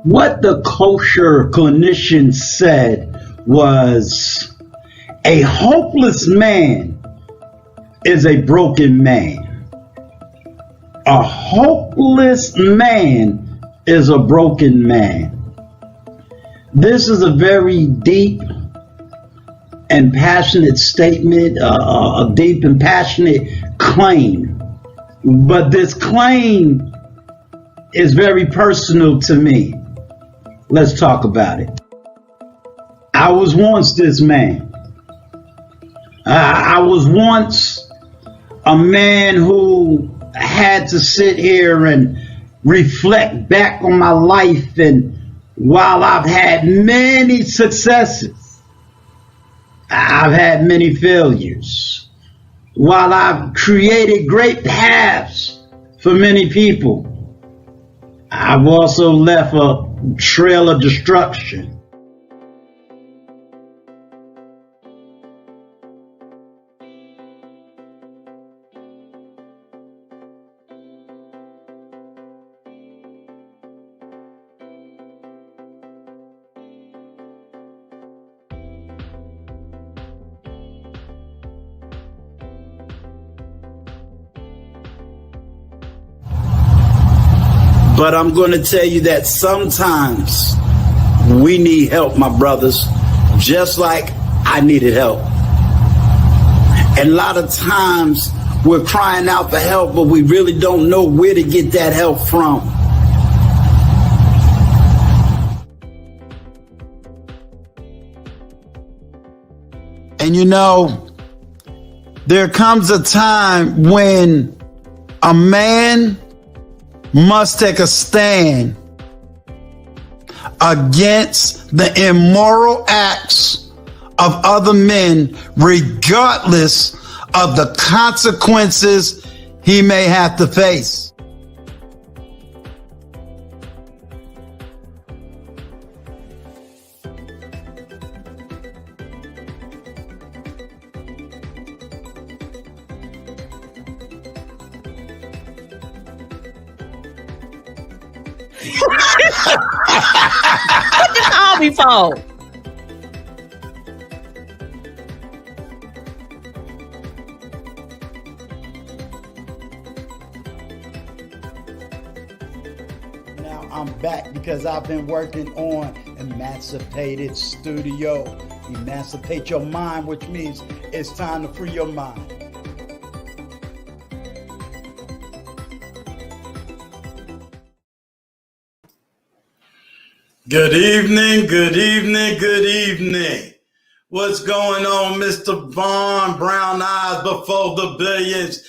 What the kosher clinician said was, a hopeless man is a broken man. A hopeless man is a broken man. This is a very deep and passionate statement, a deep and passionate claim. But this claim is very personal to me. Let's talk about it. I was once this man. I was once a man who had to sit here and reflect back on my life, and while I've had many successes, I've had many failures. While I've created great paths for many people, I've also left a trail of destruction. But I'm going to tell you that sometimes we need help, my brothers, just like I needed help. And a lot of times we're crying out for help, but we really don't know where to get that help from. And you know, there comes a time when a man must take a stand against the immoral acts of other men, regardless of the consequences he may have to face. What you call me for? Now I'm back because I've been working on Emancipated Studio. Emancipate your mind, which means it's time to free your mind. Good evening, good evening, good evening. What's going on, Mr. Vaughn, Brown Eyes Before the Billions?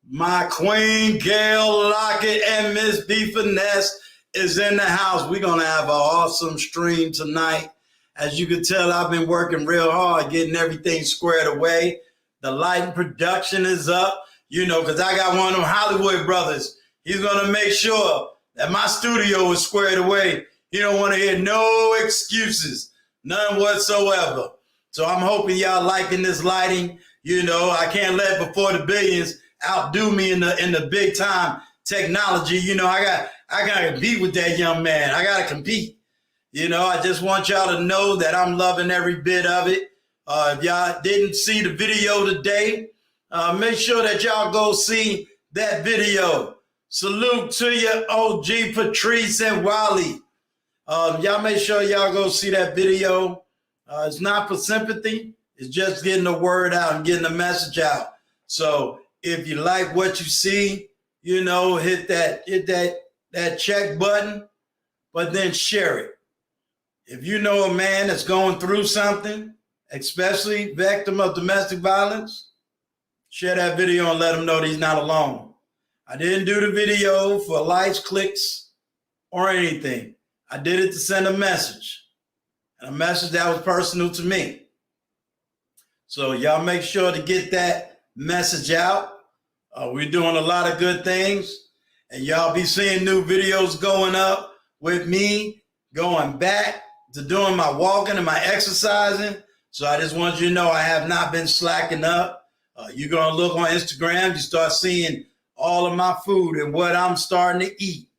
My queen, Gail Lockett, and Miss B Finesse is in the house. We're going to have an awesome stream tonight. As you can tell, I've been working real hard getting everything squared away. The lighting production is up, you know, because I got one of them Hollywood brothers. He's going to make sure that my studio is squared away. You don't want to hear no excuses, none whatsoever. So I'm hoping y'all liking this lighting. You know, I can't let Before the Billions outdo me in the big time technology. You know, I got to compete with that young man. I got to compete. You know, I just want y'all to know that I'm loving every bit of it. If y'all didn't see the video today, make sure that y'all go see that video. Salute to you, OG Patrice and Wally. Y'all make sure y'all go see that video. It's not for sympathy. It's just getting the word out and getting the message out. So if you like what you see, you know, hit that check button, but then share it. If you know a man that's going through something, especially victim of domestic violence, share that video and let him know that he's not alone. I didn't do the video for likes, clicks, or anything. I did it to send a message, and a message that was personal to me. So y'all make sure to get that message out. We're doing a lot of good things, and y'all be seeing new videos going up with me, going back to doing my walking and my exercising. So I just want you to know I have not been slacking up. You're going to look on Instagram, you start seeing all of my food and what I'm starting to eat.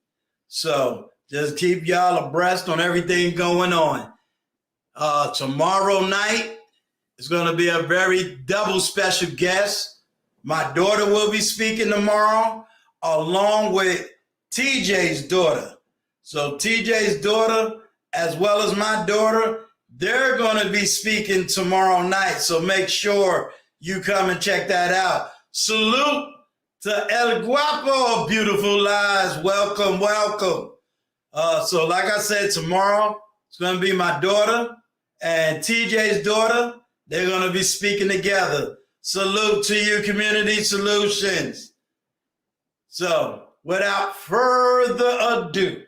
So Just keep y'all abreast on everything going on. Tomorrow night is going to be a very double special guest. My daughter will be speaking tomorrow, along with TJ's daughter. So TJ's daughter, as well as my daughter, they're going to be speaking tomorrow night. So make sure you come and check that out. Salute to El Guapo, beautiful lies. Welcome, welcome. So like I said, tomorrow it's going to be my daughter and TJ's daughter. They're going to be speaking together. Salute to you, Community Solutions. So without further ado,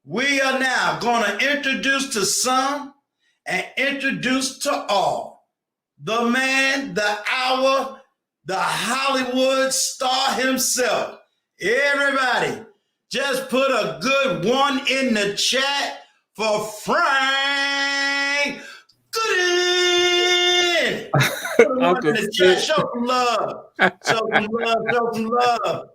we are now going to introduce to some and introduce to all the man, the hour, the Hollywood star himself. Everybody, just put a good one in the chat for Frank Goodin. Put one in the chat. Show some love. Show some love. Show some love.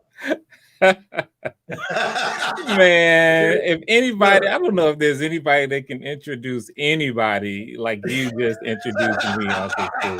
Man, if anybody, I don't know if there's anybody that can introduce anybody like you just introduced me, Uncle Stu.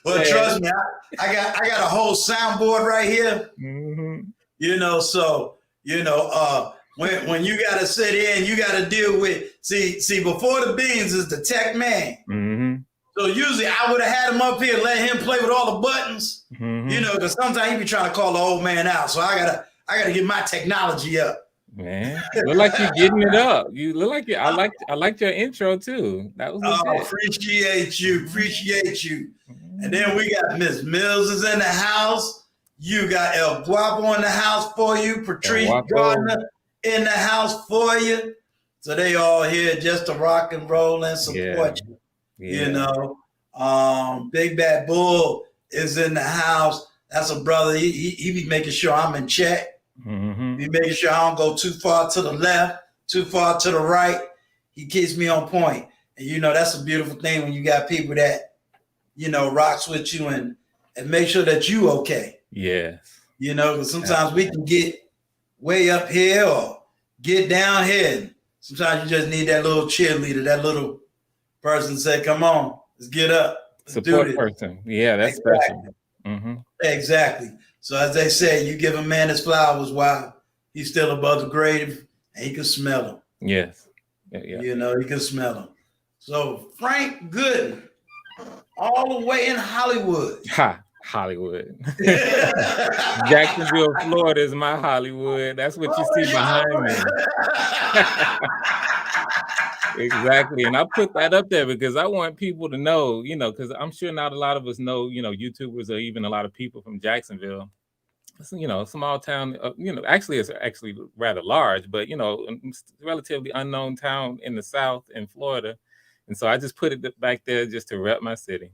Well, man, trust me, I got a whole soundboard right here. Mm-hmm. You know, so you know, when you got to sit in, you got to deal with see before the beans is the tech man. Mm-hmm. So usually I would have had him up here, let him play with all the buttons. Mm-hmm. You know, because sometimes he be trying to call the old man out. So I gotta get my technology up. Man, look like you're getting it up. You look like you. I liked your intro too. That was legit. Appreciate you. Mm-hmm. And then we got Miss Mills is in the house. You got El Guapo in the house for you. Patrice Gardner in the house for you. So they all here just to rock and roll and support you. Yeah. You know, Big Bad Bull is in the house. That's a brother. He be making sure I'm in check. Mm-hmm. Be making sure I don't go too far to the left, too far to the right. He keeps me on point. And you know, that's a beautiful thing when you got people that, you know, rocks with you and make sure that you okay. Yes. You know, because sometimes we can get way up here or get down here. Sometimes you just need that little cheerleader, that little person to say, come on, let's get up. Let's support person. Yeah, that's special. Mm-hmm. Exactly. So as they say, you give a man his flowers while he's still above the grave and he can smell them. Yes. Yeah. You know, he can smell them. So Frank Goodin, all the way in Hollywood. Hollywood. Jacksonville, Florida is my Hollywood. That's what you see behind me. Exactly. And I put that up there because I want people to know, you know, because I'm sure not a lot of us know, you know, YouTubers or even a lot of people from Jacksonville. It's, you know, small town, you know, actually it's actually rather large, but, you know, relatively unknown town in the South in Florida. And so I just put it back there just to rep my city.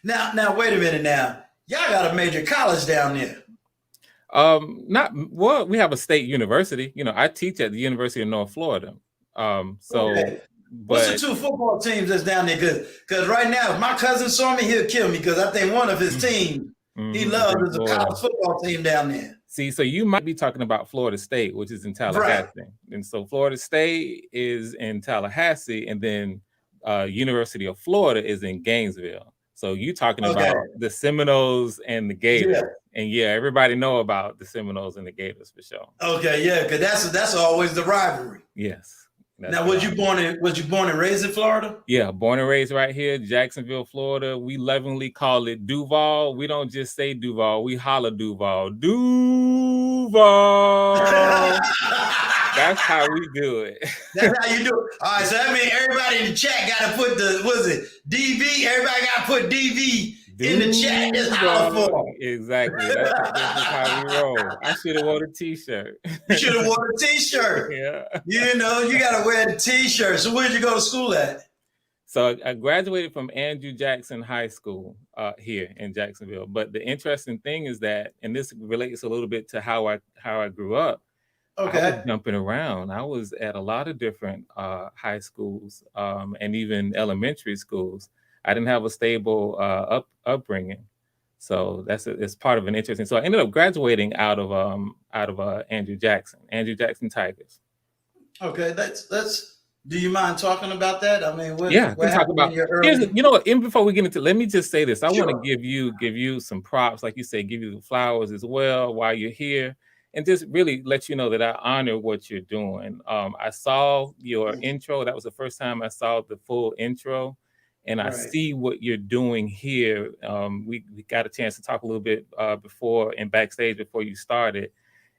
Now, wait a minute now. Y'all got a major college down there. We have a state university. You know, I teach at the University of North Florida. Okay. What's the two football teams that's down there? Because right now, if my cousin saw me, he'll kill me because I think one of his teams he loves is a college football team down there. See, so you might be talking about Florida State, which is in Tallahassee. Right. And so Florida State is in Tallahassee, and then University of Florida is in Gainesville. So you talking about the Seminoles and the Gators. Yeah. And yeah, everybody know about the Seminoles and the Gators for sure. Okay, yeah, because that's always the rivalry. Yes. Now, was you born and raised in Florida? Yeah, born and raised right here, Jacksonville, Florida. We lovingly call it Duval. We don't just say Duval, we holler Duval. Duval. That's how we do it. That's how you do it. All right, so that means everybody in the chat got to put DV? Everybody got to put DV in the chat. Just holler for them. Exactly. That's how we roll. I should have worn a t-shirt. You should have worn a t-shirt. Yeah. You know, you got to wear the t-shirt. So where'd you go to school at? So I graduated from Andrew Jackson High School here in Jacksonville. But the interesting thing is that, and this relates a little bit to how I grew up. Okay. I was jumping around. I was at a lot of different high schools and even elementary schools. I didn't have a stable upbringing, so it's part of an interesting. So I ended up graduating out of Andrew Jackson Tigers. Okay, do you mind talking about that? I mean, Yeah, I what can talk happened in about. your Here's early? you know what, and before we get into, let me just say this. I want to Sure. give you some props, like you say, give you the flowers as well while you're here, and just really let you know that I honor what you're doing. I saw your Thank you. intro. That was the first time I saw the full intro, and I Right. see what you're doing here. We got a chance to talk a little bit before and backstage before you started,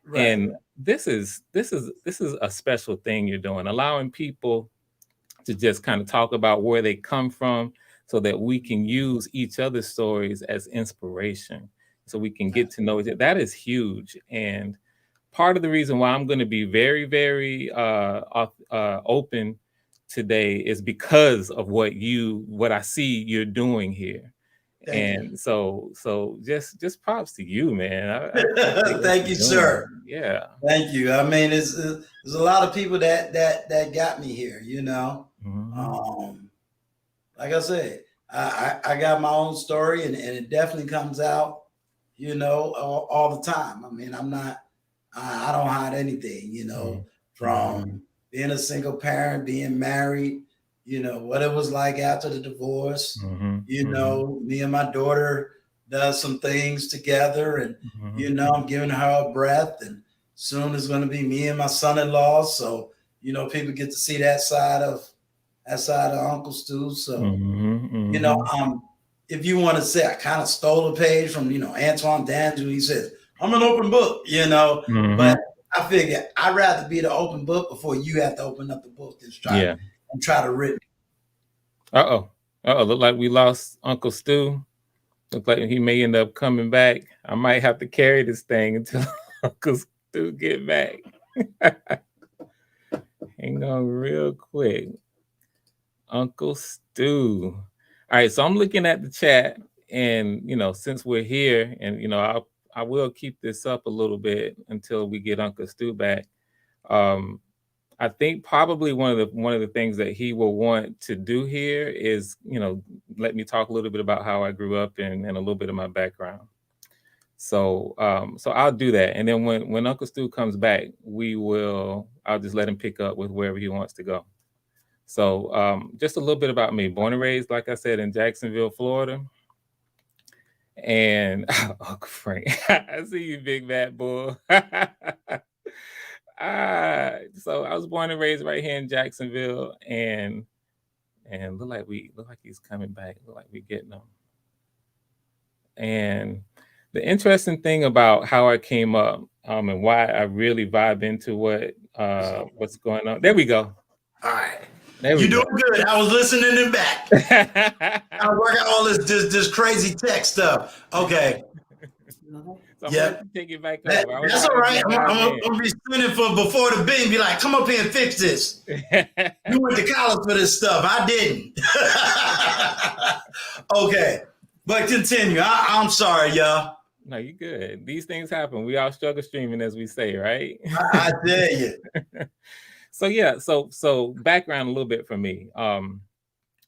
Right. and this is a special thing you're doing, allowing people to just kind of talk about where they come from so that we can use each other's stories as inspiration, so we can get to know each other. That is huge. And part of the reason why I'm going to be very, very open today is because of what I see you're doing here. Thank you. And so just props to you, man. I appreciate what Thank you're you, doing. sir. Yeah. Thank you. I mean, there's a lot of people that got me here. Mhm. Um, like I said, I got my own story, and it definitely comes out, all the time. I mean, I don't hide anything, Mhm. Mhm. from being a single parent, being married, what it was like after the divorce. Mhm. Mhm. Me and my daughter does some things together, and, Mhm. I'm giving her a breath, and soon it's going to be me and my son-in-law. So, people get to see that side of Uncle Stu. So, Mhm. you know, Mhm. um, if you want to say I kind of stole a page from, Antoine Danjou, he says, I'm an open book, but Mhm. I figure I'd rather be the open book before you have to open up the book Yeah. and try to rip. Uh-oh. Uh-oh. Look like we lost Uncle Stu. Look like he may end up coming back. I might have to carry this thing until Uncle Stu get back. Hang on real quick. Uncle Stu. All right, so I'm looking at the chat, and since we're here, and I will keep this up a little bit until we get Uncle Stu back. Um, I think probably one of the things that he will want to do here is, let me talk a little bit about how I grew up and a little bit of my background. So I'll do that, and then when Uncle Stu comes back, I'll just let him pick up with wherever he wants to go. So just a little bit about me. Born and raised, like I said, in Jacksonville, Florida. And Uncle Frank, I see you, big bad boy. So I was born and raised right here in Jacksonville, and look like he's coming back. Look like we're getting him. And the interesting thing about how I came up, and why I really vibe into what's going on. There we go. All right. There we You doing go. good. I was listening in back. I work out all this crazy tech stuff. Okay. So I'm gonna let Yep. you take it back over. I was That's all trying to right. just I'm, dive I'm, I'm gonna be spinning for before the bing. Be like, come up here and fix this. in. You went to college for this stuff. I didn't. Okay, but continue. I'm sorry, y'all. No, you good. These things happen. We all struggle streaming, as we say, right? I dare you. So yeah, so background a little bit for me.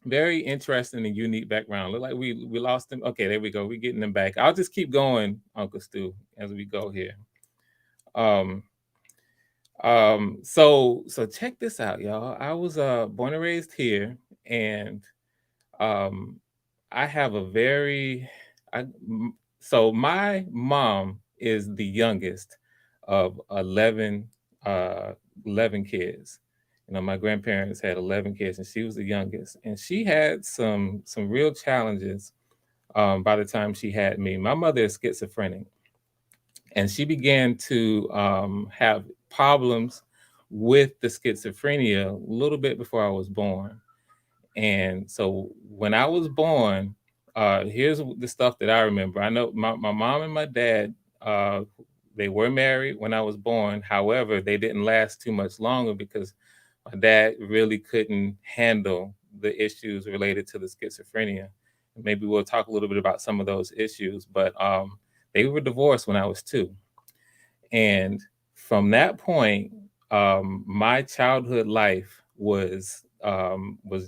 Very interesting and unique background. Look like we lost him. Okay, there we go. We're getting them back. I'll just keep going, Uncle Stu, as we go here. Um, so check this out, y'all. I was born and raised here, and um I have a very I so my mom is the youngest of 11 kids. My grandparents had 11 kids, and she was the youngest, and she had some real challenges by the time she had me. My mother is schizophrenic, and she began to have problems with the schizophrenia a little bit before I was born. And so when I was born, here's the stuff that I remember. I know my mom and my dad, they were married when I was born. However, they didn't last too much longer because my dad really couldn't handle the issues related to the schizophrenia. Maybe we'll talk a little bit about some of those issues, but they were divorced when I was 2. And from that point, my childhood life was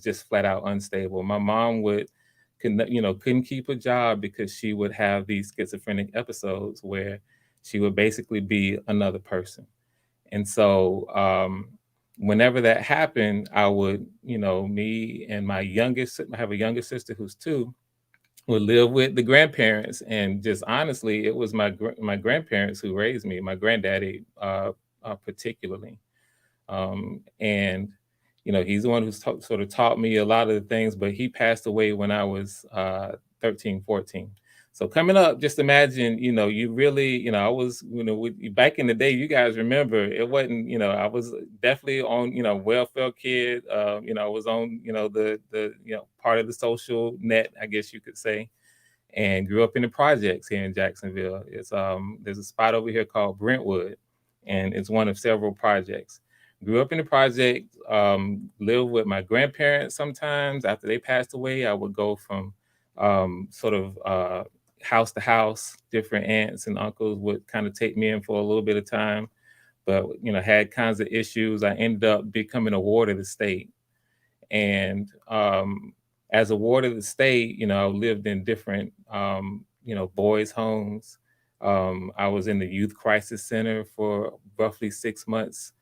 just flat out unstable. My mom couldn't keep a job because she would have these schizophrenic episodes where she would basically be another person. And so whenever that happened, I would, me and my youngest, I have a younger sister who's 2, would live with the grandparents, and just honestly, it was my grandparents who raised me, my granddaddy, particularly. And he's the one who's sort of taught me a lot of the things, but he passed away when I was 13, 14. So coming up, just imagine, you really, I was, back in the day, you guys remember, it wasn't, I was definitely on, welfare kid. I was on, the part of the social net, I guess you could say, and grew up in the projects here in Jacksonville. It's there's a spot over here called Brentwood, and it's one of several projects. Grew up in the project, lived with my grandparents sometimes. After they passed away, I would go from sort of house to house. Different aunts and uncles would kind of take me in for a little bit of time, but had kinds of issues. I ended up becoming a ward of the state. And as a ward of the state, I lived in different, boys' homes. I was in the youth crisis center for roughly 6 months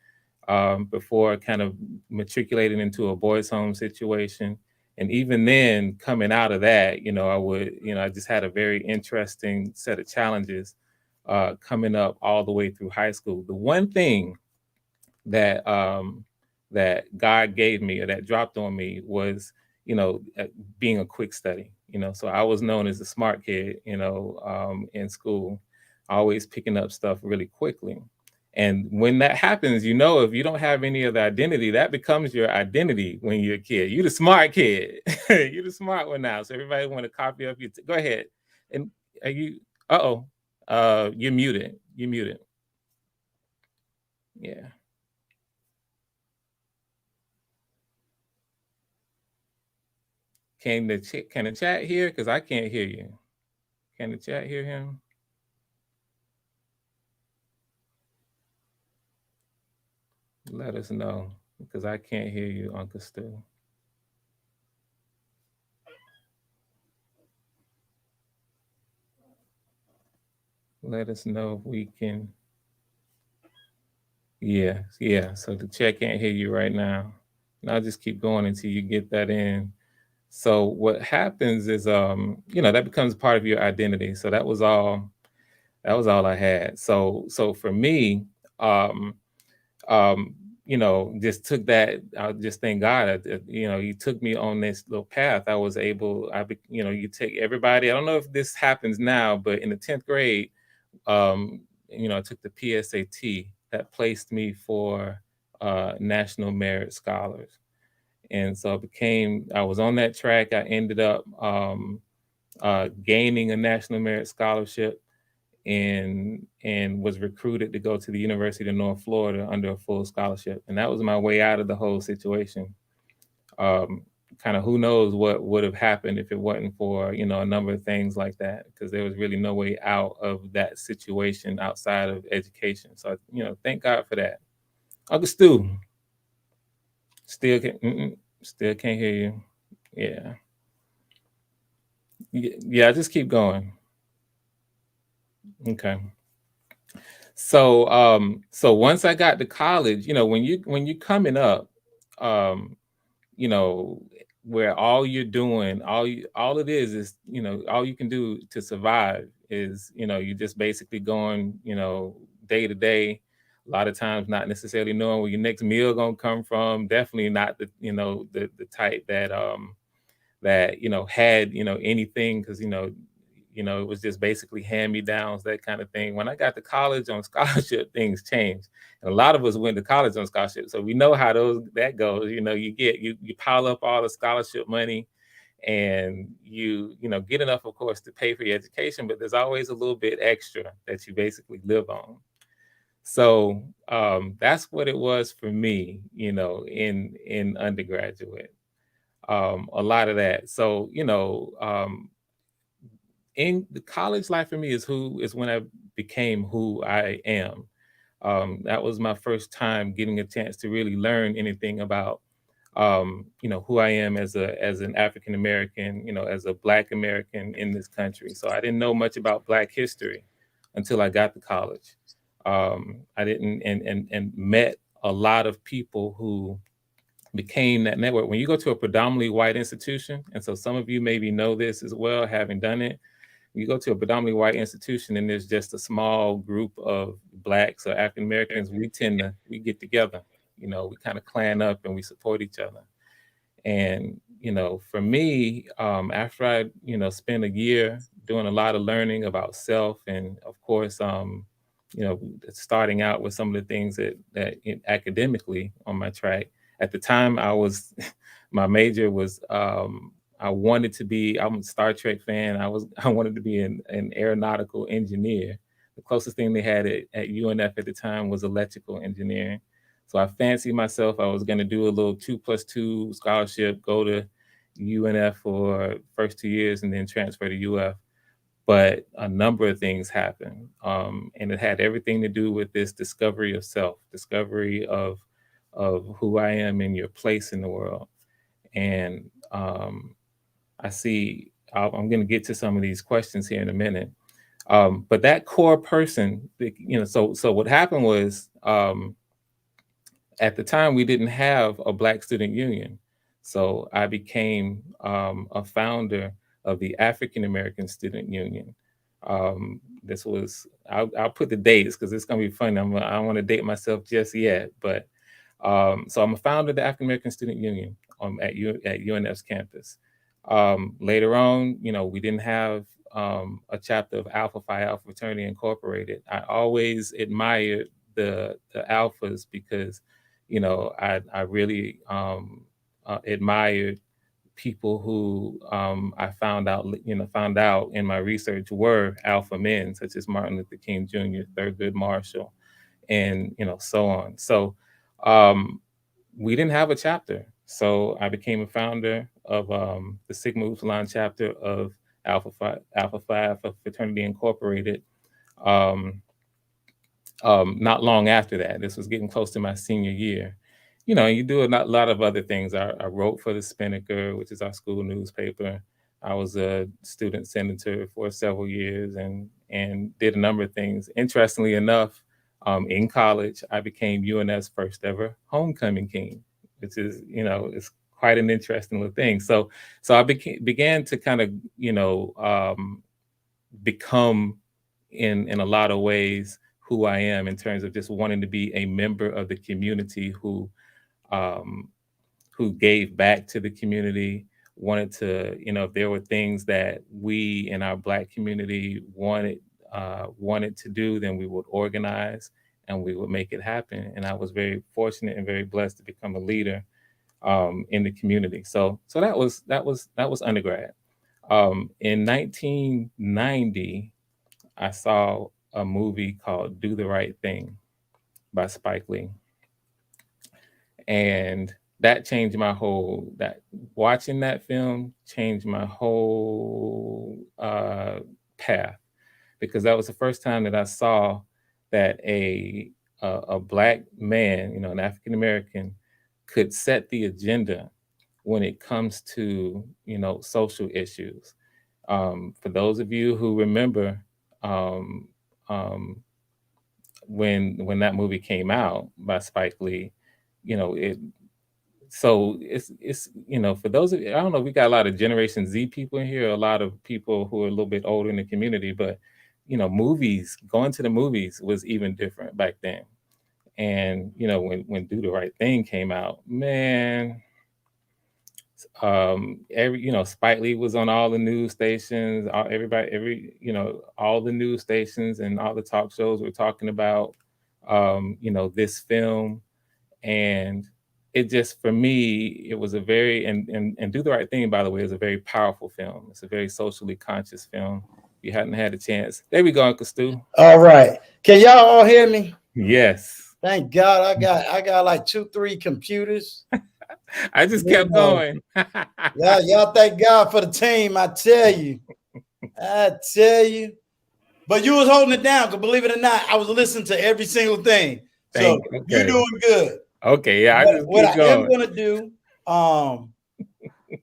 before kind of matriculating into a boys' home situation. And even then, coming out of that, I just had a very interesting set of challenges coming up all the way through high school. The one thing that that God gave me, or that dropped on me, was being a quick study. So I was known as a smart kid, in school, always picking up stuff really quickly. And when that happens, if you don't have any other identity, that becomes your identity when you're a kid. You're the smart kid. You're the smart one now. So everybody want to copy up you. Go ahead. And are you? You're muted. You're muted. Yeah. Can the chat hear? Because I can't hear you. Can the chat hear him? Let us know, because I can't hear you, Uncle Stu. Let us know if we can. Yeah. So the chat can't hear you right now. And I'll just keep going until you get that in. So what happens is, that becomes part of your identity. So that was all I had. So for me, just took that. I just thank God, he took me on this little path. You take everybody. I don't know if this happens now, but in the 10th grade, I took the PSAT that placed me for National Merit Scholars. And so I was on that track. I ended up gaining a National Merit Scholarship, and was recruited to go to the University of North Florida under a full scholarship. And that was my way out of the whole situation. Kind of who knows what would have happened if it wasn't for, a number of things like that, because there was really no way out of that situation outside of education. So, thank God for that. Uncle Stu, still can't hear you. Yeah. Yeah, just keep going. Okay. So once I got to college, when you coming up, you know, where all you're doing, all it is, all you can do to survive is, you just basically going, day to day. A lot of times not necessarily knowing where your next meal gonna come from. Definitely not the type that had anything, because it was just basically hand-me-downs, that kind of thing. When I got to college on scholarship, things changed. And a lot of us went to college on scholarship, so we know how that goes. You pile up all the scholarship money, and you get enough, of course, to pay for your education, but there's always a little bit extra that you basically live on. So that's what it was for me, in undergraduate. A lot of that. So, in the college life for me is when I became who I am. That was my first time getting a chance to really learn anything about, who I am as an African American, as a Black American in this country. So I didn't know much about Black history until I got to college. I didn't and met a lot of people who became that network. When you go to a predominantly white institution, and so some of you maybe know this as well, having done it, you go to a predominantly white institution and there's just a small group of Blacks or African Americans, we get together, we kind of clan up and we support each other. And, for me, after I, spent a year doing a lot of learning about self and of course, starting out with some of the things that academically on my track. At the time my major was, I'm a Star Trek fan. I wanted to be an aeronautical engineer. The closest thing they had at UNF at the time was electrical engineering. So I fancied myself. I was going to do a little 2+2 scholarship, go to UNF for first 2 years and then transfer to UF. But a number of things happened. And it had everything to do with this discovery of self, discovery of who I am and your place in the world. And I see, I'm going to get to some of these questions here in a minute. But that core person, so what happened was, at the time we didn't have a Black student union. So I became a founder of the African American Student Union. This was, I'll put the dates because it's going to be fun. I don't want to date myself just yet, but so I'm a founder of the African American Student Union at UNF's campus. Later on, we didn't have a chapter of Alpha Phi Alpha Fraternity Incorporated. I always admired the Alphas because, I really admired people who I found out in my research were alpha men, such as Martin Luther King Jr., Thurgood Marshall, and so on. So we didn't have a chapter. So I became a founder of the Sigma Upsilon chapter of Alpha Phi Alpha Fraternity Incorporated. Not long after that, this was getting close to my senior year. You do a lot of other things. I wrote for the Spinnaker, which is our school newspaper. I was a student senator for several years and did a number of things. Interestingly enough, in college, I became UNF's first ever homecoming king, which is, it's quite an interesting little thing. So I began to kind of, become in a lot of ways who I am in terms of just wanting to be a member of the community who gave back to the community, wanted to, if there were things that we in our Black community wanted to do, then we would organize and we would make it happen. And I was very fortunate and very blessed to become a leader in the community. So that was undergrad. In 1990, I saw a movie called Do the Right Thing by Spike Lee. And that changed watching that film changed my whole path, because that was the first time that I saw that a Black man, an African American, could set the agenda when it comes to, social issues. For those of you who remember, when that movie came out by Spike Lee, it's for those of you, I don't know, we got a lot of Generation Z people in here, a lot of people who are a little bit older in the community, but going to the movies was even different back then. And when Do the Right Thing came out, man, Spike Lee was on all the news stations, all the news stations and all the talk shows were talking about this film. And it just, for me, it was a very, and Do the Right Thing, by the way, is a very powerful film. It's a very socially conscious film. If you hadn't had a chance, there we go, Uncle Stu. All right, can y'all all hear me? Yes. Thank God, I got like 2-3 computers. I just kept going. Y'all thank God for the team. I tell you. But you was holding it down, because believe it or not, I was listening to every single thing. So you're doing good. Okay, yeah. What I am gonna do,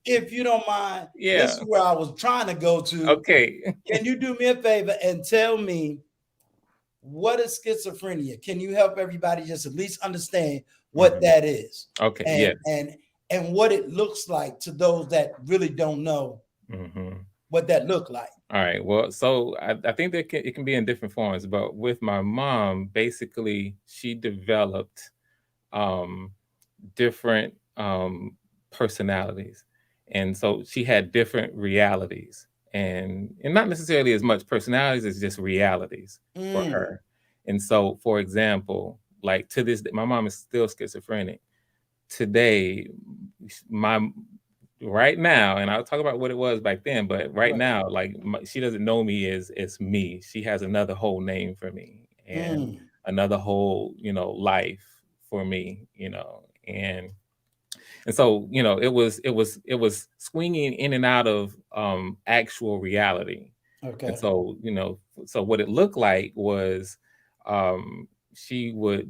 if you don't mind, this is where I was trying to go to. Okay. Can you do me a favor and tell me what is schizophrenia? Can you help everybody just at least understand what that is? Okay. And what it looks like to those that really don't know what that look like. All right. Well, so I think that it can be in different forms, but with my mom, basically, she developed different personalities, and so she had different realities, and not necessarily as much personalities as just realities for her. And so, for example, like to this day, my mom is still schizophrenic. Today, right now, and I'll talk about what it was back then, but right now, like she doesn't know me as me. She has another whole name for me and another whole, life for me, and so, it was swinging in and out of actual reality. Okay. And so, so what it looked like was she would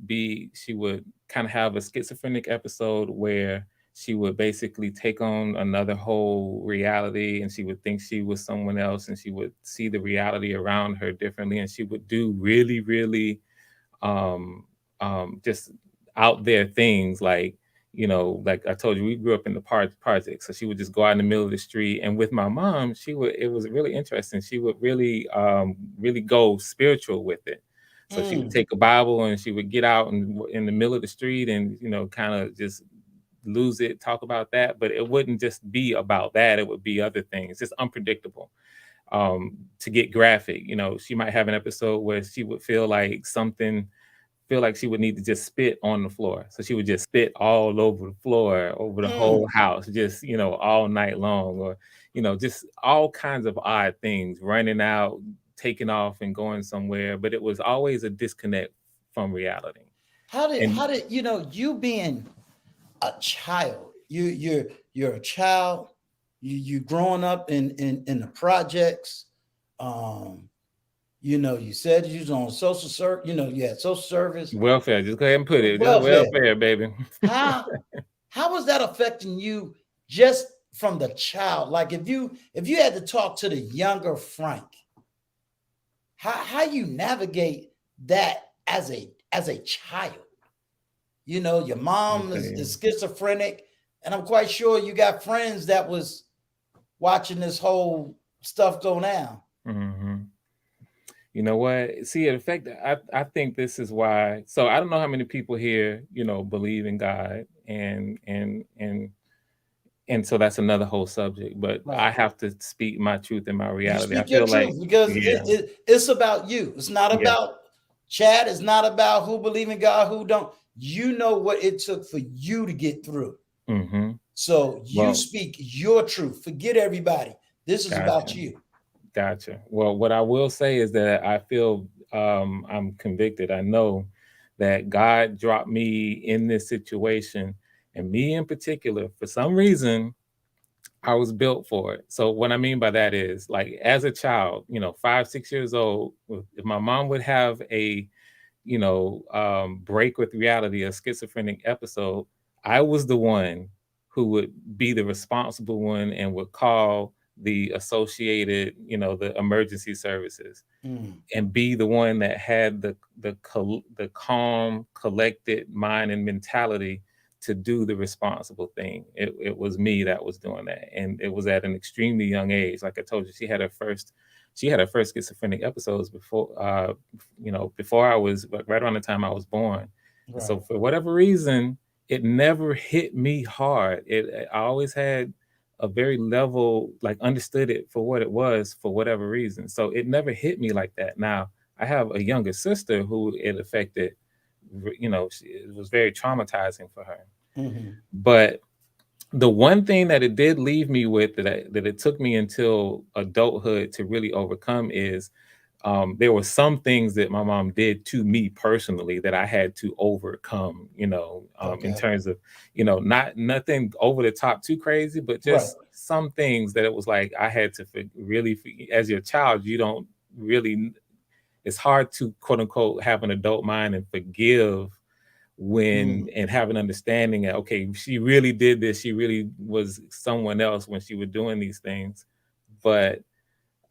kind of have a schizophrenic episode where she would basically take on another whole reality, and she would think she was someone else, and she would see the reality around her differently, and she would do really, really just out there things like, like I told you, we grew up in the project. So she would just go out in the middle of the street. And with my mom, it was really interesting. She would really, really go spiritual with it. So she would take a Bible and she would get out in the middle of the street and, kind of just lose it, talk about that. But it wouldn't just be about that. It would be other things, just unpredictable. To get graphic, she might have an episode where she would feel like she would need to just spit on the floor. So she would just spit all over the floor, over the whole house, just, all night long, or, just all kinds of odd things, running out, taking off and going somewhere. But it was always a disconnect from reality. How did you being a child, you're a child, you growing up in the projects, you said you was on social service, you had social service. Welfare, just go ahead and put it. Welfare, baby. How was that affecting you just from the child? Like if you had to talk to the younger Frank, how you navigate that as a child? Your mom is schizophrenic, and I'm quite sure you got friends that was watching this whole stuff go down. You know what? See, in fact, I think this is why. So I don't know how many people here, believe in God, and so that's another whole subject. But I have to speak my truth and my reality. I feel like because it's about you. It's not about Chad. It's not about who believe in God, who don't. You know what it took for you to get through. So you speak your truth. Forget everybody. This is about you. Gotcha. Well, what I will say is that I feel I'm convicted. I know that God dropped me in this situation, and me in particular, for some reason, I was built for it. So what I mean by that is, like, as a child, 5, 6 years old, if my mom would have a, break with reality, a schizophrenic episode, I was the one who would be the responsible one and would call the associated, the emergency services, and be the one that had the calm, collected mind and mentality to do the responsible thing. It was me that was doing that, and it was at an extremely young age. Like I told you, she had her first schizophrenic episodes before, before I was, right around the time I was born. Right. So for whatever reason, it never hit me hard. I always had a very level, like, understood it for what it was, for whatever reason. So it never hit me like that. Now, I have a younger sister who it affected, it was very traumatizing for her. But the one thing that it did leave me with, that it took me until adulthood to really overcome, is there were some things that my mom did to me personally that I had to overcome, in terms of, nothing over the top too crazy, but just some things that it was like I had to really, as your child, you don't really, it's hard to, quote unquote, have an adult mind and forgive when and have an understanding that, okay, she really did this, she really was someone else when she was doing these things. But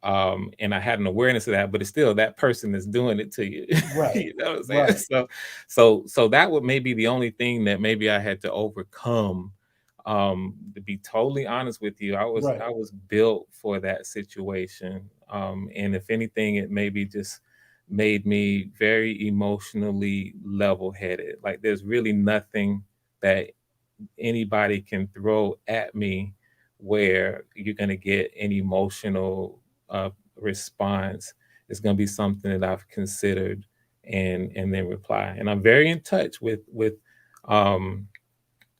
And I had an awareness of that, but it's still that person that's doing it to you. Right. You know what I'm saying? Right. So that would maybe the only thing that maybe I had to overcome. To be totally honest with you, I Right. was built for that situation. And if anything, it maybe just made me very emotionally level-headed. Like there's really nothing that anybody can throw at me where you're going to get an emotional response. It's going to be something that I've considered and then reply. And I'm very in touch with um,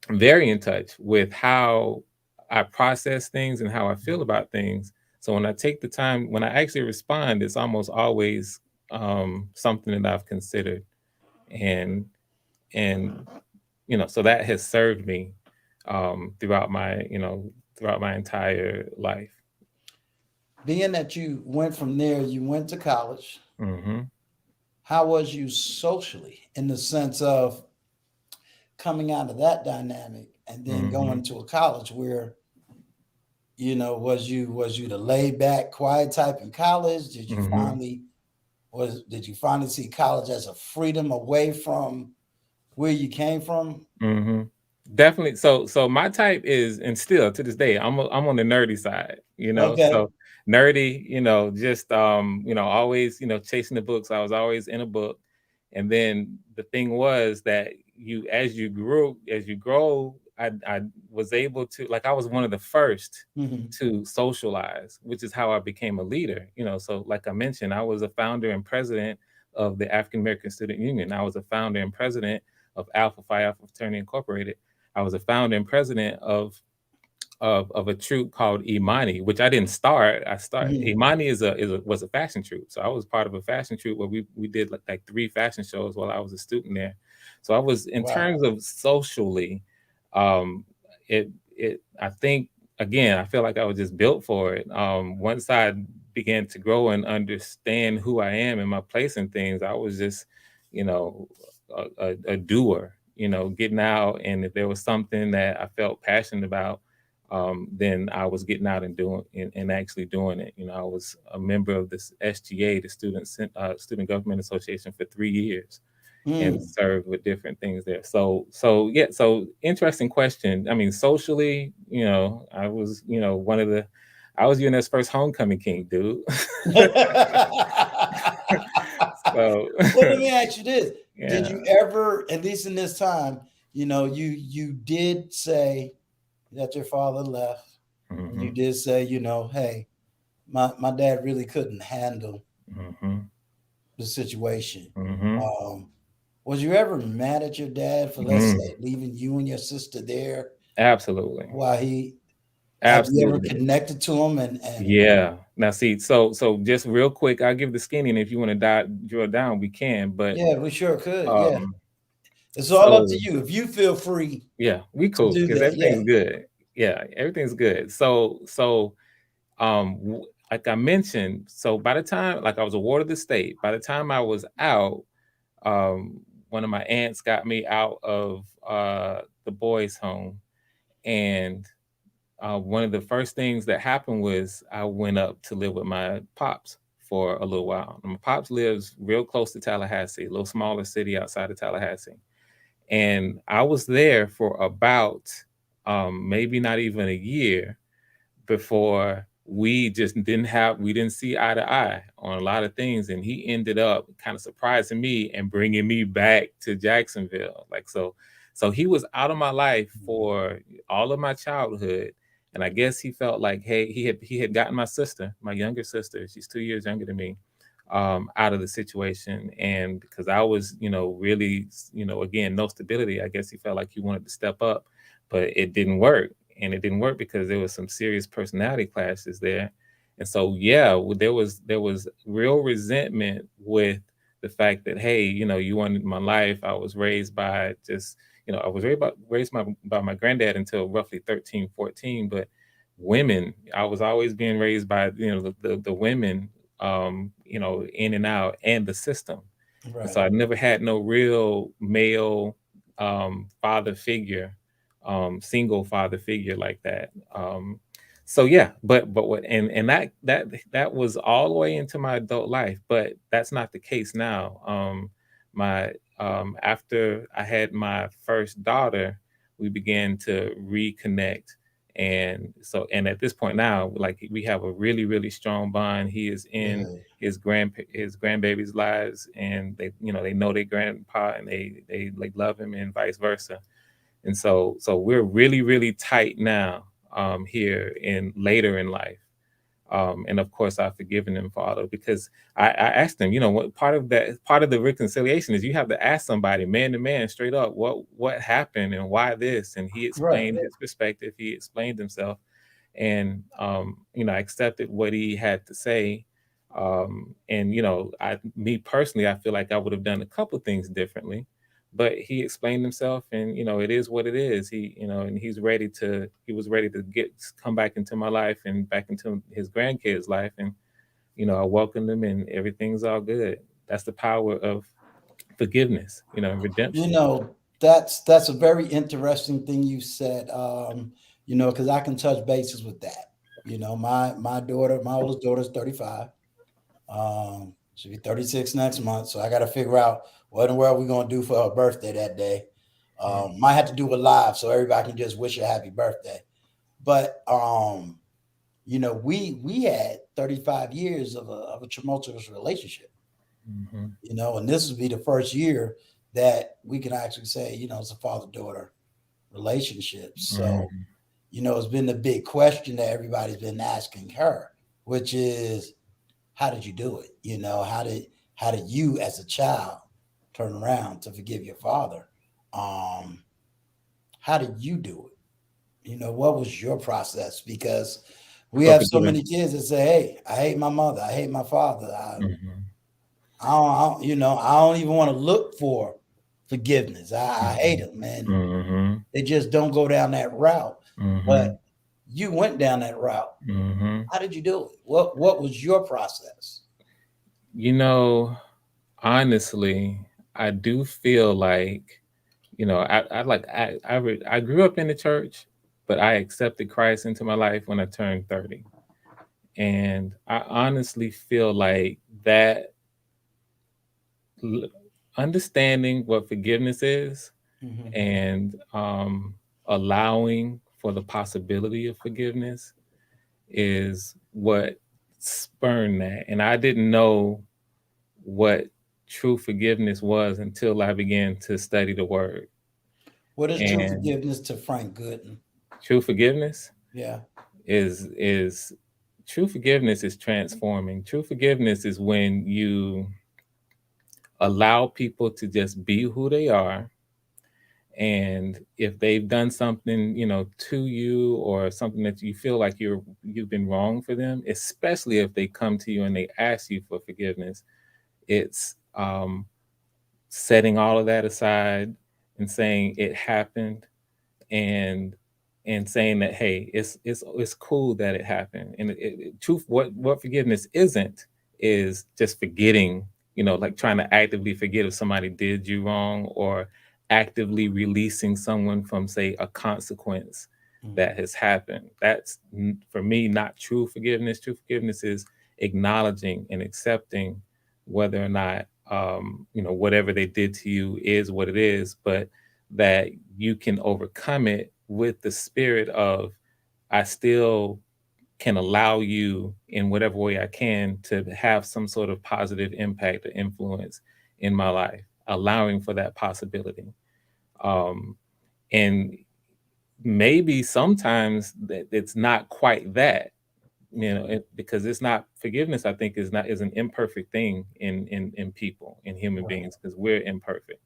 very in touch with how I process things and how I feel about things. So when I take the time, when I actually respond, it's almost always something that I've considered, and and so that has served me throughout my entire life. Being that you went from there, you went to college. Hmm. How was you socially in the sense of coming out of that dynamic and then Hmm. going to a college where, was you the laid back, quiet type in college? Hmm. Did you finally see college as a freedom away from where you came from? Hmm. Definitely. So my type is, and still to this day, I'm on the nerdy side, Okay. so nerdy, just always, chasing the books. I was always in a book. And then the thing was that as you grow, I was able to, like, I was one of the first Mhm. to socialize, which is how I became a leader. So like I mentioned, I was a founder and president of the African American Student Union. I was a founder and president of Alpha Phi Alpha Fraternity Incorporated. I was a founder and president of a troupe called Imani, which I didn't start. Mhm. Imani was a fashion troupe. So I was part of a fashion troupe where we did like 3 fashion shows while I was a student there. So I was, in Wow. terms of socially, um, it I think, again, I feel like I was just built for it. Once I began to grow and understand who I am and my place in things, I was just, you know, a doer. Getting out, and if there was something that I felt passionate about, then I was getting out and doing and actually doing it. I was a member of this SGA, the Student Government Association, for 3 years, and Mm. served with different things there. So yeah, so interesting question. I mean, socially, I was, I was UNS first homecoming king, dude. So Well, let me ask you this: did yeah. you ever, at least in this time, you did say that your father left, and you Hmm. did say, hey, my dad really couldn't handle Hmm. the situation. Hmm. Um, was you ever mad at your dad for, let's Mm. say, leaving you and your sister there Absolutely. while he? Have you ever Absolutely. connected to him and Yeah. Now, see, so just real quick, I'll give the skinny, and if you want to drill down, we can. But yeah, we sure could. Yeah, um, it's all up to so you. If you feel free yeah, we to cool do because that, yeah. everything's good. Yeah, everything's good. Like I mentioned, so by the time, like, I was awarded the state, by the time I was out, one of my aunts got me out of the boys' home, and one of the first things that happened was I went up to live with my pops for a little while. And my pops lives real close to Tallahassee, a little smaller city outside of Tallahassee. And I was there for about maybe not even a year before we didn't see eye to eye on a lot of things. And he ended up kind of surprising me and bringing me back to Jacksonville. So he was out of my life for all of my childhood. And I guess he felt like, hey, he had gotten my sister, my younger sister, she's 2 years younger than me, out of the situation. And because I was, really, again, no stability, I guess he felt like he wanted to step up, but it didn't work. And it didn't work because there was some serious personality clashes there. And so, yeah, there was real resentment with the fact that, hey, you wanted my life. I was raised by just, I was raised by my granddad until roughly 13, 14. But women, I was always being raised by, the women, in and out, and the system. And so Right. I never had no real male father figure, single father figure like that. So yeah, but what and that was all the way into my adult life, but that's not the case now. My After I had my first daughter, we began to reconnect, and at this point now, like we have a really strong bond. He is in Good. his grandbabies' lives, and they know their grandpa, and they like love him, and vice versa. And so we're really tight now, here in later in life. And of course I've forgiven him for all of it, because I asked him, what part of the reconciliation is, you have to ask somebody man to man straight up what happened and why this, and he Right. explained his perspective, he explained himself, and I accepted what he had to say. And me personally, I feel like I would have done a couple things differently, but he explained himself, and it is what it is. And he was ready to come back into my life and back into his grandkids' life, and I welcomed him, and everything's all good. That's the power of forgiveness, and You redemption. know, that's a very interesting thing you said. Because I can touch bases with that. My daughter, my oldest daughter is 35. She'll be 36 next month. So I got to figure out what in the world we're gonna do for her birthday that day. Mm, Might have to do a live so everybody can just wish her happy birthday. But we had 35 years of a tumultuous relationship. mhm, And this would be the first year that we can actually say, it's a father-daughter relationship. So, mhm. it's been the big question that everybody's been asking her, which is, how did you do it? How did you as a child turn around to forgive your father? Um, how did you do it? What was your process? Because we For have so forgiving. many kids that say, "Hey, I hate my mother. I hate my father. Mhm, I don't even want to look for forgiveness. I hate mhm, them, man. mhm, They just don't go down that route." But mhm, you went down that route. mhm. How did you do it? What was your process? You know, Honestly, I do feel like, I grew up in the church, but I accepted Christ into my life when I turned 30. And I honestly feel like that l- understanding what forgiveness is, Mhm. and allowing for the possibility of forgiveness, is what spurned that. And I didn't know what true forgiveness was until I began to study the word. What is true And forgiveness to Frank Goodin? true forgiveness Yeah. is true forgiveness is transforming. True forgiveness is when you allow people to just be who they are. And if they've done something, to you, or something that you feel like you've been wrong for them, especially if they come to you and they ask you for forgiveness, it's setting all of that aside and saying it happened, and saying that, hey, it's cool that it happened. And truth, what forgiveness isn't, is just forgetting, like trying to actively forget if somebody did you wrong, or actively releasing someone from, say, a consequence Mhm. that has happened. That's for me not true forgiveness. True forgiveness is acknowledging and accepting whether or not, whatever they did to you is what it is, but that you can overcome it with the spirit of, I still can allow you in whatever way I can to have some sort of positive impact or influence in my life, allowing for that possibility. Um, and maybe sometimes that it's not quite that, because it's not forgiveness. I think is an imperfect thing in people, in human Right. beings, because we're imperfect.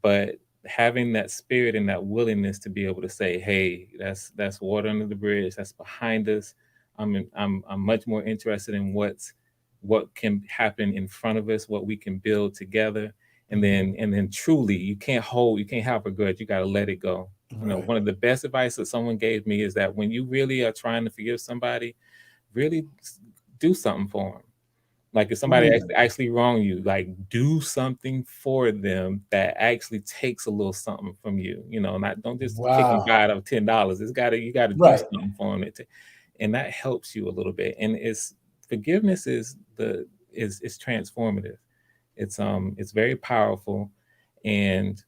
But having that spirit and that willingness to be able to say, "Hey, that's water under the bridge. That's behind us. I'm much more interested in what can happen in front of us, what we can build together." And Mhm. then truly, you can't have a grudge. You got to let it go. Right. One of the best advice that someone gave me is that when you really are trying to forgive somebody, really do something for them. Like if somebody Ooh. actually wrong you, like do something for them that actually takes a little something from you. Not, don't just kick them Wow. out of $10. You got to do Right. something for them. and that helps you a little bit. And forgiveness is transformative. It's very powerful, and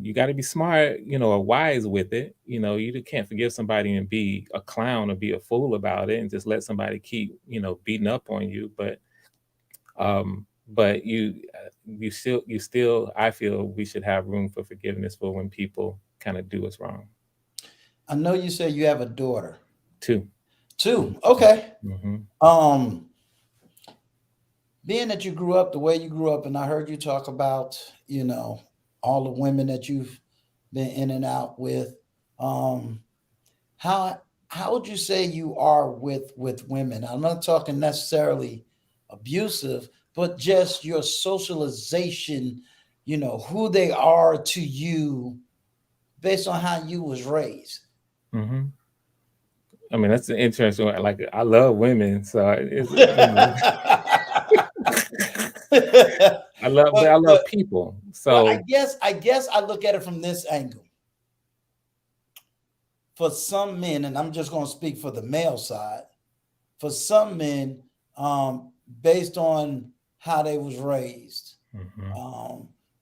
you got to be smart, or wise with it. You can't forgive somebody and be a clown or be a fool about it and just let somebody keep, beating up on you. But you still, I feel we should have room for forgiveness for when people kind of do us wrong. I know you say you have a daughter. Two. Okay. Mm-hmm. Being that you grew up the way you grew up, and I heard you talk about, all the women that you've been in and out with. How would you say you are with women? I'm not talking necessarily abusive, but just your socialization, who they are to you based on how you was raised. Mm-hmm. I mean, that's an interesting one. Like, I love women, so I love people. So I guess I look at it from this angle. For some men, and I'm just going to speak for the male side, for some men, based on how they was raised,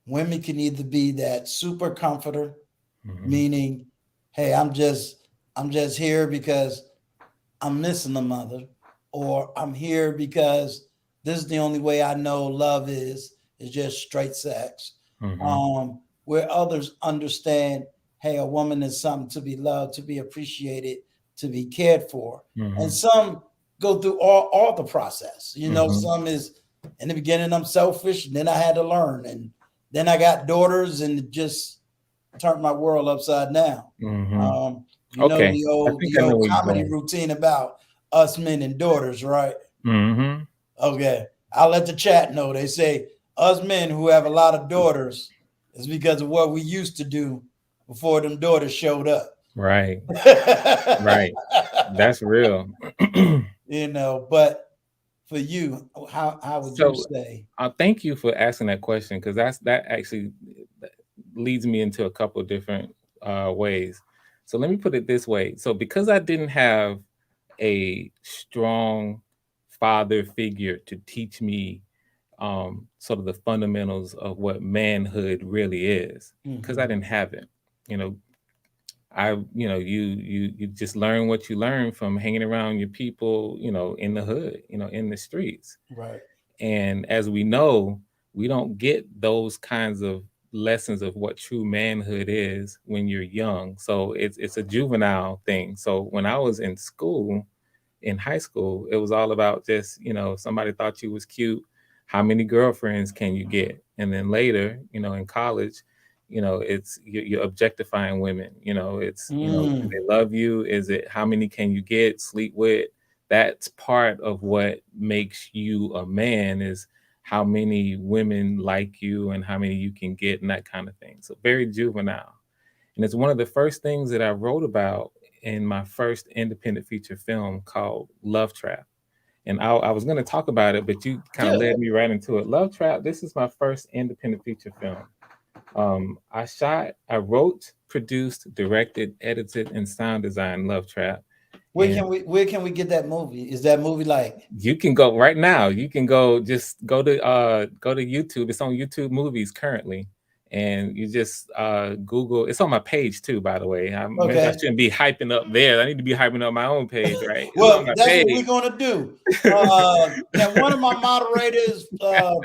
women can either be that super comforter, meaning, hey, I'm just here because I'm missing a mother, or I'm here because this is the only way I know love is just straight sex. Where others understand, hey, a woman is something to be loved, to be appreciated, to be cared for. And some go through all the process. Some is in the beginning, I'm selfish, and then I had to learn. And then I got daughters, and it just turned my world upside down. Okay. The old comedy routine about us men and daughters, right? Okay. I'll let the chat know. They say us men who have a lot of daughters is because of what we used to do before them daughters showed up. Right. Right. That's real. But for you, how would you say? Thank you for asking that question, because that actually leads me into a couple of different ways. So let me put it this way. So because I didn't have a strong father figure to teach me sort of the fundamentals of what manhood really is, because I didn't have it, you just learn what you learn from hanging around your people, in the hood, in the streets. Right. And as we know, we don't get those kinds of lessons of what true manhood is when you're young. So it's a juvenile thing. So when I was in school, in high school, it was all about just, somebody thought you was cute, how many girlfriends can you get? And then later, in college, it's you're objectifying women. It's do they love you? Is it how many can you get, sleep with? That's part of what makes you a man, is how many women like you and how many you can get and that kind of thing. So very juvenile. And it's one of the first things that I wrote about in my first independent feature film called Love Trap. And I was going to talk about it, but you kind of led me right into it. Love Trap, this is my first independent feature film. I wrote, produced, directed, edited, and sound designed Love Trap. Where can we get that movie? Is that movie like? You can go right now. You can go to YouTube. It's on YouTube Movies currently. And you just Google. It's on my page too, by the way. Maybe I shouldn't be hyping up there. I need to be hyping up my own page, right? Well, that's what we're gonna do. Can one of my moderators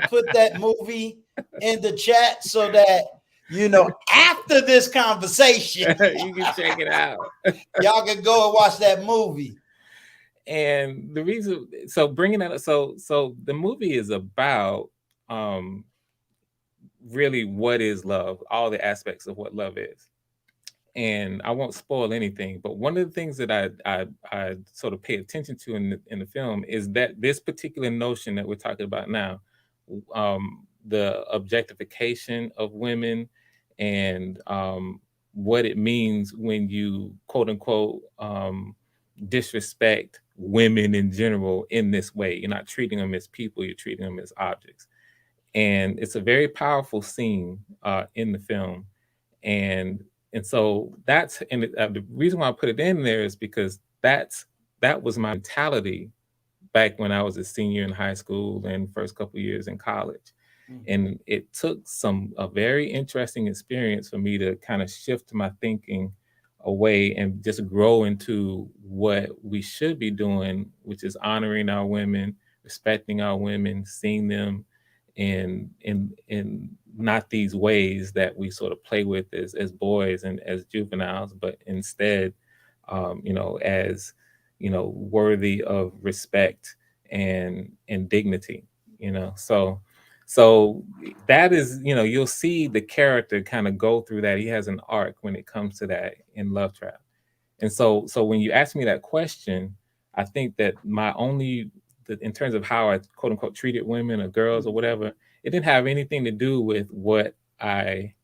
put that movie in the chat so that after this conversation you can check it out. Y'all can go and watch that movie. And the reason, so bringing that up, so the movie is about really what is love, all the aspects of what love is. And I won't spoil anything, but one of the things that I sort of pay attention to in the film is that this particular notion that we're talking about now, the objectification of women, and what it means when you quote unquote disrespect women in general in this way. You're not treating them as people, you're treating them as objects. And it's a very powerful scene in the film. And so that's, and the reason why I put it in there is because that's that was my mentality back when I was a senior in high school and first couple years in college. And it took a very interesting experience for me to kind of shift my thinking away and just grow into what we should be doing, which is honoring our women, respecting our women, seeing them in not these ways that we sort of play with as boys and as juveniles, but instead, as worthy of respect and dignity. So that is, you'll see the character kind of go through that. He has an arc when it comes to that in Love Trap. And so when you ask me that question, I think that in terms of how I quote unquote treated women or girls or whatever, it didn't have anything to do with what I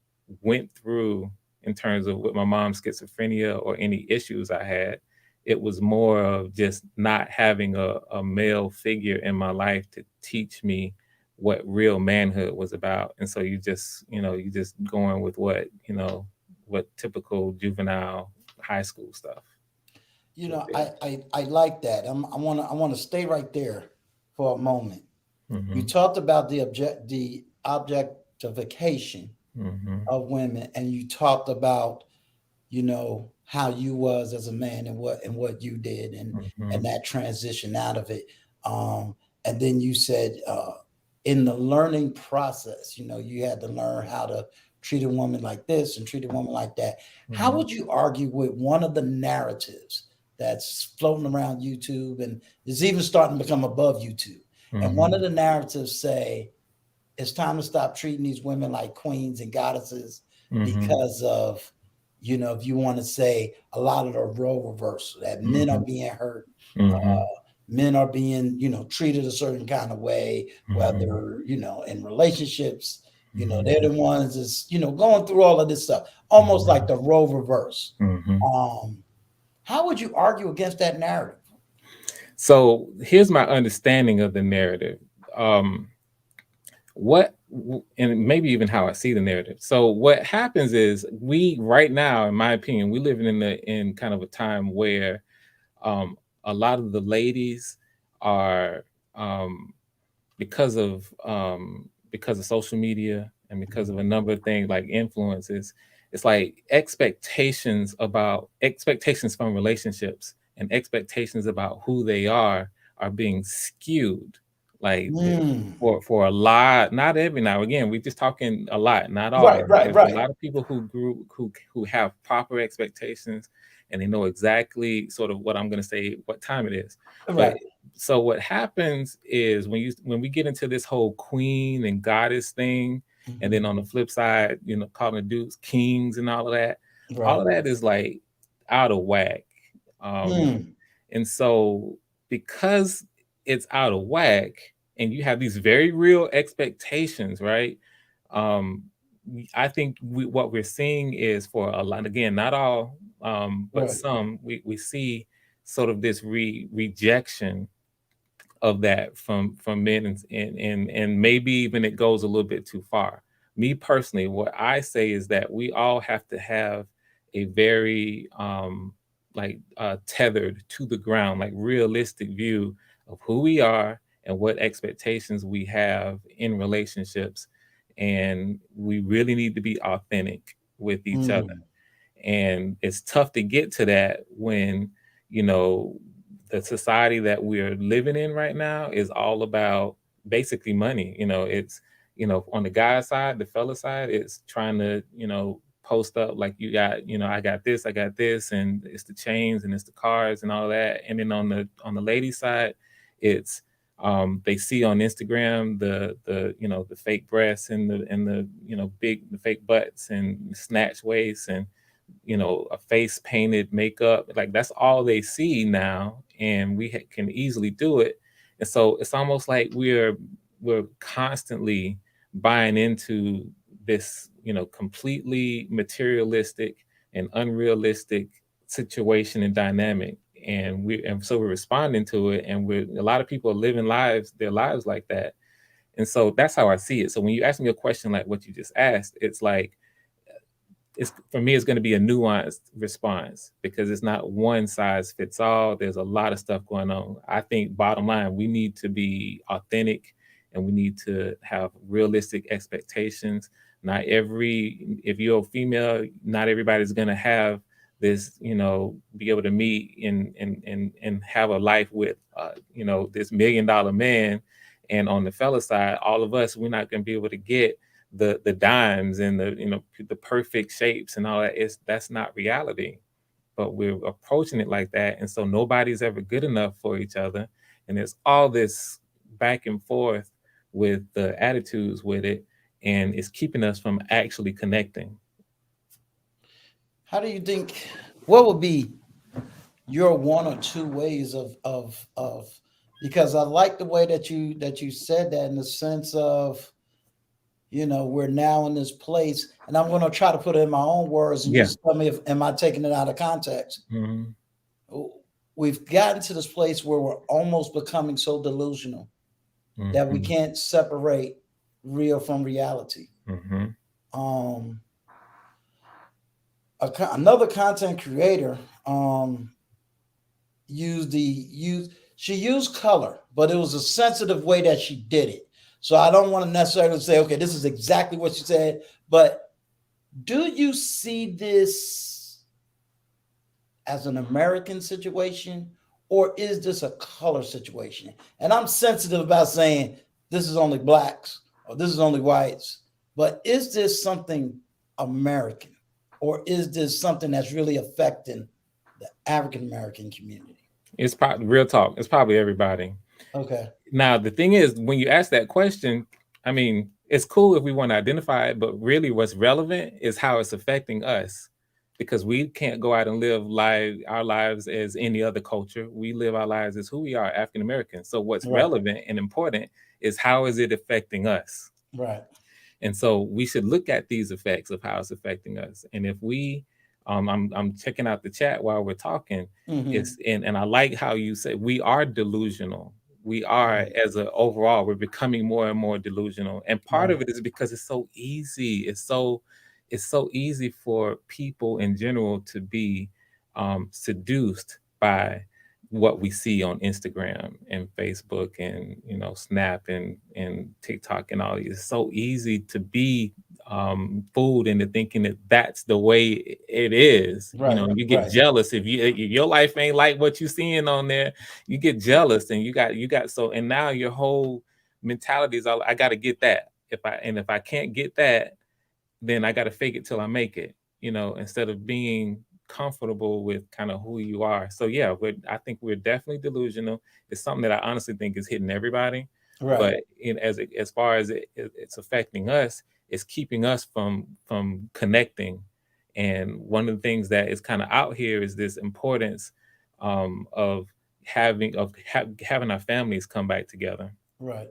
went through in terms of with my mom's schizophrenia or any issues I had. It was more of just not having a male figure in my life to teach me what real manhood was about. And so you just going with what typical juvenile high school stuff. I like that. I want to stay right there for a moment. Mm-hmm. You talked about the objectification of women, and you talked about how you was as a man and what you did and that transition out of it. And then you said in the learning process, you had to learn how to treat a woman like this and treat a woman like that. How would you argue with one of the narratives that's floating around YouTube and is even starting to become above YouTube? And one of the narratives say it's time to stop treating these women like queens and goddesses because of, if you want to say a lot of the role reversal, that men are being hurt, men are being, treated a certain kind of way, whether, in relationships, they're the ones that's, going through all of this stuff, almost like the role reverse. How would you argue against that narrative? So here's my understanding of the narrative. And maybe even how I see the narrative. So what happens is right now, in my opinion, we live in kind of a time where a lot of the ladies are because of social media and because of a number of things like influences, it's like expectations from relationships and expectations about who they are being skewed. Like for a lot, not every now again, we're just talking a lot, not all. Right. A lot of people who have proper expectations and they know exactly sort of what I'm going to say, what time it is. Right. But so what happens is when we get into this whole queen and goddess thing, and then on the flip side, calling the dudes kings and all of that, all of that is like out of whack. And so because it's out of whack and you have these very real expectations, right? I think what we're seeing is for a lot, again, not all, but some, we see sort of this rejection of that from men, and maybe even it goes a little bit too far. Me personally, what I say is that we all have to have a very tethered to the ground, like realistic view of who we are and what expectations we have in relationships. And we really need to be authentic with each other. And it's tough to get to that when, the society that we're living in right now is all about basically money. It's, on the guy side, the fella side, it's trying to, post up like you got, I got this, and it's the chains and it's the cars and all that. And then on the lady side, it's they see on Instagram the fake breasts and the the fake butts and snatch waists and a face painted makeup. Like that's all they see now, and we can easily do it. And so it's almost like we're constantly buying into this completely materialistic and unrealistic situation and dynamic, and so we're responding to it, and a lot of people are living their lives like that. And so that's how I see it. So when you ask me a question like what you just asked, it's like for me, it's going to be a nuanced response because it's not one size fits all. There's a lot of stuff going on. I think bottom line, we need to be authentic and we need to have realistic expectations. If you're a female, not everybody's going to have this, be able to meet and have a life with, this $1 million man. And on the fella side, all of us, we're not going to be able to get the dimes and the perfect shapes and all that. That's not reality, but we're approaching it like that. And so nobody's ever good enough for each other. And there's all this back and forth with the attitudes with it. And it's keeping us from actually connecting. How do you think, what would be your one or two ways of because I like the way that you said that, in the sense of, we're now in this place, and I'm going to try to put it in my own words, and just tell me am I taking it out of context? Mm-hmm. We've gotten to this place where we're almost becoming so delusional mm-hmm. that we can't separate real from reality. Mm-hmm. Another content creator she used color, but it was a sensitive way that she did it. So I don't want to necessarily say, okay, this is exactly what she said, but do you see this as an American situation, or is this a color situation? And I'm sensitive about saying this is only blacks or this is only whites, but is this something American, or is this something that's really affecting the African American community? It's probably real talk. It's probably everybody. Okay. Now, the thing is, when you ask that question, I mean, it's cool if we want to identify it, but really what's relevant is how it's affecting us, because we can't go out and live our lives as any other culture. We live our lives as who we are, African Americans. So what's relevant and important is how is it affecting us? Right. And so we should look at these effects of how it's affecting us. And if we I'm checking out the chat while we're talking. Mm-hmm. And I like how you say we are delusional. We are, as an overall, we're becoming more and more delusional. And part of it is because it's so easy. It's so easy for people in general to be seduced by what we see on Instagram and Facebook and Snap and TikTok and all these. It's so easy to be fooled into thinking that that's the way it is. Right, you get jealous if your life ain't like what you seeing on there. You get jealous, and you got and now your whole mentality is I got to get that. If I can't get that, then I got to fake it till I make it. Instead of being comfortable with kind of who you are. So yeah, I think we're definitely delusional. It's something that I honestly think is hitting everybody. Right. But as far as it's affecting us, it's keeping us from connecting. And one of the things that is kind of out here is this importance of having our families come back together. Right.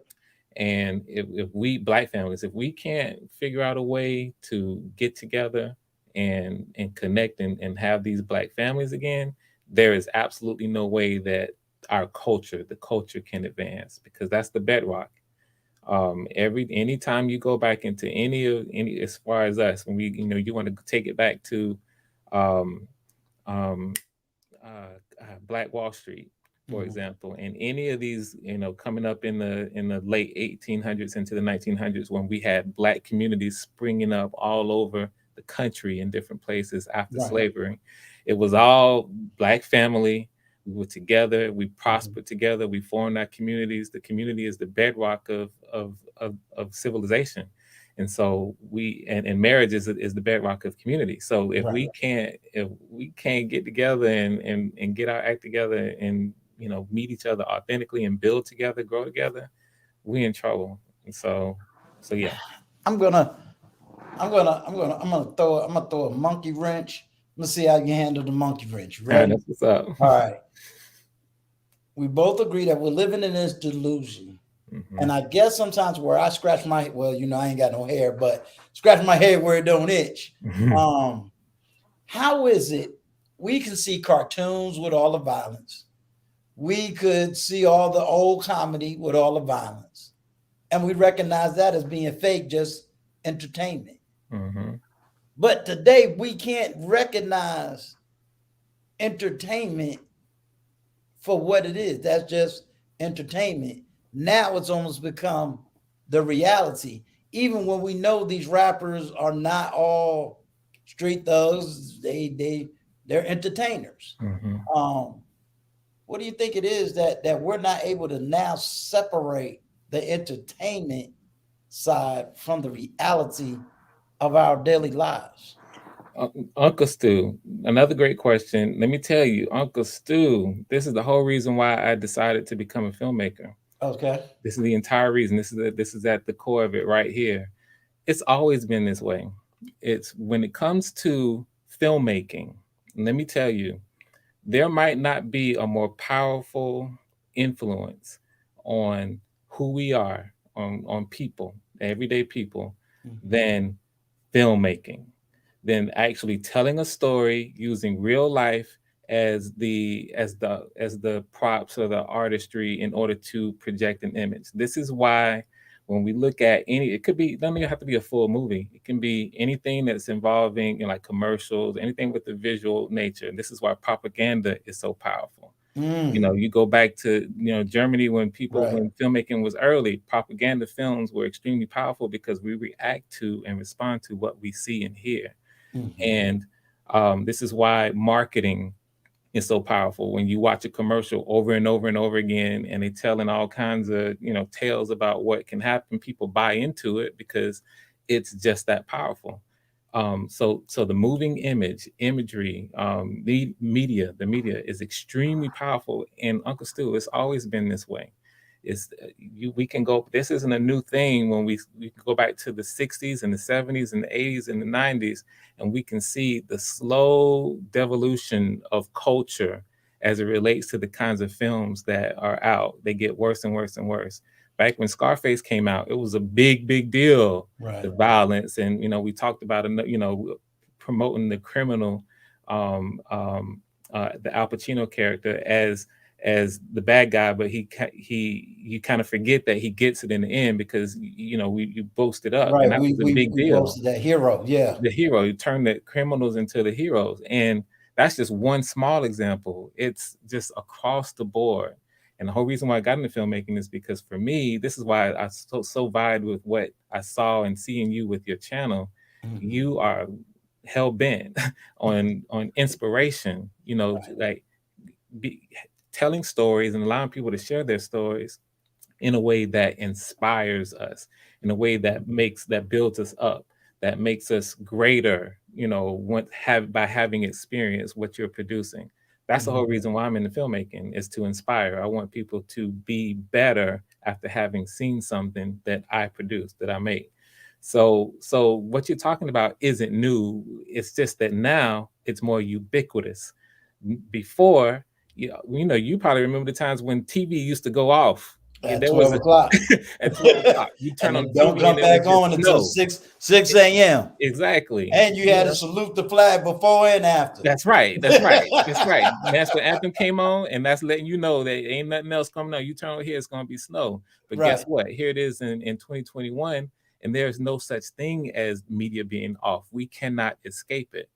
And if we Black families, if we can't figure out a way to get together and connect and have these Black families again, there is absolutely no way that the culture can advance, because that's the bedrock. Anytime you go back into any as far as us, when we you want to take it back to Black Wall Street, for example, and any of these, coming up in the late 1800s into the 1900s, when we had Black communities springing up all over the country in different places after slavery, it was all Black family. We were together. We prospered together. We formed our communities. The community is the bedrock of civilization, and so and marriage is the bedrock of community. So if we can't get together and get our act together and meet each other authentically and build together, grow together, we in trouble. And so yeah. I'm gonna throw a monkey wrench. Let's see how you handle the monkey wrench. Ready? That's what's up. All right. We both agree that we're living in this delusion. Mm-hmm. And I guess sometimes where I scratch my I ain't got no hair, but scratch my head where it don't itch. Mm-hmm. How is it we can see cartoons with all the violence? We could see all the old comedy with all the violence, and we recognize that as being fake, just entertainment. Mm-hmm. But today we can't recognize entertainment for what it is. That's just entertainment. Now it's almost become the reality. Even when we know these rappers are not all street thugs, they're entertainers. What do you think it is that we're not able to now separate the entertainment side from the reality of our daily lives? Uncle Stu, another great question. Let me tell you, Uncle Stu, this is the whole reason why I decided to become a filmmaker. Okay. This is the entire reason. This is at the core of it right here. It's always been this way. It's when it comes to filmmaking, let me tell you, there might not be a more powerful influence on who we are, on people, everyday people, than filmmaking, than actually telling a story using real life as the props or the artistry in order to project an image. This is why when we look at it could be, doesn't even have to be a full movie. It can be anything that's involving, like commercials, anything with the visual nature. This is why propaganda is so powerful. You go back to Germany when filmmaking was early, propaganda films were extremely powerful because we react to and respond to what we see and hear. And this is why marketing is so powerful. When you watch a commercial over and over and over again, and they're telling all kinds of tales about what can happen, people buy into it because it's just that powerful. So the moving imagery, the media is extremely powerful. And Uncle Stu, it's always been this way. We can go. This isn't a new thing. When we can go back to the 60s and the 70s and the 80s and the 90s, and we can see the slow devolution of culture as it relates to the kinds of films that are out. They get worse and worse and worse. Back when Scarface came out, it was a big deal. Right. The violence, and we talked about promoting the criminal, the Al Pacino character as the bad guy, but you kind of forget that he gets it in the end because you boasted up, right. And that was a big deal. Boasted that hero, yeah, the hero. You turn the criminals into the heroes, and that's just one small example. It's just across the board. And the whole reason why I got into filmmaking is because for me, this is why I so vied with what I saw and seeing you with your channel. You are hell bent on inspiration. Like telling stories and allowing people to share their stories in a way that inspires us, in a way that builds us up, that makes us greater, by having experienced what you're producing. That's the whole reason why I'm into filmmaking, is to inspire. I want people to be better after having seen something that I produced, that I made. So what you're talking about isn't new. It's just that now it's more ubiquitous. Before, you probably remember the times when TV used to go off. at There 12 was o'clock. at 12 o'clock. You turn on And the don't TV come and it back would just on until snow. 6 a.m. Exactly. And you had to salute the flag before and after. That's right. That's right. National anthem came on, and that's letting you know that ain't nothing else coming on. You turn over here, it's going to be snow. But guess what? Here it is in 2021, and there's no such thing as media being off. We cannot escape it.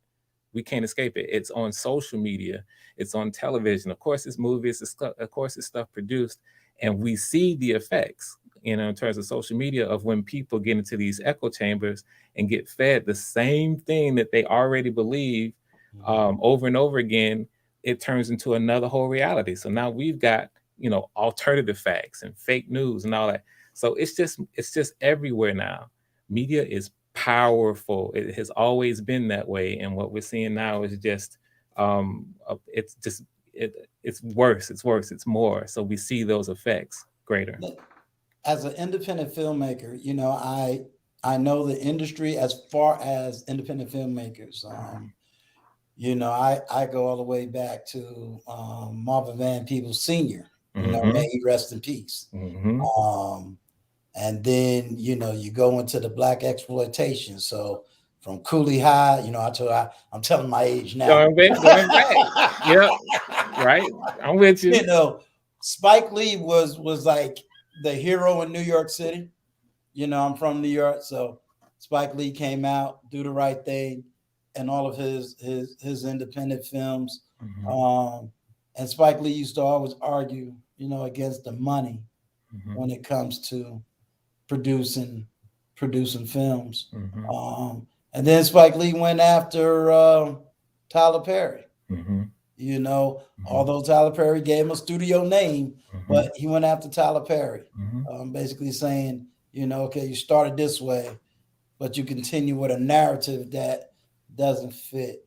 We can't escape it. It's on social media. It's on television. Of course, it's movies. Of course, it's stuff produced. And we see the effects, in terms of social media, of when people get into these echo chambers and get fed the same thing that they already believe over and over again. It turns into another whole reality. So now we've got, alternative facts and fake news and all that. So it's just everywhere now. Media is powerful. It has always been that way. And what we're seeing now is just, it's worse. It's more. So we see those effects greater. As an independent filmmaker, I know the industry as far as independent filmmakers. I go all the way back to Marvin Van Peebles Sr. May he rest in peace. And then you go into the Black exploitation. So from Cooley High, I'm telling my age now. Going back. Yeah, right. I'm with you. Spike Lee was like the hero in New York City. I'm from New York, so Spike Lee came out, Do the Right Thing. and all of his independent films. Mm-hmm. And Spike Lee used to always argue, against the money Mm-hmm. when it comes to producing films. Mm-hmm. And then Spike Lee went after Tyler Perry. Mm-hmm. Although Tyler Perry gave him a studio name, Mm-hmm. but he went after Tyler Perry, Mm-hmm. basically saying, okay, you started this way, but you continue with a narrative that doesn't fit.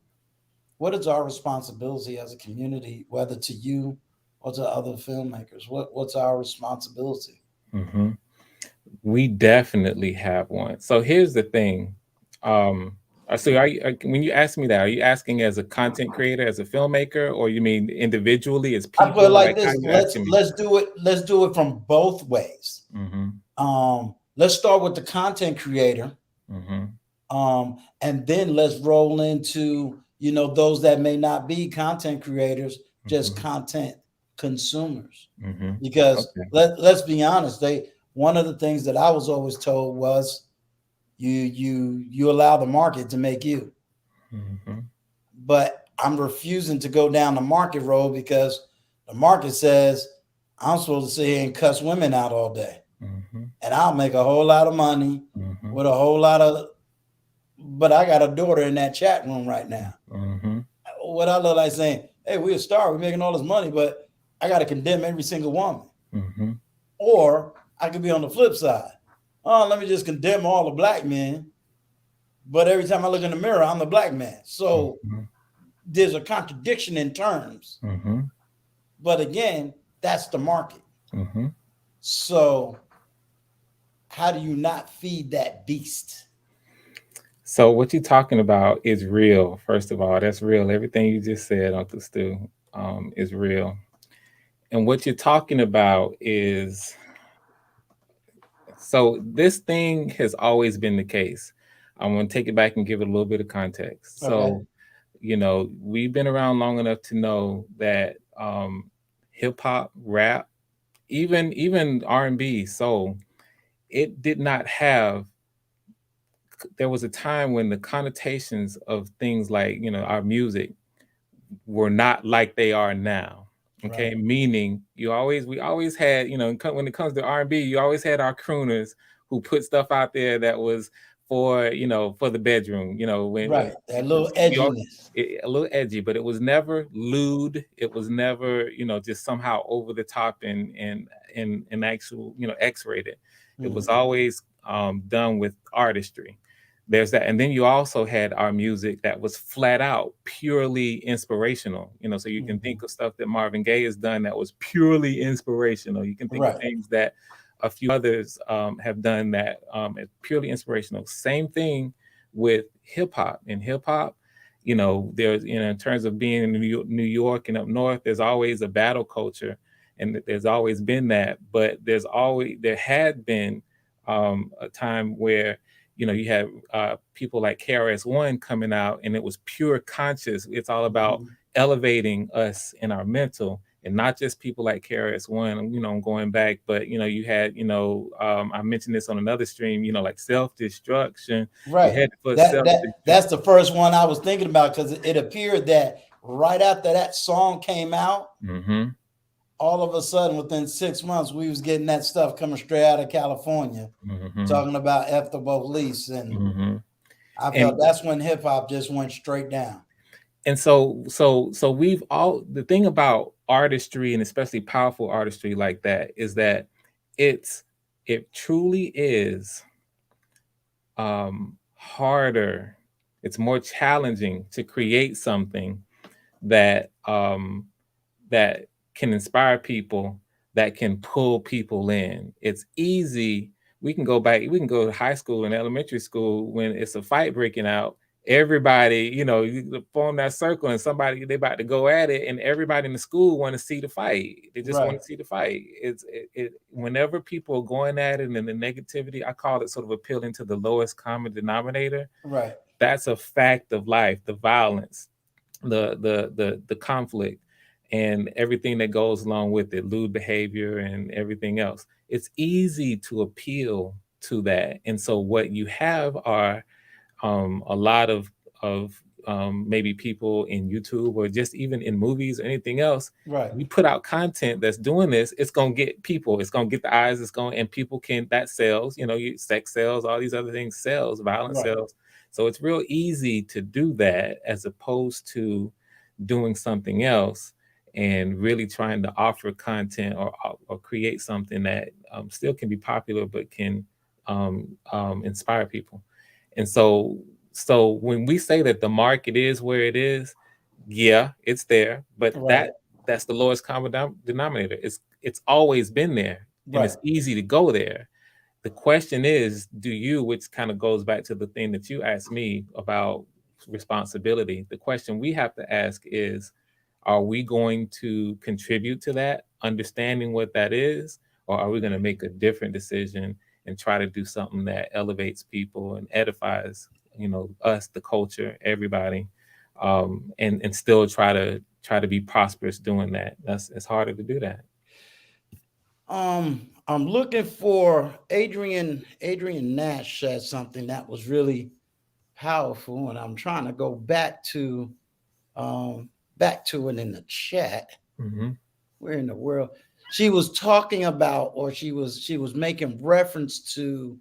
What is our responsibility as a community, whether to you or to other filmmakers? What's our responsibility? Mm-hmm. We definitely have one. So here's the thing. So when you ask me that, are you asking as a content creator, as a filmmaker, or you mean individually as I put it people? like Like how this. you Let's asking me? let's do it. Let's do it from both ways. Mm-hmm. Let's start with the content creator, Mm-hmm. and then let's roll into those that may not be content creators, just Mm-hmm. content consumers. Mm-hmm. Because Okay. let's be honest, one of the things that I was always told was you allow the market to make you. Mm-hmm. But I'm refusing to go down the market road because the market says I'm supposed to sit here and cuss women out all day. Mm-hmm. And I'll make a whole lot of money Mm-hmm. with a whole lot of, but I got a daughter in that chat room right now. Mm-hmm. What I look like saying, hey, we're a star, we're making all this money, but I got to condemn every single woman. Mm-hmm. Or I could be on the flip side. Oh, let me just condemn all the black men. But every time I look in the mirror, I'm the black man. So Mm-hmm. there's a contradiction in terms. Mm-hmm. But again, that's the market. Mm-hmm. So how do you not feed that beast? So what you're talking about is real. First of all, that's real. Everything you just said, Uncle Stu, is real. And what you're talking about is, so this thing has always been the case. I'm going to take it back and give it a little bit of context. Okay. So, we've been around long enough to know that hip hop, rap, even R&B, soul, it did not have. There was a time when the connotations of things like our music were not like they are now. Okay, Right. meaning we always had, when it comes to R&B, you always had our crooners who put stuff out there that was for the bedroom, when Right. That little edginess. a little edgy, but it was never lewd. It was never just somehow over the top and actual X-rated. It was always done with artistry. There's that, and then you also had our music that was flat out purely inspirational, so you can think of stuff that Marvin Gaye has done that was purely inspirational. You can think of things that a few others have done that purely inspirational. Same thing with hip-hop. In hip-hop, there's in terms of being in New York and up north, there's always a battle culture, and there's always been that, but there had been a time where you had people like KRS-One coming out, and it was pure conscious. It's all about elevating us in our mental, and not just people like KRS-One, going back, but you had, I mentioned this on another stream, like self-destruction. Right. You had to put That's the first one I was thinking about, because it appeared that right after that song came out, all of a sudden within 6 months we was getting that stuff coming straight out of California, talking about F the police, and I felt that's when hip hop just went straight down. And so we've all, the thing about artistry, and especially powerful artistry like that, is that it truly is harder. It's more challenging to create something that that can inspire people, that can pull people in. It's easy. We can go to high school and elementary school when it's a fight breaking out. Everybody, you form that circle, and they about to go at it, and everybody in the school want to see the fight. They just want to see the fight. Whenever people are going at it, and the negativity, I call it sort of appealing to the lowest common denominator. Right. That's a fact of life. The violence, the conflict, and everything that goes along with it, lewd behavior and everything else. It's easy to appeal to that. And so what you have are a lot of maybe people in YouTube or just even in movies or anything else. Right. We put out content that's doing this, it's going to get people, it's going to get the eyes, and people that sells, sex sells, all these other things sells, violence sells. So it's real easy to do that as opposed to doing something else and really trying to offer content or create something that still can be popular but can inspire people. And so when we say that the market is where it is, yeah, it's there, but that's the lowest common denominator. It's always been there, and it's easy to go there. The question is, which kind of goes back to the thing that you asked me about responsibility. The question we have to ask is, are we going to contribute to that, understanding what that is, or are we going to make a different decision and try to do something that elevates people and edifies, us, the culture, everybody, and still try to be prosperous doing that? It's harder to do that. I'm looking for Adrian Nash said something that was really powerful, and I'm trying to go back to it in the chat. Mm-hmm. Where in the world? She was talking about, or she was making reference to,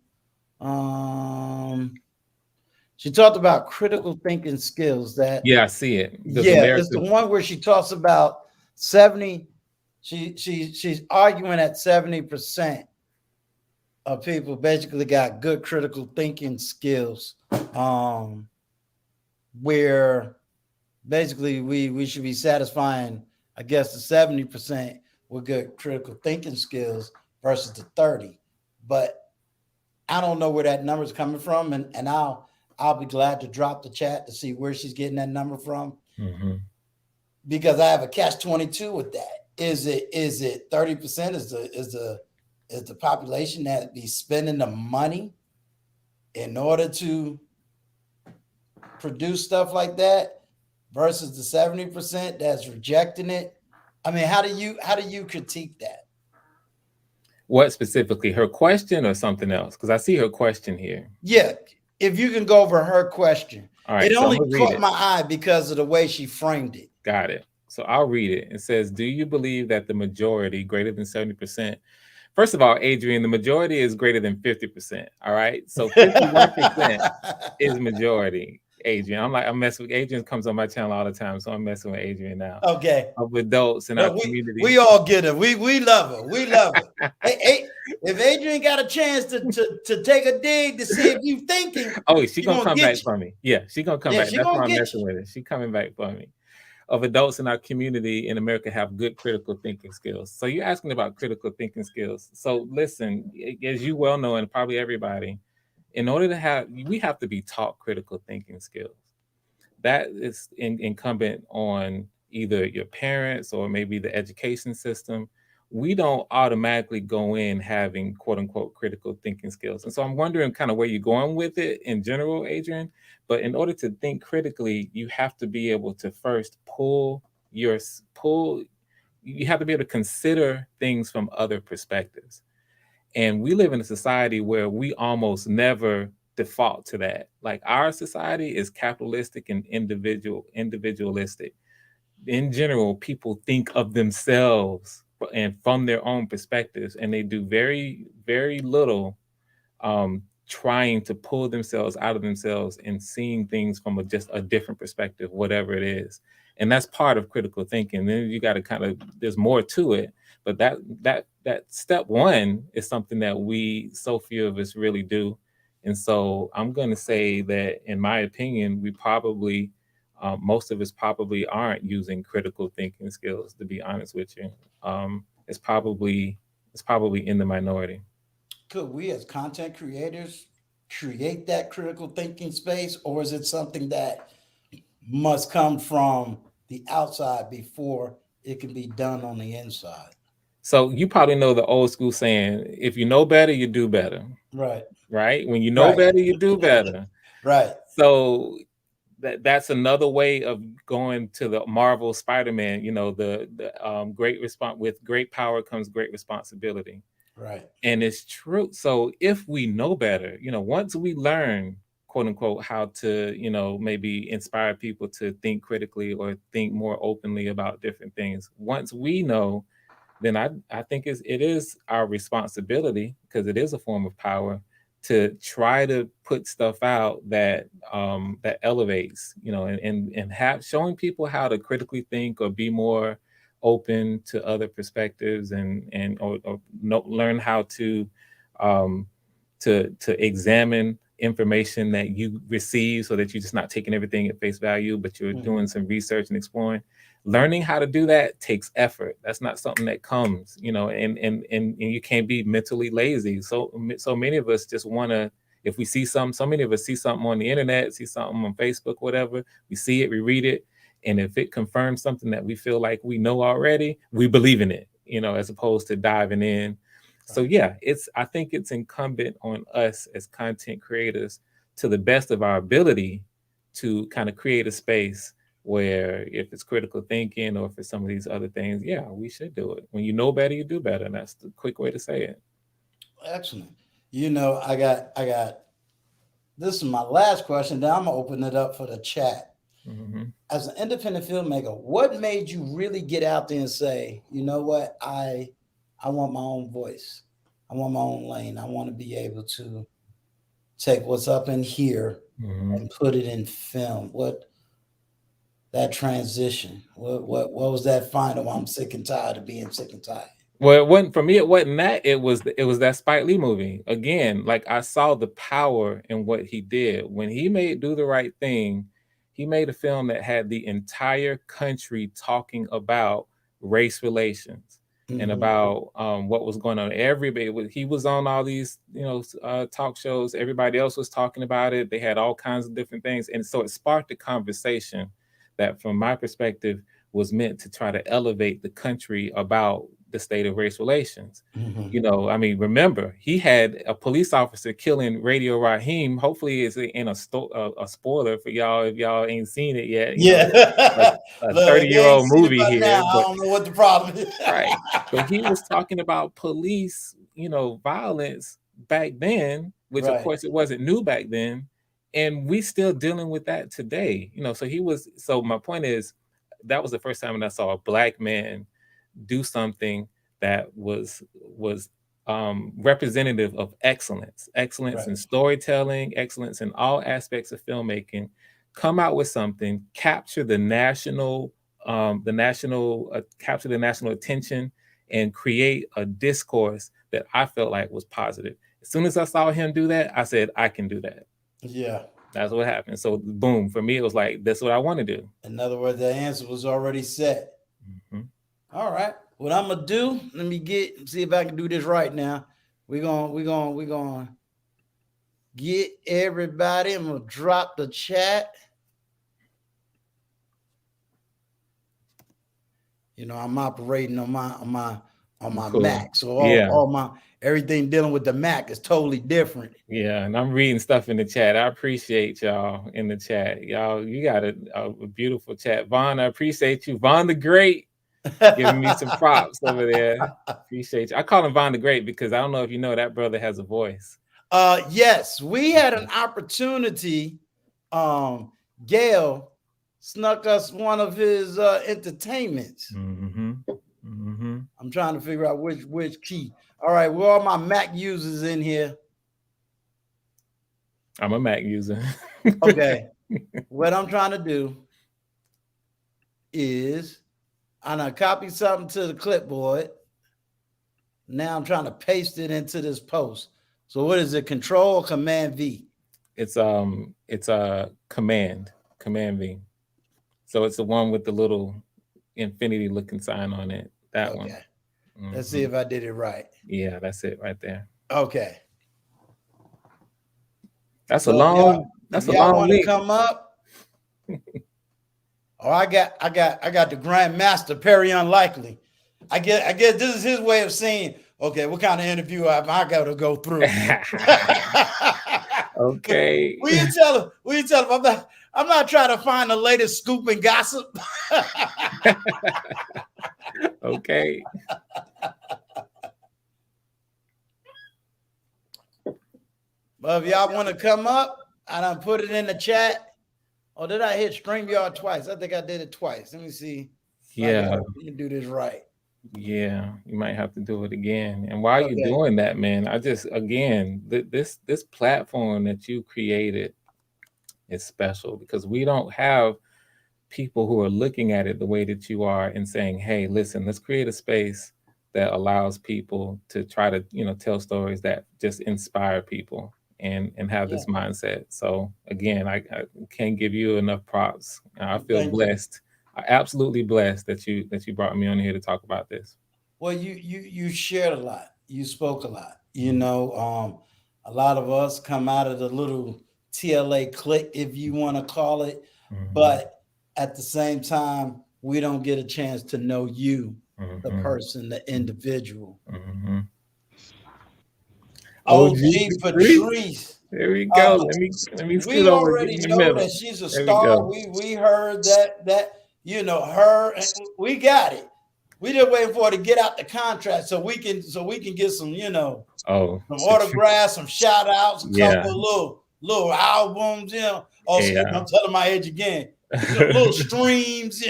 she talked about critical thinking skills. That I see it. It's the one where she talks about 70. She's arguing at 70% of people basically got good critical thinking skills, where basically we should be satisfying, I guess, the 70% with good critical thinking skills versus the 30. But I don't know where that number is coming from, and I'll be glad to drop the chat to see where she's getting that number from, because I have a catch-22 with that. Is it 30% is the population that be spending the money in order to produce stuff like that versus the 70% that's rejecting it? I mean, how do you critique that? What specifically? Her question or something else? Because I see her question here. Yeah, if you can go over her question. All right, it only caught my eye because of the way she framed it. Got it. So I'll read it. It says, do you believe that the majority, greater than 70%? First of all, Adrian, the majority is greater than 50%. All right. So 51% is majority. Adrian, I'm messing with Adrian. Comes on my channel all the time, so I'm messing with Adrian now. Okay. Of adults in our community. We all get her. We love her. We love her. Hey, if Adrian got a chance to take a dig to see if you thinking, she gonna come back for me. Yeah, she gonna come back. That's why I'm messing with it. She coming back for me. Of adults in our community in America have good critical thinking skills. So you're asking about critical thinking skills. So listen, as you well know, and probably everybody, in order to we have to be taught critical thinking skills. That is incumbent on either your parents or maybe the education system. We don't automatically go in having quote unquote critical thinking skills. And so I'm wondering kind of where you're going with it in general, Adrian. But in order to think critically, you have to be able to first you have to be able to consider things from other perspectives. And we live in a society where we almost never default to that. Like, our society is capitalistic and individualistic. In general, people think of themselves and from their own perspectives, and they do very, very little trying to pull themselves out of themselves and seeing things from just a different perspective, whatever it is. And that's part of critical thinking. Then you got to there's more to it, but that step one is something that so few of us really do. And so I'm going to say that, in my opinion, we probably, most of us probably aren't using critical thinking skills, to be honest with you. It's probably in the minority. Could we as content creators create that critical thinking space, or is it something that must come from the outside before it can be done on the inside? So you probably know the old school saying, if you know better, you do better. Right? When you know better, you do better. Right. So that's another way of going to the Marvel Spider-Man, the great response. With great power comes great responsibility. Right. And it's true. So if we know better, once we learn, quote unquote, how to, you know, maybe inspire people to think critically or think more openly about different things. Once we know, then I think it is our responsibility, because it is a form of power, to try to put stuff out that that elevates, you know, and have showing people how to critically think or be more open to other perspectives, or learn how um, to examine information that you receive, so that you're just not taking everything at face value, but you're doing some research and exploring. Learning how to do that takes effort. That's not something that comes, you know, and you can't be mentally lazy. So many of us just want to, if we see something, so many of us see something on the internet, see something on Facebook, whatever, we see it, we read it, and if it confirms something that we feel like we know already, we believe in it, you know, as opposed to diving in. So yeah, I think it's incumbent on us as content creators, to the best of our ability, to kind of create a space where, if it's critical thinking or if it's some of these other things, yeah, we should do it. When you know better, you do better. And that's the quick way to say it. Excellent. You know, I got this is my last question. Then I'm gonna open it up for the chat. As an independent filmmaker, what made you really get out there and say, you know what, I want my own voice. I want my own lane. I want to be able to take what's up in here and put it in film. What that transition? What was that final? I'm sick and tired of being sick and tired. Well, it wasn't for me. It wasn't that. It was that Spike Lee movie. Again, like, I saw the power in what he did when he made Do the Right Thing. He made a film that had the entire country talking about race relations and about what was going on. Everybody, he was on all these, you know, talk shows. Everybody else was talking about it. They had all kinds of different things, and so it sparked a conversation that, from my perspective, was meant to try to elevate the country about the state of race relations. You know, I mean, remember, he had a police officer killing Radio Raheem. Hopefully it's in a spoiler for y'all if y'all ain't seen it yet. You know, a 30-year-old movie here. Now, I don't know what the problem is. Right. But he was talking about police, you know, violence back then, which of course it wasn't new back then. And we still dealing with that today. You know, so my point is, that was the first time that I saw a Black man do something that was representative of excellence in storytelling, excellence in all aspects of filmmaking, come out with something, capture the national attention, and create a discourse that I felt like was positive. As soon as I saw him do that, I said, I can do that. Yeah. That's what happened. So boom, for me, it was like, that's what I want to do. In other words, the answer was already set. All right. What I'm gonna do, let me see if I can do this right now. We're gonna get everybody. I'm gonna drop the chat. You know, I'm operating on my cool. Mac. So all my everything dealing with the Mac is totally different. Yeah, and I'm reading stuff in the chat. I appreciate y'all in the chat. Y'all, you got a beautiful chat. Vaughn, I appreciate you. Vaughn the Great giving me some props over there. Appreciate you. I call him Vaughn the Great because I don't know if you know, that brother has a voice. Yes, we had an opportunity. Gail snuck us one of his entertainments. I'm trying to figure out which key. All right, where are my Mac users in here? I'm a Mac user. Okay. What I'm trying to do is I'm gonna copy something to the clipboard. Now I'm trying to paste it into this post. So what is it? Control or Command V? It's a Command V. So it's the one with the little infinity looking sign on it. That one. Let's see if I did it right. Yeah, that's it right there. Okay. That's a long. That's a long link. Come up. Oh, I got the Grandmaster Perry Unlikely. I guess this is his way of saying, okay, what kind of interview have I got to go through? Okay. Will you tell him? I'm not trying to find the latest scoop and gossip. Okay. But if y'all want to come up, I done put it in the chat. Or did I hit StreamYard twice? I think I did it twice. Let me see. Yeah. You can do this right. Yeah, you might have to do it again. And while you're Okay. doing that, man, I just again this platform that you created is special because we don't have people who are looking at it the way that you are and saying, "Hey, listen, let's create a space that allows people to try to, tell stories that just inspire people and have Yeah. this mindset." So again, I can't give you enough props. I feel Thank you. blessed. I absolutely blessed that you brought me on here to talk about this. Well, you shared a lot. You spoke a lot. Mhm. A lot of us come out of the little TLA clique, if you want to call it, Mhm. but at the same time, we don't get a chance to know you, the Mhm. person, the individual. Mhm. OG OG Patrice. Patrice. There we Uh, go. Let me scoot we over. Give already me a know minute. that she's a There we star. go. We heard that her, and we got it. We just waiting for her to get out the contract so we can get some Oh, some Patrice. autographs, some shout outs, a Yeah. couple of little albums. Oh, Yeah. I'm telling my age again. Little streams.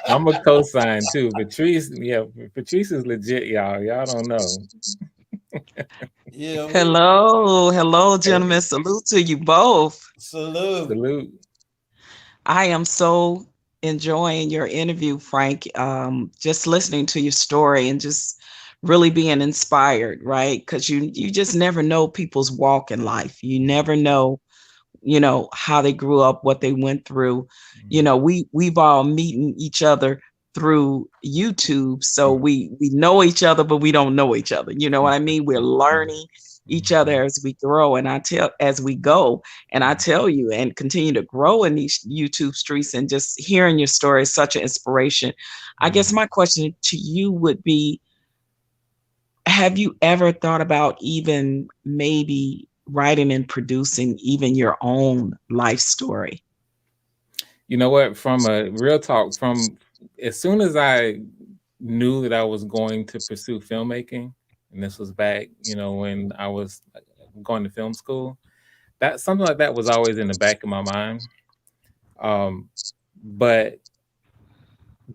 I'm a co-sign too. Patrice, yeah, Patrice is legit, y'all. Y'all don't know. Yeah, we Hello, Hey, gentlemen. Salute to you both. salute. salute. I am so enjoying your interview, Frank. Just listening to your story and just really being inspired, right? Because you just never know people's walk in life. You never know, how they grew up, what they went through. We've all meeting each other through YouTube, so Mhm. we know each other, but we don't know each other. You know what I mean? We're Mhm. learning each Mhm. other as we grow, and as we go, and I Mhm. tell you, and continue to grow in these YouTube streets, and just hearing your story is such an inspiration. I guess Mhm. my question to you would be, have you ever thought about even maybe writing and producing even your own life story? You know what? From a real talk, from as soon as I knew that I was going to pursue filmmaking, and this was back, when I was going to film school, that something like that was always in the back of my mind. Um, but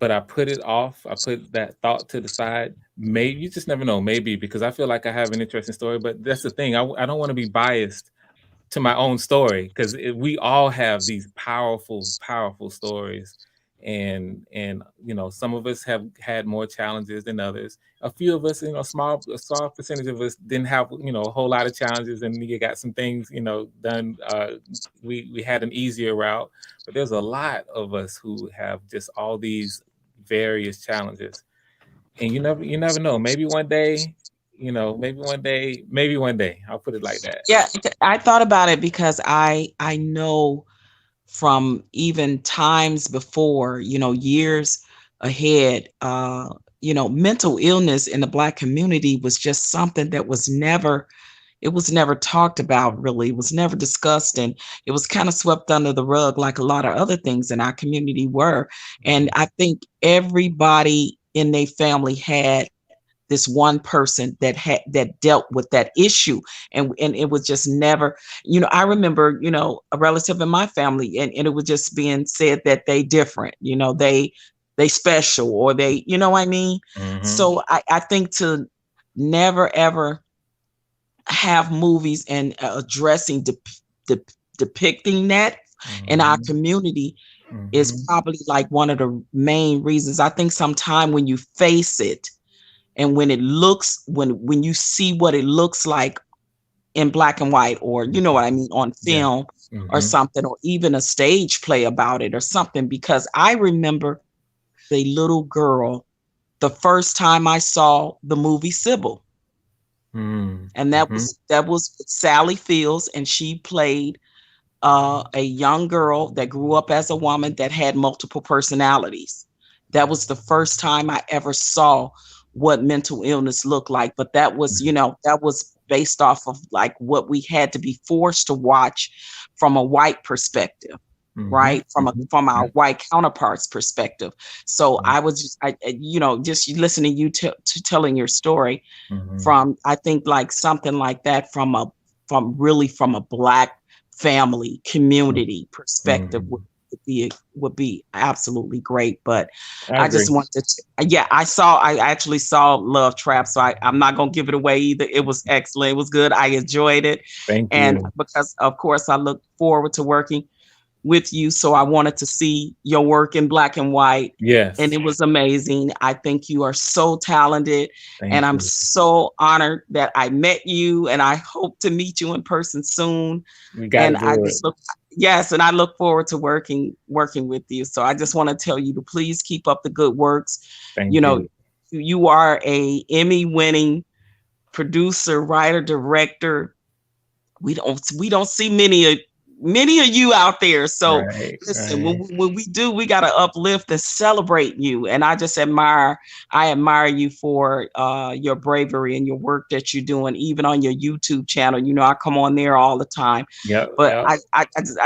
I put it off. I put that thought to the side. Maybe you just never know. Maybe because I feel like I have an interesting story, but that's the thing. I don't want to be biased to my own story because we all have these powerful, powerful stories, and some of us have had more challenges than others. A few of us, a small percentage of us didn't have a whole lot of challenges, and you got some things done. We had an easier route, but there's a lot of us who have just all these various challenges, and you never know. Maybe one day. Maybe one day. I'll put it like that. Yeah, I thought about it because I know from even times before, years ahead, mental illness in the Black community was just something that was never talked about really. It was never discussed, and it was kind of swept under the rug like a lot of other things in our community were. And I think everybody in their family had this one person that dealt with that issue, and it was just never, I remember, a relative in my family, and it was just being said that they different, they special, or they, what I mean. Mhm. So I think to never ever have movies and addressing depicting that in our Mhm. community is Mhm. probably like one of the main reasons. I think sometime when you face it, and when when you see what it looks like in black and white, or what I mean, on Yeah. film or Mhm. something, or even a stage play about it or something, because I remember the little girl the first time I saw the movie Sybil, Mm. and that Mhm. was Sally Fields, and she played a young girl that grew up as a woman that had multiple personalities. That was the first time I ever saw what mental illness looked like. But that was, that was based off of like what we had to be forced to watch from a white perspective, Mhm. right? From Mhm. from our Yeah. white counterparts perspective. So Mhm. I was just, just listening to you to telling your story Mhm. from, I think, like something like that, from a from a Black family community perspective would be absolutely great. But I just wanted to, I actually saw Love Trap, so I'm not gonna give it away either. It was excellent. It was good. I enjoyed it. Thank you. And because of course I look forward to working with you, so I wanted to see your work in black and white. Yes. And it was amazing. I think you are so talented. And I'm so honored that I met you, and I hope to meet you in person soon. And I look forward to working with you. So I just want to tell you to please keep up the good works. You are a Emmy winning producer, writer, director. We don't see many of you out there. So listen, when we do, we got to uplift and celebrate you. And I just admire you for your bravery and your work that you're doing, even on your YouTube channel. You know, I come on there all the time. I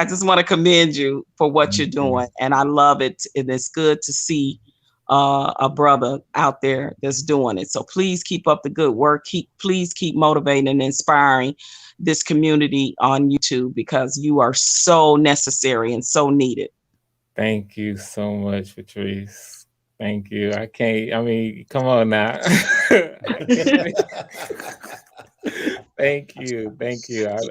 just want to commend you for what you're doing. And I love it. And it's good to see a brother out there that's doing it. So please keep up the good work. Please keep motivating and inspiring this community on YouTube, because you are so necessary and so needed. Thank you so much, Patrice. Thank you. Come on now. Thank you. I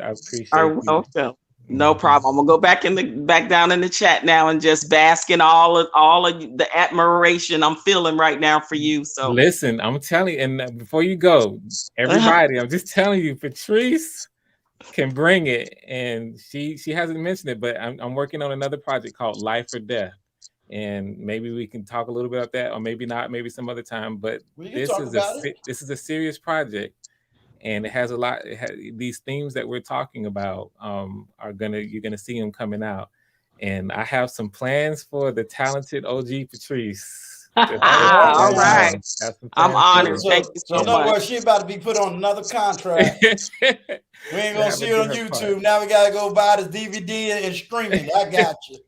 appreciate you. Welcome. No problem. I'm gonna go back down in the chat now and just bask in all of the admiration I'm feeling right now for you. So listen, I'm telling you, and before you go, everybody, I'm just telling you, Patrice can bring it. And she hasn't mentioned it, but I'm working on another project called Life or Death. And maybe we can talk a little bit about that, or maybe not, maybe some other time. But this is a serious project. And it has a lot. These themes that we're talking about you're gonna see them coming out. And I have some plans for the talented OG Patrice. All right, I'm honored. Thank you so much. What, she about to be put on another contract. We ain't gonna see it on YouTube. Part. Now we gotta go buy the DVD and stream it. I got you.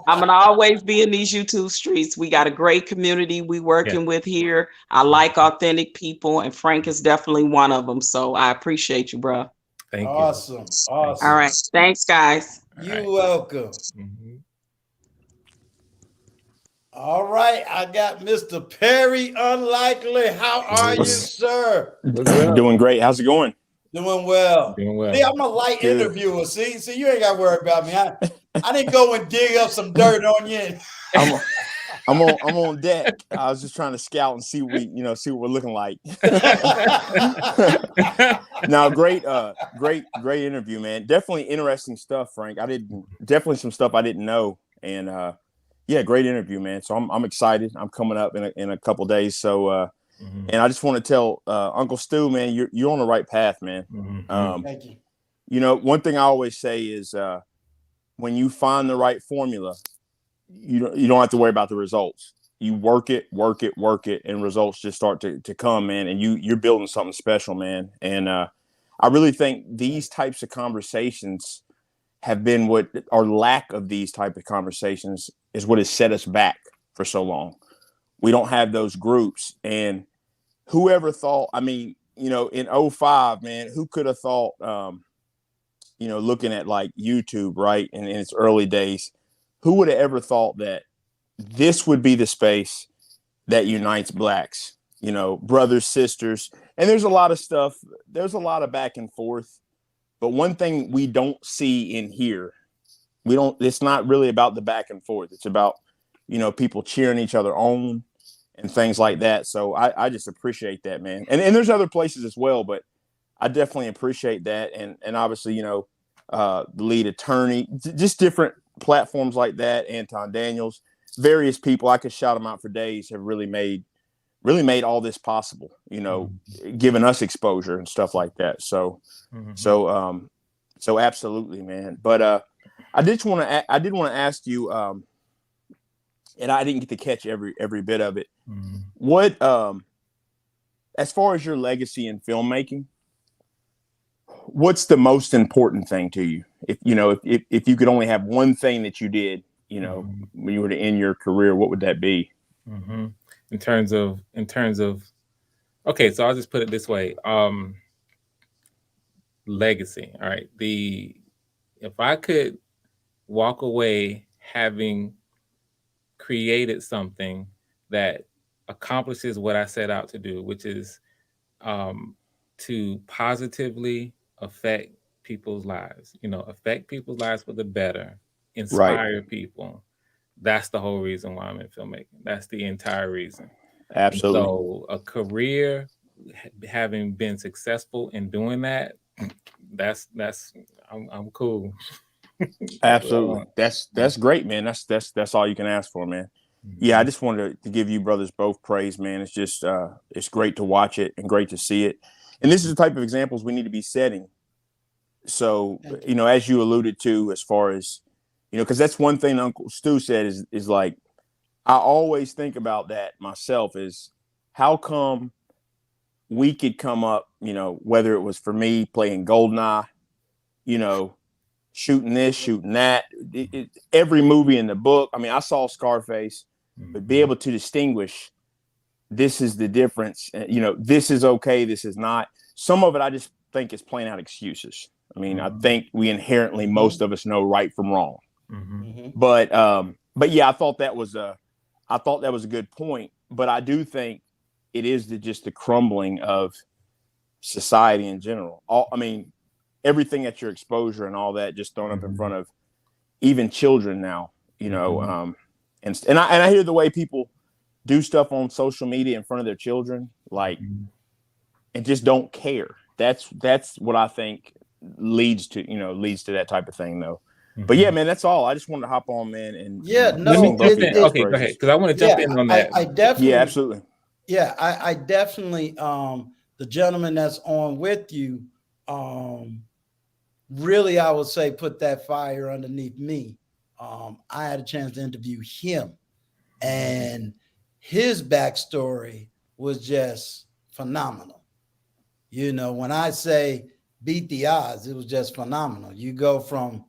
I'm gonna always be in these YouTube streets. We got a great community we working with here. I like authentic people, and Frank is definitely one of them. So I appreciate you, bro. Thank you. Awesome. All right, thanks, guys. You're welcome. All right, I got Mr. Perry Unlikely. How are you, sir? Doing great. How's it going? Doing well. See, I'm a light interviewer. See, you ain't got to worry about me. I didn't go and dig up some dirt on you. I'm on deck. I was just trying to scout and see what we're looking like. Now, great interview, man. Definitely interesting stuff, Frank. Definitely some stuff I didn't know, and great interview, man. So I'm excited. I'm coming up in a couple days. So, and I just want to tell Uncle Stu, man, you're on the right path, man. Thank you. You know, one thing I always say is when you find the right formula, you don't have to worry about the results. You work it, and results just start to come, man. And you're building something special, man. And I really think these types of conversations have been lack of these type of conversations is what has set us back for so long. We don't have those groups. And whoever thought, in 2005, man, who could have thought, looking at like YouTube, right, in its early days, who would have ever thought that this would be the space that unites Blacks, brothers, sisters. And there's a lot of stuff. There's a lot of back and forth. But one thing we don't see in here, it's not really about the back and forth. It's about, people cheering each other on and things like that. So I just appreciate that, man. And there's other places as well, but I definitely appreciate that. And obviously, the lead attorney, just different platforms like that. Anton Daniels, various people, I could shout them out for days, have really made all this possible, giving us exposure and stuff like that. So, so absolutely, man. But I did want to ask you, and I didn't get to catch every bit of it. What, as far as your legacy in filmmaking, what's the most important thing to you? If you could only have one thing that you did, when you were to end your career, what would that be? In terms of, okay, so I'll just put it this way. legacy. All right. If I could walk away having created something that accomplishes what I set out to do, which is to positively affect people's lives, affect people's lives for the better, inspire people. That's the whole reason why I'm in filmmaking. That's the entire reason. Absolutely. So a career, having been successful in doing that, I'm cool. Absolutely. That's great, man. That's all you can ask for, man. Yeah, I just wanted to give you brothers both praise, man. It's just it's great to watch it and great to see it. And this is the type of examples we need to be setting. So, as you alluded to, as far as, because that's one thing Uncle Stu said is like, I always think about that myself, is how come we could come up, whether it was for me playing Goldeneye, shooting this, shooting that, every movie in the book. I mean, I saw Scarface, but be able to distinguish, this is the difference. This is okay, this is not. Some of it I just think is plain out excuses. I mean, I think we inherently, most of us know right from wrong. But yeah, I thought that was a good point. But I do think it is just the crumbling of society in general. Everything at your exposure and all that just thrown up in front of even children now, and I hear the way people do stuff on social media in front of their children, like, and just don't care. That's what I think leads to that type of thing, though. But yeah, man, that's all. I just wanted to hop on, man. And let me jump in. Okay, go ahead, because I want to jump in on that. I definitely, yeah, absolutely. Yeah, I definitely. The gentleman that's on with you, really, I would say, put that fire underneath me. I had a chance to interview him, and his backstory was just phenomenal. When I say beat the odds, it was just phenomenal. You go from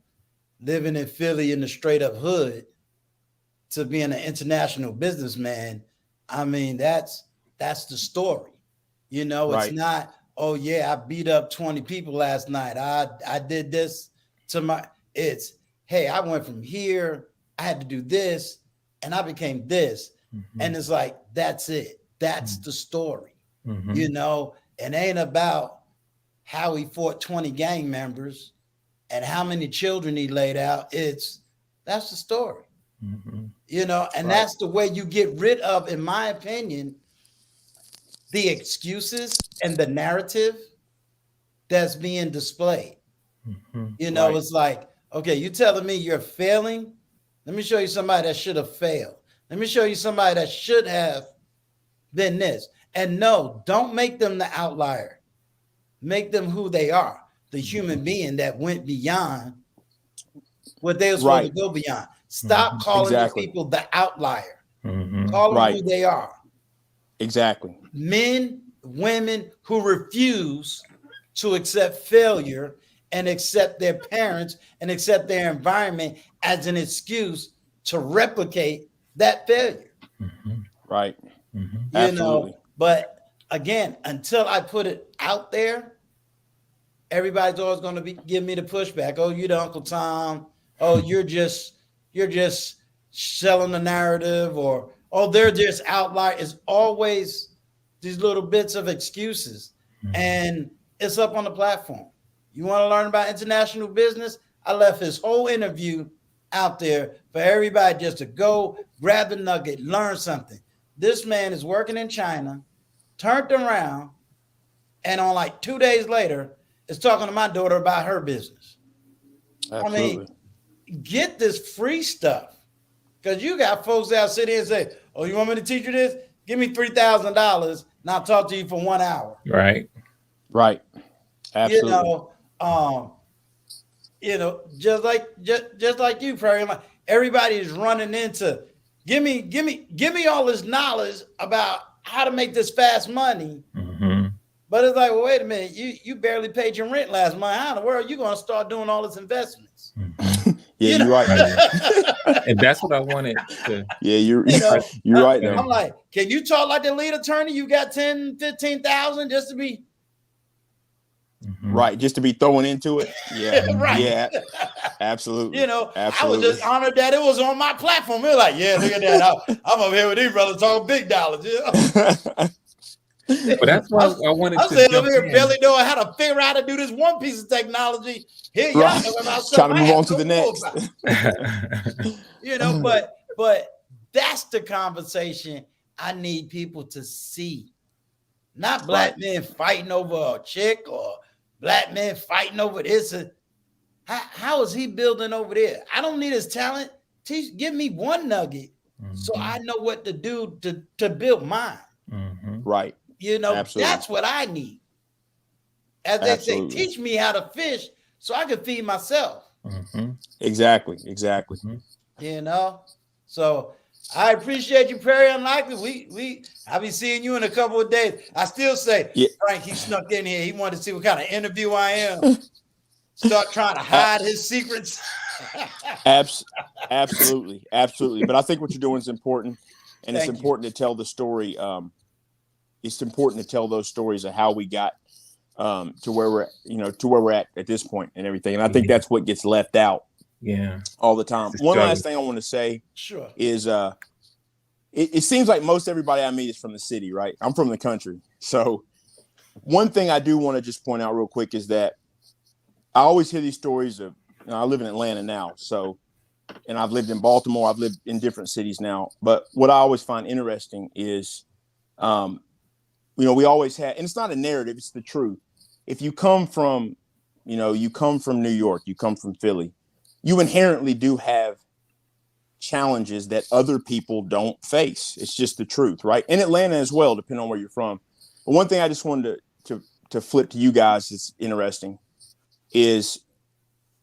living in Philly in the straight up hood to being an international businessman. I mean, that's the story. It's not, oh yeah, I beat up 20 people last night. I did this it's, hey, I went from here, I had to do this, and I became this. And it's like, that's it. That's the story. It ain't about how he fought 20 gang members and how many children he laid out. That's the story. And that's the way you get rid of, in my opinion, the excuses and the narrative that's being displayed. It's like, okay, you telling me you're failing? Let me show you somebody that should have failed. Let me show you somebody that should have been this. And no, don't make them the outlier. Make them who they are, the human being that went beyond what they were supposed to go beyond. Stop calling these people the outlier. Call them who they are. Exactly. Men, women who refuse to accept failure and accept their parents and accept their environment as an excuse to replicate that failure. Right. Absolutely. But again, until I put it out there, everybody's always going to give me the pushback. Oh, you're the Uncle Tom. Oh, you're just selling the narrative, or they're just outliers. It's always these little bits of excuses, and it's up on the platform. You want to learn about international business? I left his whole interview out there for everybody just to go grab the nugget, learn something. This man is working in China, turned around, and on like 2 days later, is talking to my daughter about her business. Absolutely. I mean, get this free stuff, because you got folks that sit here and say, oh, you want me to teach you this? Give me $3,000 and I'll talk to you for 1 hour. Right. Absolutely. Just like you, Prairie. Everybody is running into, give me all this knowledge about how to make this fast money. But it's like, well, wait a minute, you barely paid your rent last month. How in the world are you going to start doing all this investments? Yeah, you're right. And that's what I wanted to. Yeah, you're right. I'm like, can you talk like the lead attorney? You got 10, 15,000 just to be. Right, just to be thrown into it. Yeah, Right. yeah, absolutely. You know, absolutely. I was just honored that it was on my platform. They're like, yeah, look at that. I'm over here with these brothers talking big dollars. You know? But that's why I wanted I'm to saying jump over here, in. barely knowing how to figure out how to do this one piece of technology. Here, y'all Right. talking about Trying something to I move have on to no the clue next. about. You know, but that's the conversation I need people to see. Not black men fighting over a chick or black men fighting over this. How is he building over there? I don't need his talent. Give me one nugget so I know what to do to build mine. Right. You know, absolutely. that's what I need. As they say, teach me how to fish so I can feed myself. Exactly. You know, so I appreciate you, Perry Unlikely. I'll be seeing you in a couple of days. I still say, Frank, he snuck in here. He wanted to see what kind of interview I am. Start trying to hide his secrets. Absolutely. But I think what you're doing is important, and it's important to tell the story. It's important to tell those stories of how we got to where we're at this point and everything. And I think that's what gets left out. All the time. One last thing I want to say is it seems like most everybody I meet is from the city, right? I'm from the country. So one thing I do want to just point out real quick is that I always hear these stories of, I live in Atlanta now, so, and I've lived in Baltimore, I've lived in different cities now, but what I always find interesting is, we always have, and it's not a narrative, it's the truth. If you come from, New York, you come from Philly, you inherently do have challenges that other people don't face. It's just the truth, right? In Atlanta as well, depending on where you're from. But one thing I just wanted to flip to you guys that's interesting is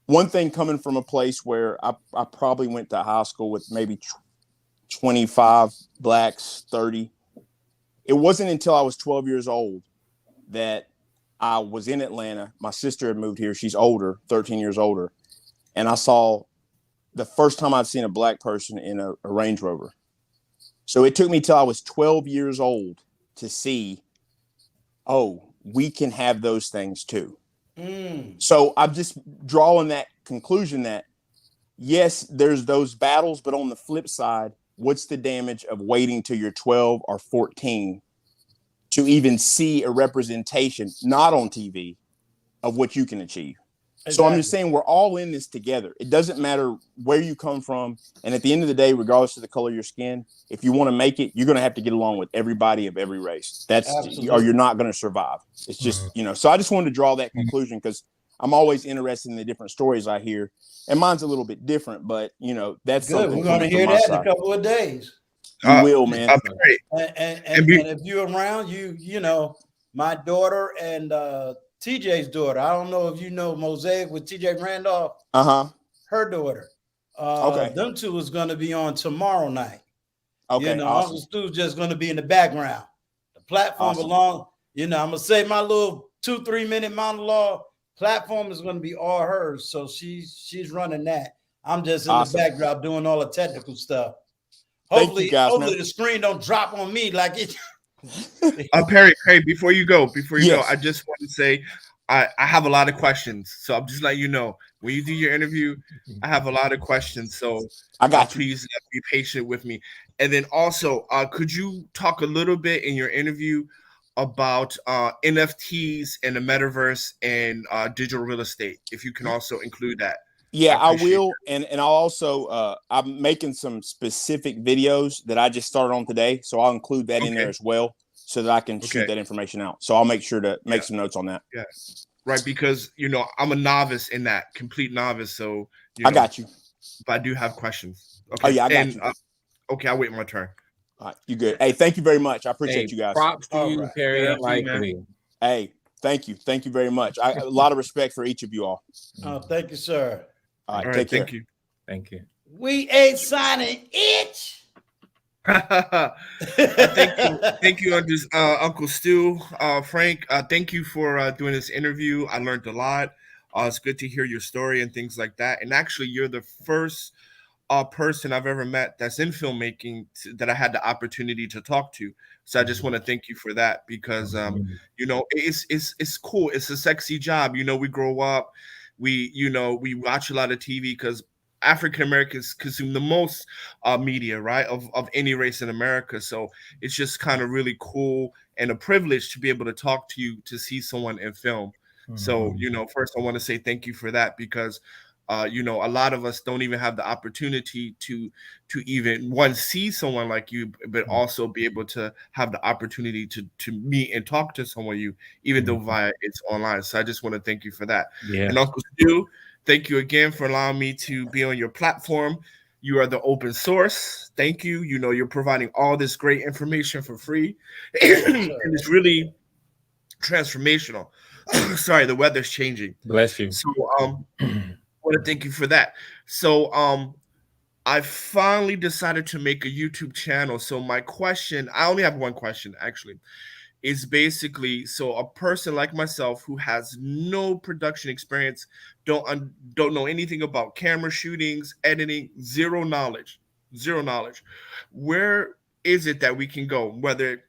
one thing coming from a place where I probably went to high school with maybe 25 blacks, 30. It wasn't until I was 12 years old that I was in Atlanta. My sister had moved here. She's older, 13 years older. And I saw the first time I'd seen a black person in a Range Rover. So it took me till I was 12 years old to see, we can have those things too. So I'm just drawing that conclusion that, yes, there's those battles, but on the flip side, what's the damage of waiting till you're 12 or 14 to even see a representation, not on TV, of what you can achieve? So I'm just saying we're all in this together. It doesn't matter where you come from. And at the end of the day, regardless of the color of your skin, if you want to make it, you're going to have to get along with everybody of every race. Or you're not going to survive. It's just, so I just wanted to draw that conclusion because I'm always interested in the different stories I hear. And mine's a little bit different, but, that's good. Something we're going to hear that in a couple of days. You will, man. And if you're around, my daughter and TJ's daughter. I don't know if you know Mosaic with TJ Randolph. Her daughter. Them two is going to be on tomorrow night. Awesome. Uncle Stu's just going to be in the background. The platform belongs. I'm gonna say my little 2-3 minute monologue. Platform is going to be all hers, so she's running that. I'm just in the background doing all the technical stuff. Hopefully, the screen don't drop on me like it. Perry, before you go, I just want to say I have a lot of questions. So I'm just letting you know, when you do your interview, I have a lot of questions. So I got you. Please be patient with me. And then also, could you talk a little bit in your interview about NFTs and the metaverse and digital real estate, if you can also include that? Yeah, I will. And I'll also, I'm making some specific videos that I just started on today. So I'll include that in there as well so that I can shoot that information out. So I'll make sure to make some notes on that. Yeah. Right. Because, I'm a novice in that, complete novice. So I got you. But I do have questions. Okay. Oh, yeah, I got you. Okay, I'll wait my turn. All right, you good. Hey, thank you very much. I appreciate you guys. Props to you, Perry. Unlikely. Hey, thank you. Thank you very much. A lot of respect for each of you all. Oh, thank you, sir. All right, take care. Thank you. We ain't signing it. Thank you, Uncle Stu. Frank, thank you for doing this interview. I learned a lot. It's good to hear your story and things like that. And actually, you're the first person I've ever met that's in filmmaking that I had the opportunity to talk to. So I just want to thank you for that, because you know, it's cool. It's a sexy job. You know, we grow up, we watch a lot of TV, because African Americans consume the most media, right, of any race in America. So it's just kind of really cool and a privilege to be able to talk to you, to see someone in film. So, you know, first I want to say thank you for that, because you know, a lot of us don't even have the opportunity to even one see someone like you, but also be able to have the opportunity to meet and talk to someone you, even though via it's online. So I just want to thank you for that. Yeah. And Uncle Stu, thank you again for allowing me to be on your platform. You are the open source. Thank you. You know, you're providing all this great information for free, and it's really transformational. Sorry, the weather's changing. Bless you. So I want to thank you for that. So I finally decided to make a YouTube channel. So my question, I only have one question actually, is basically, so a person like myself who has no production experience, don't know anything about camera shootings, editing, zero knowledge. Where is it that we can go? Whether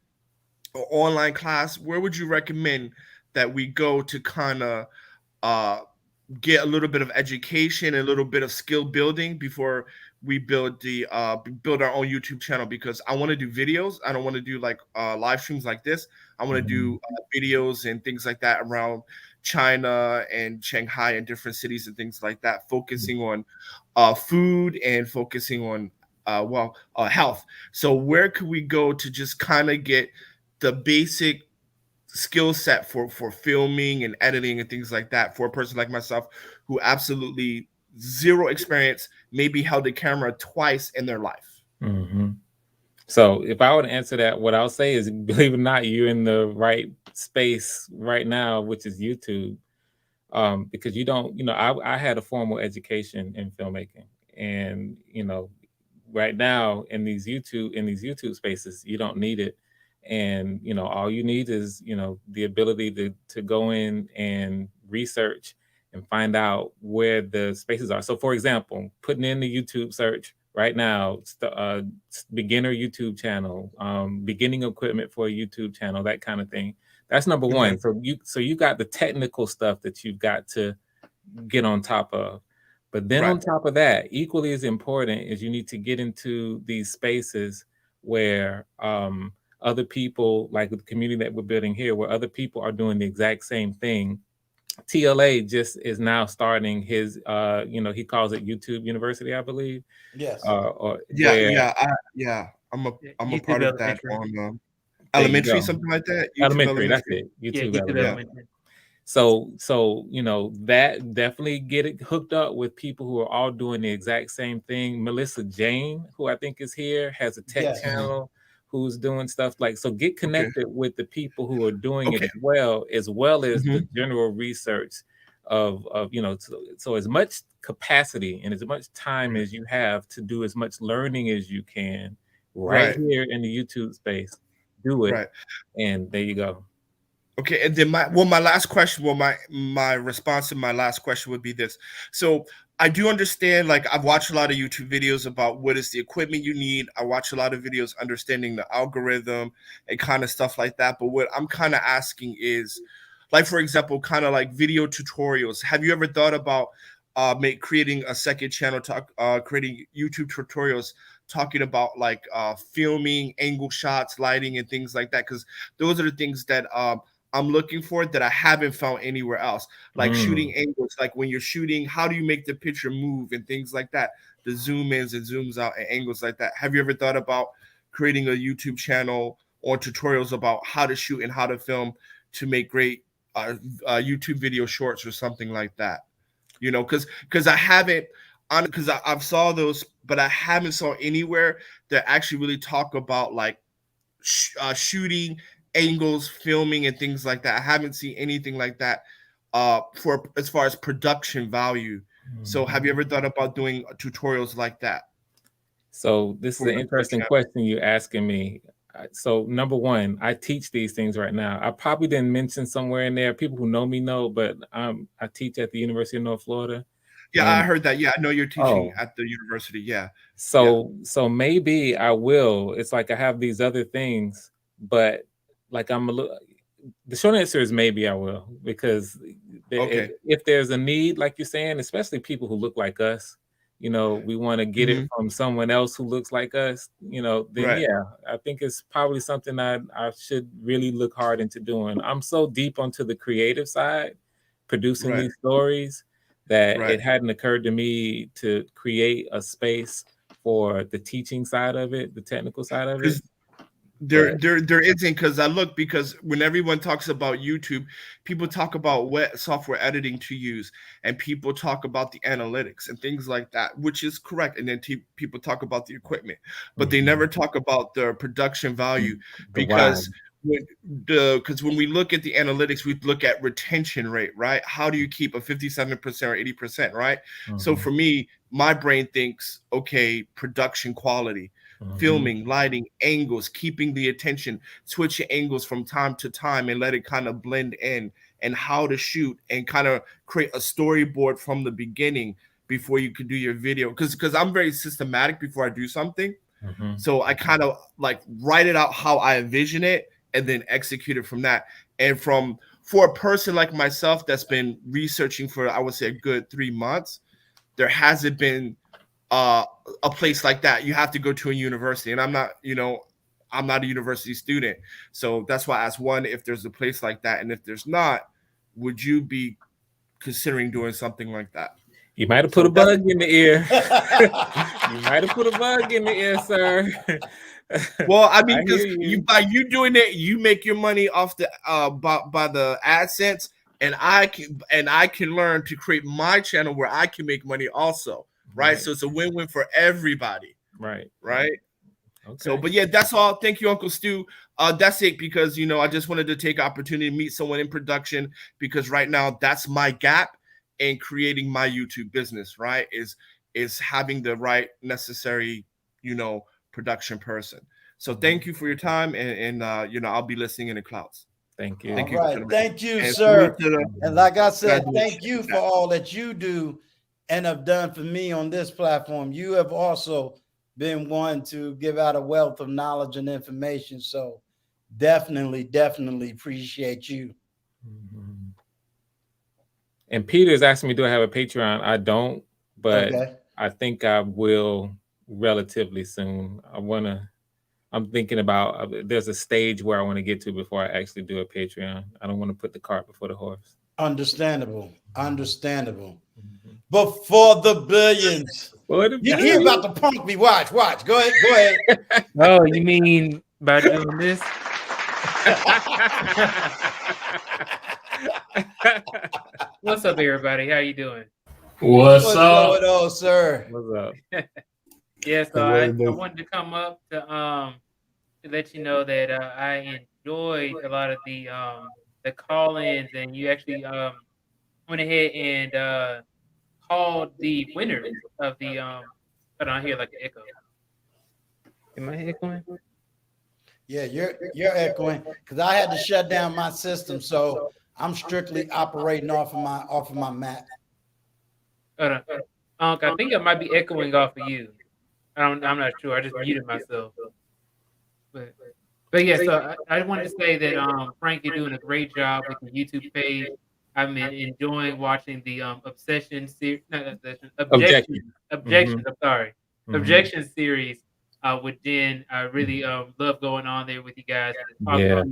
an online class, where would you recommend that we go to kind of get a little bit of education, a little bit of skill building before we build our own YouTube channel? Because I want to do videos. I don't want to do like live streams like this. I want to do videos and things like that around China and Shanghai and different cities and things like that, focusing on food and focusing on health. So where could we go to just kind of get the basic skill set for filming and editing and things like that for a person like myself who absolutely zero experience, maybe held a camera twice in their life? So if I were to answer that, what I'll say is, believe it or not, you're in the right space right now, which is YouTube. Because you don't, you know, I had a formal education in filmmaking, and you know, right now in these YouTube spaces, you don't need it. And you know, all you need is, you know, the ability to go in and research and find out where the spaces are. So for example, putting in the YouTube search right now, beginner YouTube channel, beginning equipment for a YouTube channel, that kind of thing. That's number one. So you got the technical stuff that you've got to get on top of. But then on top of that, equally as important is you need to get into these spaces where other people, like the community that we're building here, where other people are doing the exact same thing. TLA just is now starting his, you know, he calls it YouTube University, I believe. Yes. I'm a part of that on elementary, something like that. YouTube elementary, that's it. YouTube elementary. So you know, that definitely get it hooked up with people who are all doing the exact same thing. Melissa Jane, who I think is here, has a tech channel who's doing stuff like, so get connected with the people who are doing it as well as the general research of you know, so as much capacity and as much time as you have to do as much learning as you can right here in the YouTube space, do it. And there you go. Okay, and then my last question, my response to my last question would be this. So I do understand, like, I've watched a lot of YouTube videos about what is the equipment you need. I watch a lot of videos understanding the algorithm and kind of stuff like that. But what I'm kind of asking is, like, for example, kind of like video tutorials. Have you ever thought about creating a second channel, creating YouTube tutorials talking about like filming, angle shots, lighting, and things like that? Because those are the things that I'm looking for that I haven't found anywhere else. Like shooting angles, like when you're shooting, how do you make the picture move and things like that? The zoom ins and zooms out and angles like that. Have you ever thought about creating a YouTube channel or tutorials about how to shoot and how to film to make great YouTube video shorts or something like that? You know, because I haven't, because I've saw those, but I haven't saw anywhere that actually really talk about like shooting angles, filming, and things like that. I haven't seen anything like that for as far as production value. So have you ever thought about doing tutorials like that? So this is an interesting question you're asking me. So number one, I teach these things right now. I probably didn't mention somewhere in there, people who know me know, but I teach at the University of North Florida. Yeah, I And heard that. Yeah, I know you're teaching oh, at the university. Yeah. so maybe I will. It's like I have these other things, but like I'm a little. The short answer is maybe I will, because Okay. if there's a need, like you're saying, especially people who look like us, you know, we want to get it from someone else who looks like us, you know, then Right. yeah, I think it's probably something I should really look hard into doing. I'm so deep onto the creative side, producing Right. these stories, that Right. it hadn't occurred to me to create a space for the teaching side of it, the technical side of it. Because there isn't, because I look, because when everyone talks about YouTube, people talk about what software editing to use, and people talk about the analytics and things like that, which is correct. And then people talk about the equipment, but they never talk about the production value, The why. because when we look at the analytics, we look at retention rate, right? How do you keep a 57% or 80%, right? So for me, my brain thinks, okay, production quality, filming, lighting, angles, keeping the attention, switching angles from time to time and let it kind of blend in, and how to shoot and kind of create a storyboard from the beginning before you could do your video. Because I'm very systematic before I do something. So I kind of like write it out how I envision it and then execute it from that. And for a person like myself that's been researching for, I would say, a good 3 months, there hasn't been a place like that. You have to go to a university, and I'm not a university student. So that's why I asked, one, if there's a place like that, and if there's not, would you be considering doing something like that? You might have put a bug in the ear. You might have put a bug in the ear, sir. Well, I mean, because by you doing it, you make your money off the by the AdSense, and I can learn to create my channel where I can make money also, right? So it's a win-win for everybody, right? Okay. So, but yeah, that's all. Thank you, Uncle Stu. That's it, because I just wanted to take opportunity to meet someone in production, because right now that's my gap in creating my YouTube business, right? Is having the right necessary, production person. So thank you for your time, and I'll be listening in the clouds. Thank you. All right. Thank you, sir. And like I said, thank you for all that you do and have done for me on this platform. You have also been one to give out a wealth of knowledge and information. So definitely appreciate you. And Peter's asking me, do I have a Patreon? I don't, but I think I will relatively soon. I'm thinking about, there's a stage where I want to get to before I actually do a Patreon. I don't want to put the cart before the horse. Understandable. But for the billions. He about to punk me. Watch. Go ahead. Oh, you mean by doing this? What's up, everybody? How you doing? What's going on, sir? What's up? Yeah, so I wanted to come up to let you know that I enjoyed a lot of the call-ins, and you actually went ahead and called the winners of the hold on, I hear like an echo. Am I echoing? Yeah, you're echoing, because I had to shut down my system, so I'm strictly operating off of my Mac. Hold on. I think I might be echoing off of you. I'm not sure. I just muted myself. But yeah, so I wanted to say that Frank, you're doing a great job with the YouTube page. I've been enjoying watching the Objection series. I'm sorry. Objection series with Jen. I really love going on there with you guys. Yeah.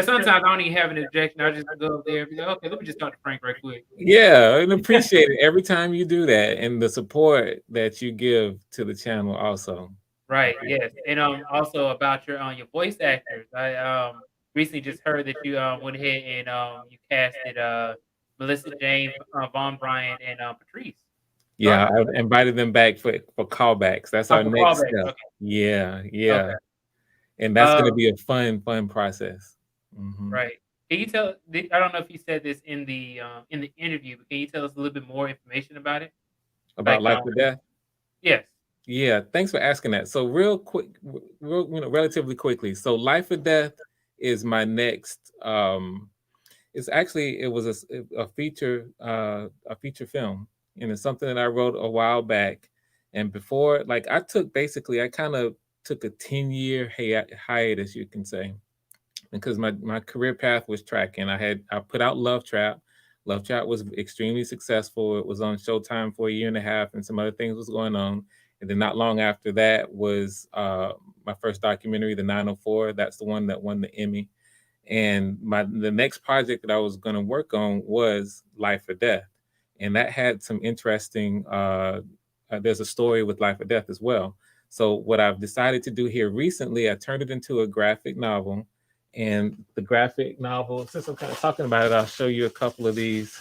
Sometimes I don't even have an objection. I just go up there and be like, okay, let me just talk to Frank right quick. Yeah, and appreciate it every time you do that, and the support that you give to the channel also. Right. Yes. And also about your voice actors. I recently just heard that you went ahead and you casted Melissa Jane, Vaughn Bryant, and Patrice. Yeah, I've invited them back for callbacks. That's our next step. Okay. Yeah. Okay. And that's going to be a fun process. Right. Can you tell? I don't know if you said this in the interview, but can you tell us a little bit more information about it? About Life or Death? Yes. Yeah. Thanks for asking that. So real quick, relatively quickly. So Life or Death is my next. It was a feature film. and it's something that I wrote a while back. And before, like I kind of took a 10-year hiatus, you can say, because my career path was tracking. I put out Love Trap. Love Trap was extremely successful. It was on Showtime for a year and a half, and some other things was going on. And then not long after that was my first documentary, The 904. That's the one that won the Emmy. And the next project that I was going to work on was Life or Death, and that had some interesting. There's a story with Life or Death as well. So what I've decided to do here recently, I turned it into a graphic novel, and the graphic novel. Since I'm kind of talking about it, I'll show you a couple of these.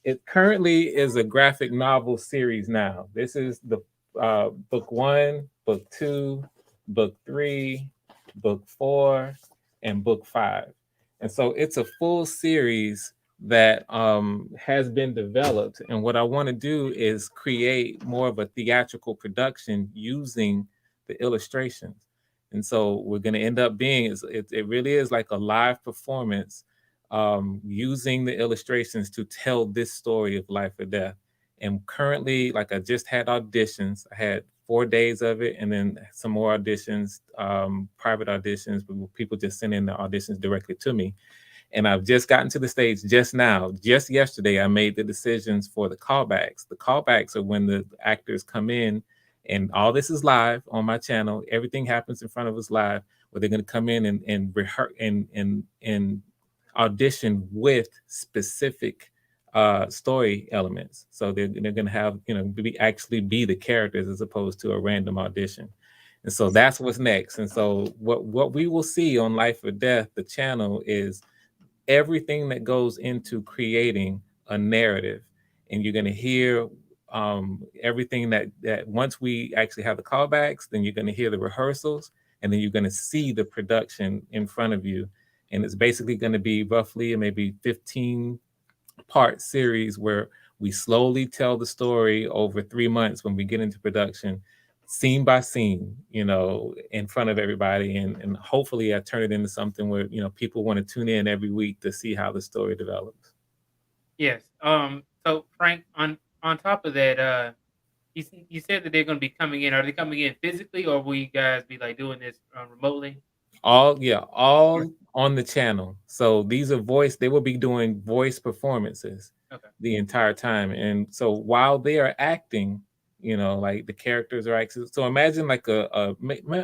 It currently is a graphic novel series now. This is the book 1, book 2, book 3, book 4, and book 5. And so it's a full series that has been developed. And what I want to do is create more of a theatrical production using the illustrations. And so we're going to end up being, it really is like a live performance using the illustrations to tell this story of life or death. And currently, like I just had auditions. I had 4 days of it, and then some more auditions, private auditions, with people just sending the auditions directly to me. And I've just gotten to the stage just now. Just yesterday, I made the decisions for the callbacks. The callbacks are when the actors come in, and all this is live on my channel. Everything happens in front of us live, where they're going to come in and rehearse and audition with specific story elements. So they're going to have, actually be the characters as opposed to a random audition. And so that's what's next. And so what we will see on Life or Death, the channel, is everything that goes into creating a narrative. And you're going to hear everything that once we actually have the callbacks, then you're going to hear the rehearsals, and then you're going to see the production in front of you. And it's basically going to be roughly maybe 15-part series where we slowly tell the story over 3 months when we get into production, scene by scene, in front of everybody. And hopefully I turn it into something where, people want to tune in every week to see how the story develops. Yes. So Frank, on top of that, you said that they're going to be coming in. Are they coming in physically, or will you guys be like doing this remotely? All on the channel. So these are they will be doing voice performances the entire time. And so while they are acting, like the characters are acting. So imagine like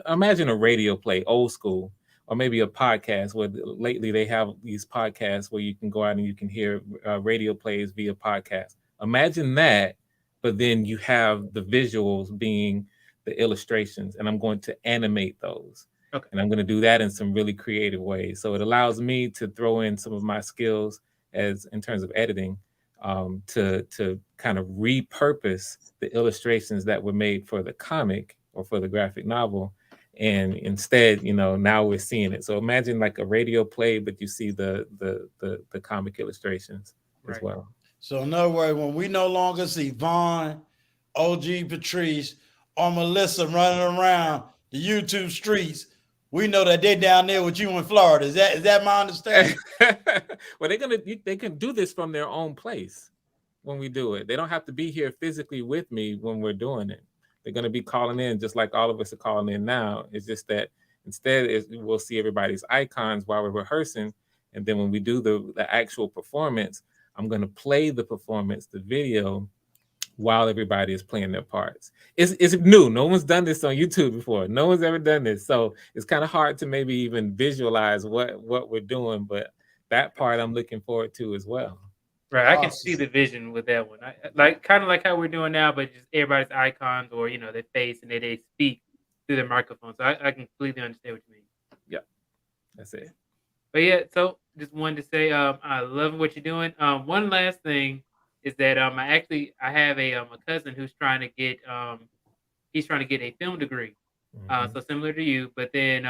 imagine a radio play, old school, or maybe a podcast where lately they have these podcasts where you can go out and you can hear radio plays via podcast. Imagine that, but then you have the visuals being the illustrations, and I'm going to animate those. And I'm going to do that in some really creative ways. So it allows me to throw in some of my skills in terms of editing, to kind of repurpose the illustrations that were made for the comic or for the graphic novel. And instead, now we're seeing it. So imagine like a radio play, but you see the comic illustrations as well. So in other words, when we no longer see Vaughn, OG Patrice, or Melissa running around the YouTube streets, we know that they're down there with you in Florida. Is that my understanding? Well, they can do this from their own place when we do it. They don't have to be here physically with me when we're doing it. They're going to be calling in just like all of us are calling in now. It's just that instead we'll see everybody's icons while we're rehearsing. And then when we do the actual performance, I'm going to play the performance, the video, while everybody is playing their parts. It's new. No one's done this on YouTube before. No one's ever done this. So it's kind of hard to maybe even visualize what we're doing, but that part I'm looking forward to as well. Right. Awesome. I can see the vision with that one. Kind of like how we're doing now, but just everybody's icons or, their face, and they speak through their microphone. So I completely understand what you mean. Yeah, that's it. But yeah, so just wanted to say I love what you're doing. One last thing is that I have a cousin who's trying to get a film degree, so similar to you, but then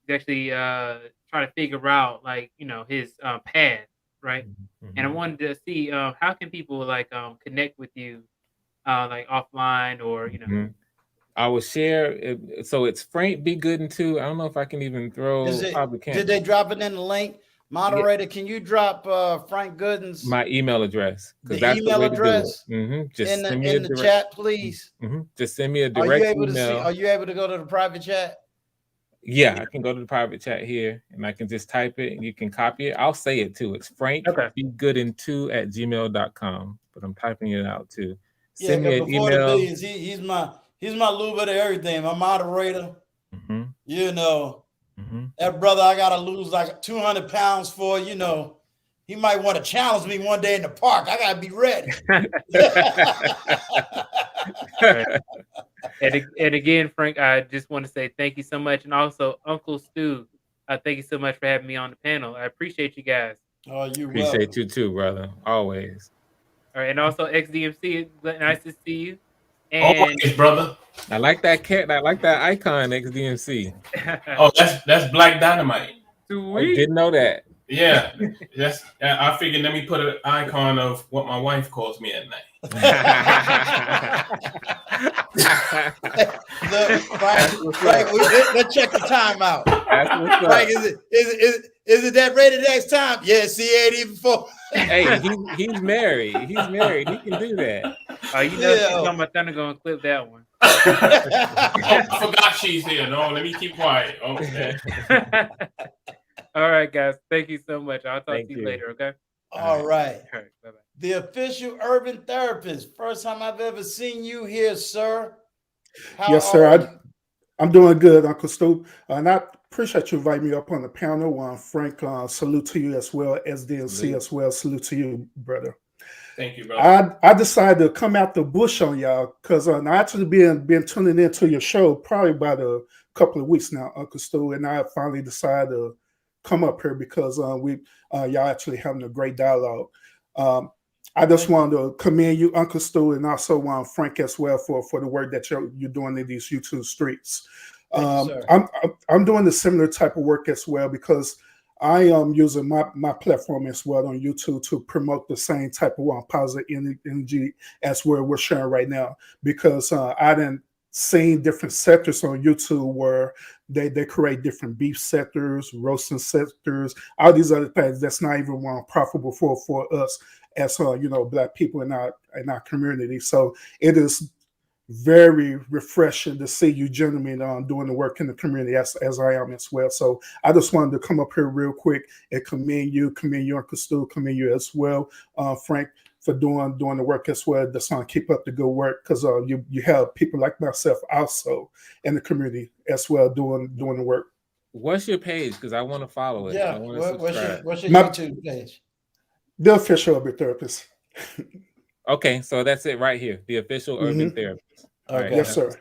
he's actually trying to figure out his path, right? And I wanted to see how can people connect with you offline or I will share it. So it's Frank B. Goodin too. I don't know if I can even throw. Did they drop it in the link? Moderator, can you drop Frank Goodin's my email address? The that's email the way address to do it. Just in send me the chat, please. Just send me a direct Are you able email. to see? Are you able to go to the private chat? Yeah, I can go to the private chat here, and I can just type it, and you can copy it. I'll say it too. It's frankgoodin2@gmail.com, but I'm typing it out too. Send me an before email. the billions, he's my little bit of everything. My moderator. You know, that brother I gotta lose like 200 pounds for. You know, he might want to challenge me one day in the park. I gotta be ready. And again, Frank, I just want to say thank you so much, and also Uncle Stu, thank you so much for having me on the panel. I appreciate you guys. Oh, you appreciate you too, brother. Always. All right, and also XDMC, nice to see you. And always, brother. I like that cat. I like that icon, XDMC. Oh, that's Black Dynamite. Oh, didn't know that. Yeah, I figured let me put an icon of what my wife calls me at night. Let's check the time out. Right, is it that rated X time? Yes, he ain't even for. Hey, he's married. He's married. He can do that. Oh, you know, she's on my thunder gonna clip that one. I forgot she's here. No, let me keep quiet. Okay. All right, guys. Thank you so much. I'll talk to you later, okay? All right. All right. Bye-bye. The official urban therapist. First time I've ever seen you here, sir. Yes, sir. I'm doing good, Uncle Stu. And I appreciate you inviting me up on the panel. Frank, salute to you as well. SDNC as well. Salute to you, brother. Thank you, brother. I decided to come out the bush on y'all because I actually been tuning into your show probably about a couple of weeks now, Uncle Stu, and I finally decided to come up here because y'all actually having a great dialogue. I just wanted to commend you, Uncle Stu, and also Frank as well for the work that you're doing in these YouTube streets. I'm doing a similar type of work as well because I am using my platform as well on YouTube to promote the same type of positive energy as we're sharing right now because I didn't seen different sectors on YouTube where they create different beef sectors, roasting sectors, all these other things that's not even profitable for us as Black people in our community. So it is very refreshing to see you gentlemen doing the work in the community as I am as well. So I just wanted to come up here real quick and commend you, Uncle Stu, commend you as well, Frank, for doing the work as well. Just keep up the good work because you have people like myself also in the community as well doing the work. What's your page? Because I want to follow it. Yeah, I want to subscribe. What's your YouTube page? The official urban therapist. Okay, so that's it right here. The official urban therapist. Okay. Right, yes, sir.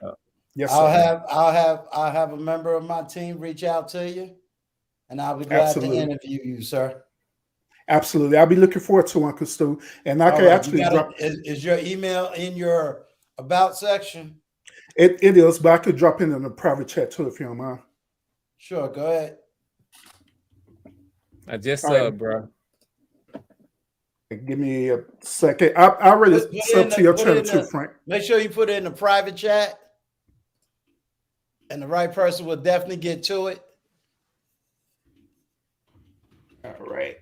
Yes, sir. I'll have a member of my team reach out to you, and I'll be glad to interview you, sir. Absolutely. I'll be looking forward to Uncle Stu. And I can actually drop. Is your email in your about section? It is, but I could drop in the private chat too if you don't mind. Sure, go ahead. I just subbed, bro. Give me a second. I already subbed to your channel too, Frank. Make sure you put it in the private chat, and the right person will definitely get to it. All right.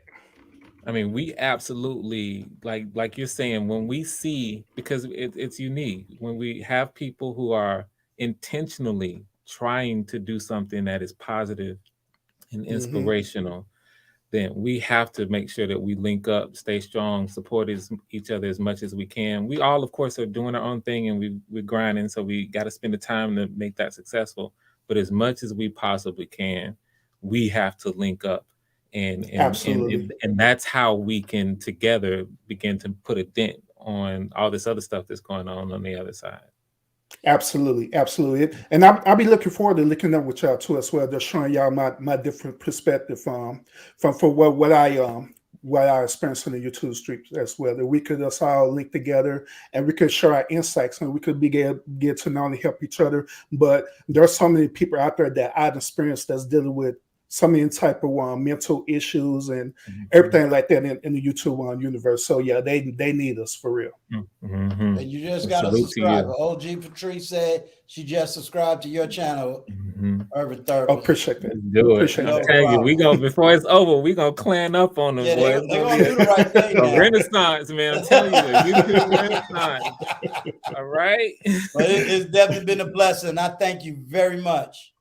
I mean, we absolutely, like you're saying, when we see, because it's unique, when we have people who are intentionally trying to do something that is positive and inspirational, then we have to make sure that we link up, stay strong, support each other as much as we can. We all, of course, are doing our own thing and we're grinding, so we got to spend the time to make that successful. But as much as we possibly can, we have to link up. And that's how we can together begin to put a dent on all this other stuff that's going on the other side. Absolutely. And I'll be looking forward to linking up with y'all too as well, just showing y'all my different perspective from what I experienced on the YouTube streets as well. That we could just all link together and we could share our insights and we could get to not only help each other, but there are so many people out there that I've experienced that's dealing with so many type of mental issues and everything like that in the YouTube universe. So yeah, they need us for real. And you just got to subscribe. OG Patrice said she just subscribed to your channel. Every third. Appreciate that. Do it. Appreciate I'm that. telling you, we gonna before it's over, we gonna clan up on them. Yeah, boys. they're gonna do the right thing. A renaissance, man. I'm telling you, YouTube renaissance. All right. But it's definitely been a blessing. I thank you very much.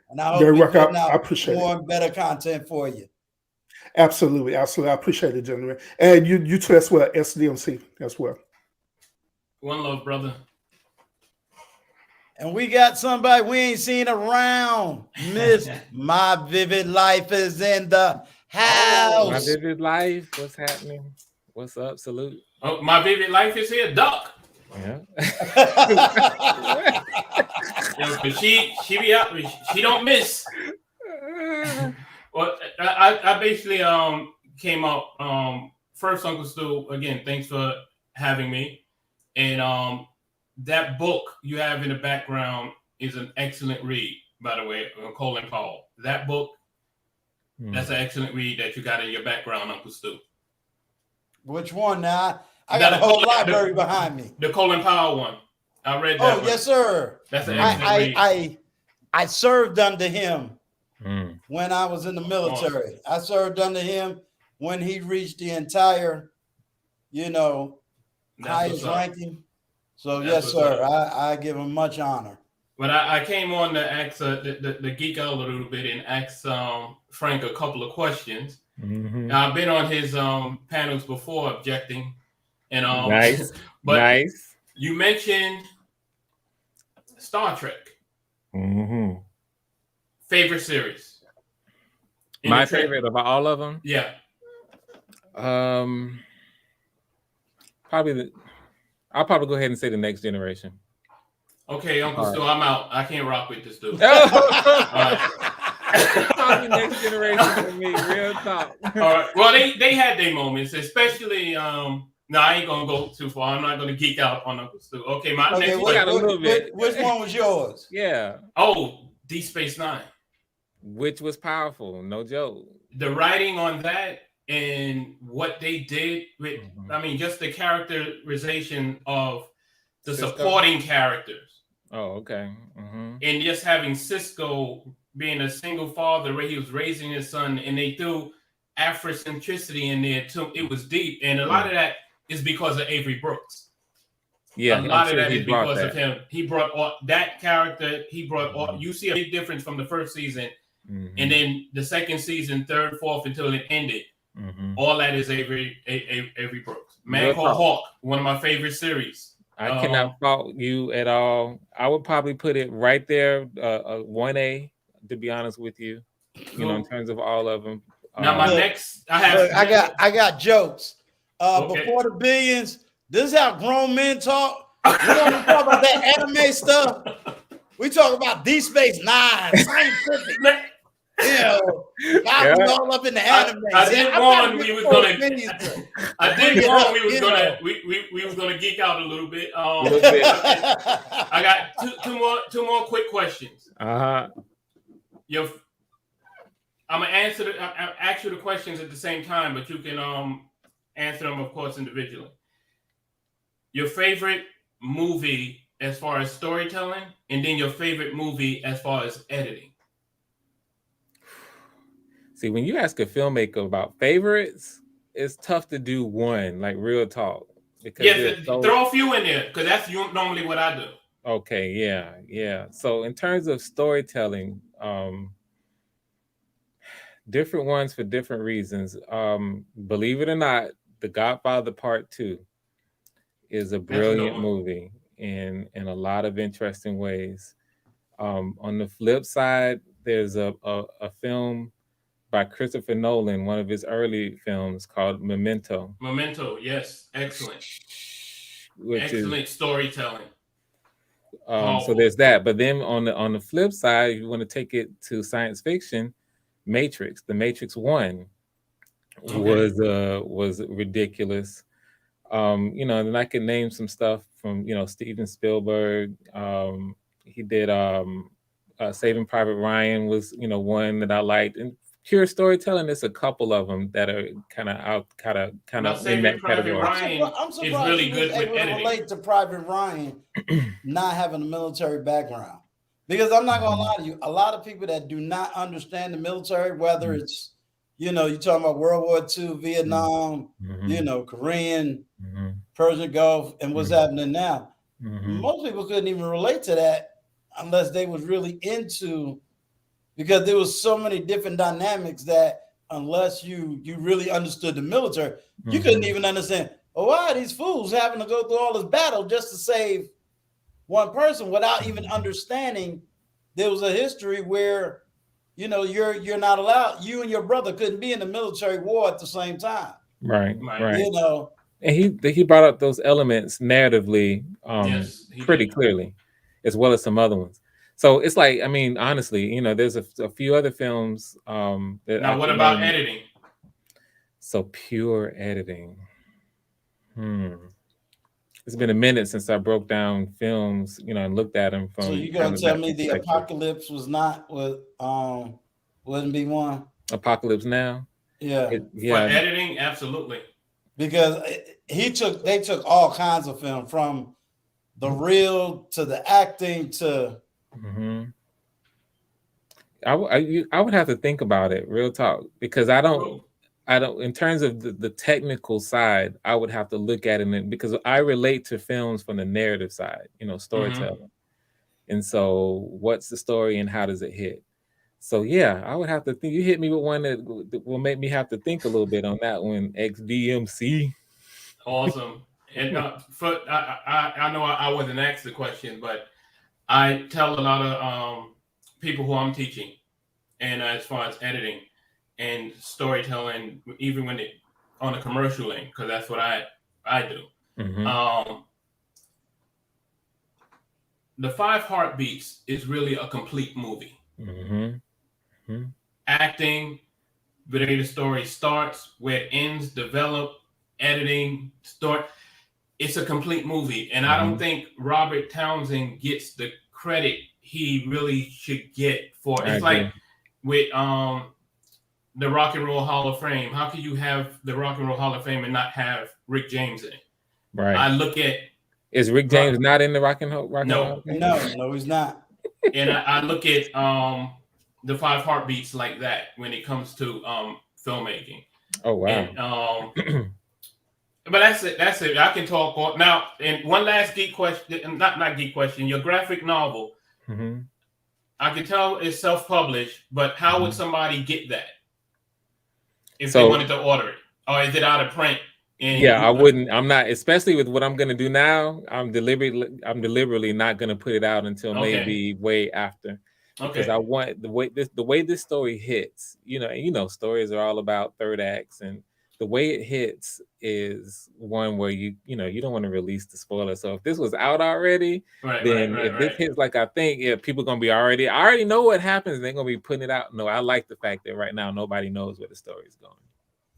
And I hope Very we welcome. putting out I appreciate more and better content for you. Absolutely, absolutely. I appreciate it, gentlemen. And you too as well, SDMC as well. One love, brother. And we got somebody we ain't seen around. Miss My Vivid Life is in the house. My Vivid Life, what's happening? What's up? Salute. Oh, My Vivid Life is here, Duck. Yeah. But she be out. She don't miss. Well, I basically came out first, Uncle Stu. Again, thanks for having me. And that book you have in the background is an excellent read, by the way, Colin Powell. That book, that's an excellent read that you got in your background, Uncle Stu. Which one now? I got a whole library behind me. The Colin Powell one. I read that. Oh, yes, sir. That's an excellent read. I served under him when I was in the military. I served under him when he reached the entire, highest ranking. So yes, sir. I give him much honor. But I came on to ask the geek out a little bit and ask Frank a couple of questions. Now, I've been on his panels before objecting, and nice. But nice. You mentioned Star Trek. Favorite series? My favorite of all of them? Yeah. I'll probably go ahead and say The Next Generation. Okay, Uncle Stu, I'm out. I can't rock with this dude. Probably Next Generation for me, real talk. All right. Well, they had their moments, especially. No, I ain't gonna go too far. I'm not gonna geek out on Uncle Stu. Okay, next we got a little bit. Which one was yours? Yeah. Oh, Deep Space Nine, which was powerful, no joke. The writing on that and what they did with, I mean, just the characterization of the supporting characters. Oh, okay. And just having Cisco being a single father where he was raising his son, and they threw Afrocentricity in there too. It was deep, and a lot of that is because of Avery Brooks. Yeah, a lot of that is because of him. He brought all that character. He brought all. You see a big difference from the first season, and then the second season, third, fourth, until it ended. All that is Avery Brooks. Man Called Hawk, one of my favorite series. I cannot fault you at all. I would probably put it right there, 1A, to be honest with you. In terms of all of them. Now my next, I got jokes. Before the Billions, this is how grown men talk. We don't talk about that anime stuff. We talk about Deep Space Nine, scientific. All up in the anime. I did warn we was gonna geek out a little bit. I got two more quick questions. I'm gonna ask you the questions at the same time, but you can answer them, of course, individually. Your favorite movie as far as storytelling, and then your favorite movie as far as editing. See, when you ask a filmmaker about favorites, it's tough to do one, like real talk. Yes, throw a few in there, because that's normally what I do. Okay, yeah. So in terms of storytelling, different ones for different reasons. Believe it or not, The Godfather Part 2 is a brilliant movie in a lot of interesting ways. On the flip side, there's a film by Christopher Nolan, one of his early films called Memento. Memento, yes, excellent. Excellent storytelling. So there's that. But then on the flip side, if you want to take it to science fiction, Matrix, The Matrix 1 was ridiculous. And I can name some stuff from Steven Spielberg. He did Saving Private Ryan was one that I liked, and pure storytelling. There's a couple of them that are kind of in that category. I'm surprised really good with editing. Relate to Private Ryan not having a military background, Because I'm not gonna lie to you, a lot of people that do not understand the military, whether it's, you know, you're talking about World War II, Vietnam, you know, Korean, Persian Gulf, and what's happening now. Most people couldn't even relate to that unless they was really into, because there was so many different dynamics that unless you really understood the military, you couldn't even understand, oh, why are these fools having to go through all this battle just to save one person without even understanding there was a history where, you know, you're not allowed, you and your brother couldn't be in the military war at the same time. Right. You know. And he brought up those elements narratively pretty clearly, as well as some other ones. So it's like, I mean, honestly, you know, there's a few other films that now what about editing? So pure editing. It's been a minute since I broke down films, you know, and looked at them from. So you're gonna tell me the Apocalypse was not what wouldn't be one? Apocalypse Now? Yeah. For editing, absolutely. Because they took all kinds of film, from the real to the acting to. I would have to think about it, real talk, because I don't, in terms of the technical side, I would have to look at it because I relate to films from the narrative side, you know, storytelling. And so what's the story and how does it hit? So yeah, I would have to think. You hit me with one that will make me have to think a little bit on that one. XDMC. Awesome. And I know I wasn't asked the question, but I tell a lot of people who I'm teaching, and as far as editing and storytelling, even when it on a commercial end, because that's what I do. The 5 Heartbeats is really a complete movie. Acting, where the story starts, where it ends, develop, editing, story. It's a complete movie, and I don't think Robert Townsend gets the credit he really should get for. It's like with the Rock and Roll Hall of Fame. How can you have the Rock and Roll Hall of Fame and not have Rick James in it? Right. I look at. Is Rick James not in the Rock and Roll? No, he's not. And I look at the 5 Heartbeats like that when it comes to filmmaking. Oh wow. And, but that's it. I can talk now. And one last geek question, not geek question. Your graphic novel. I can tell it's self-published, but how would somebody get that if they wanted to order it, or is it out of print? I wouldn't. I'm not, especially with what I'm going to do now. I'm deliberately not going to put it out until maybe way after, because I want the way this story hits. You know, stories are all about third acts, and the way it hits is one where you don't want to release the spoiler. So if this was out already, if this hits like I think, people are gonna be I already know what happens, and they're gonna be putting it out. No, I like the fact that right now nobody knows where the story is going.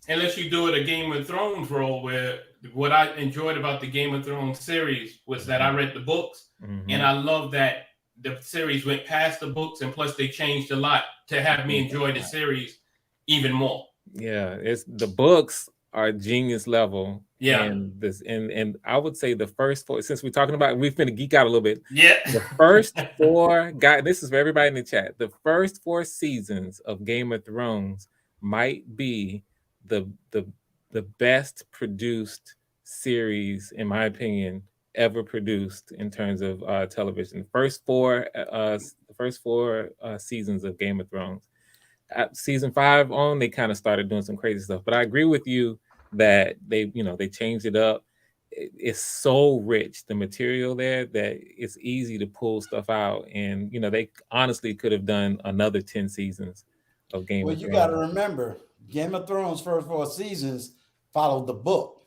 Unless you do it a Game of Thrones role, where what I enjoyed about the Game of Thrones series was that I read the books, and I love that the series went past the books, and plus they changed a lot to have me enjoy the series even more. Yeah, it's the books are genius level. Yeah, and I would say the first 4, since we're talking about, we've been geek out a little bit. Yeah, the first 4 guys. This is for everybody in the chat. The first 4 seasons of Game of Thrones might be the best produced series, in my opinion, ever produced in terms of television. The first 4 seasons of Game of Thrones. At season 5 on, they kind of started doing some crazy stuff. But I agree with you that they changed it up. It's so rich, the material there, that it's easy to pull stuff out. And they honestly could have done another 10 seasons of Game of Thrones. Well, you got to remember, Game of Thrones first 4 seasons followed the book.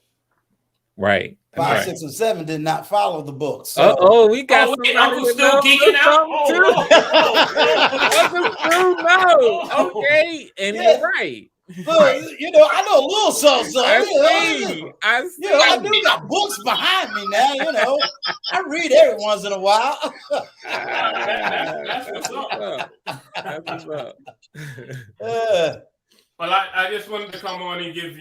Right. 5, 6, and 7 did not follow the book. So, we got Uncle still geeking out. Okay, and you're right. Look, I know a little something. I do got books behind me now. I read every once in a while. That's what's up. Well, I just wanted to come on and give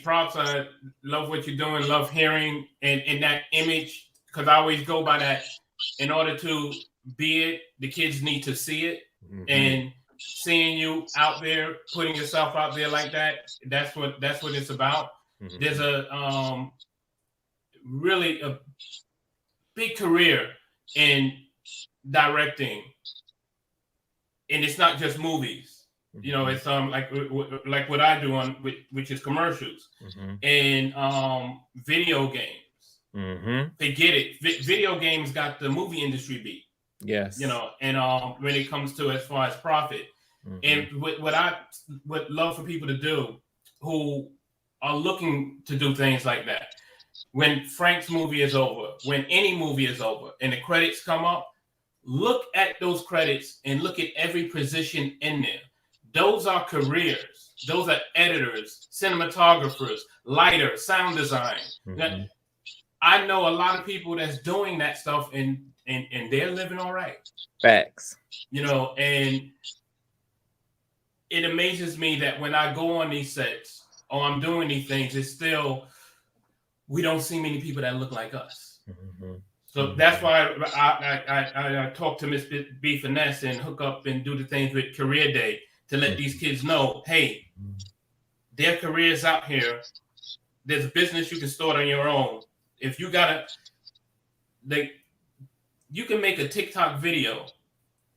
props. I love what you're doing. Love hearing and that image, because I always go by that. In order to be it. The kids need to see it, and seeing you out there, putting yourself out there like that. That's what it's about. There's a really a big career in directing, and it's not just movies. You know, it's like what I do on which is commercials and video games. They get it. Video games got the movie industry beat. Yes. You know, and when it comes to as far as profit, and what I would love for people to do who are looking to do things like that. When Frank's movie is over, when any movie is over, and the credits come up, look at those credits and look at every position in there. Those are careers. Those are editors, cinematographers, lighter, sound design. I know a lot of people that's doing that stuff, and they're living all right. Facts. You know, and it amazes me that when I go on these sets or I'm doing these things, it's still, we don't see many people that look like us. So that's why I talk to Miss B Finesse and hook up and do the things with Career Day to let these kids know, hey, their careers out here. There's a business you can start on your own. If you you can make a TikTok video,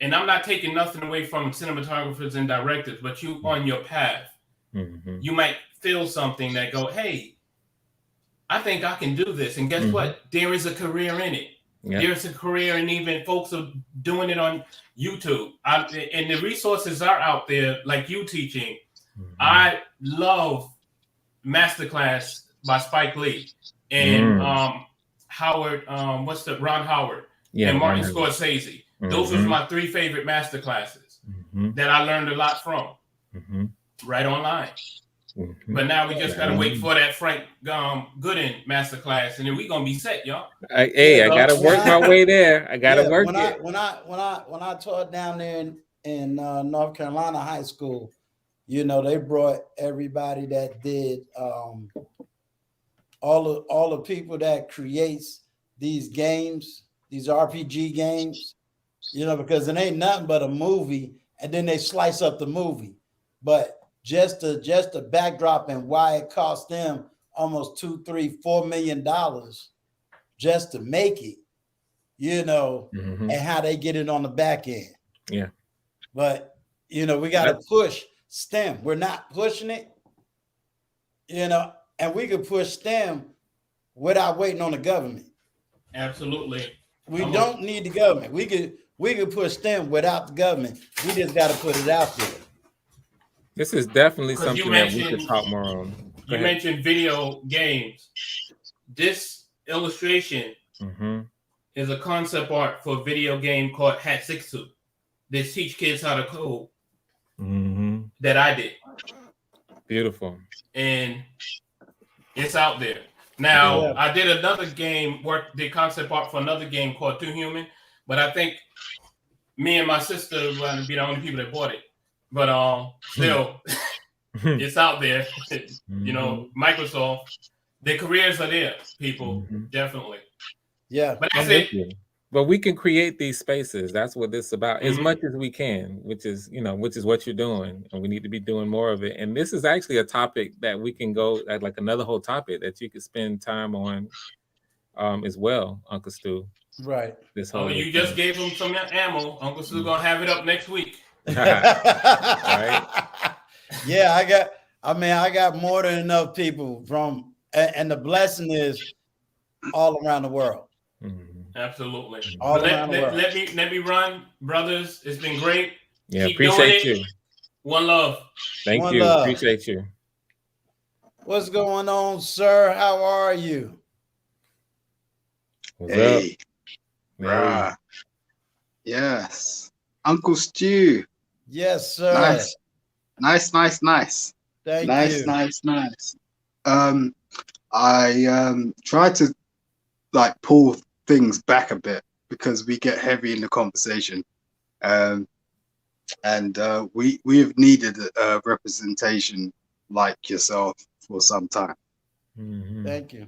and I'm not taking nothing away from cinematographers and directors, but you on your path, you might feel something that go, hey, I think I can do this. And guess what? There is a career in it. Yeah. There's a career, and even folks are doing it on YouTube. And the resources are out there, like you teaching. I love Masterclass by Spike Lee and Howard, Ron Howard and Martin Scorsese. Those were my 3 favorite masterclasses that I learned a lot from right online. But now we just gotta wait for that Frank Goodin masterclass, and then we're gonna be set, y'all. I gotta work my way there. I gotta work it. When I taught down there in North Carolina high school, you know, they brought everybody that did all the people that creates these games, these RPG games, you know, because it ain't nothing but a movie, and then they slice up the movie. But just the backdrop and why it cost them almost $2, $3, $4 million just to make it, you know, and how they get it on the back end. Yeah. But, you know, we got to push STEM. We're not pushing it, you know, and we could push STEM without waiting on the government. Absolutely. We don't need the government. We could push STEM without the government. We just got to put it out there. This is definitely something that we could talk more on. You mentioned video games. This illustration is a concept art for a video game called Hat 62. They teach kids how to code that I did. Beautiful. And it's out there. Now, I did another game, did concept art for another game called Too Human, but I think me and my sister were going to be the only people that bought it. But still, it's out there. You know, Microsoft, their careers are there, people. Definitely. Yeah. But that's it. But we can create these spaces. That's what this is about, as much as we can, which is what you're doing. And we need to be doing more of it. And this is actually a topic that we can go at, like another whole topic that you could spend time on as well, Uncle Stu. Right. This whole you just gave him some ammo. Uncle Stu gonna have it up next week. Right. Yeah, I got more than enough people from, and the blessing is all around the world. Absolutely. All around the world. Let me run, brothers. It's been great. Yeah, Keep appreciate doing it. you. One love. Thank you. Appreciate you. What's going on, sir? How are you? What's up? Rah. Yes. Uncle Stu. Yes, sir. Nice. Thank you. Nice. I try to pull things back a bit because we get heavy in the conversation, and we have needed a representation like yourself for some time. Thank you.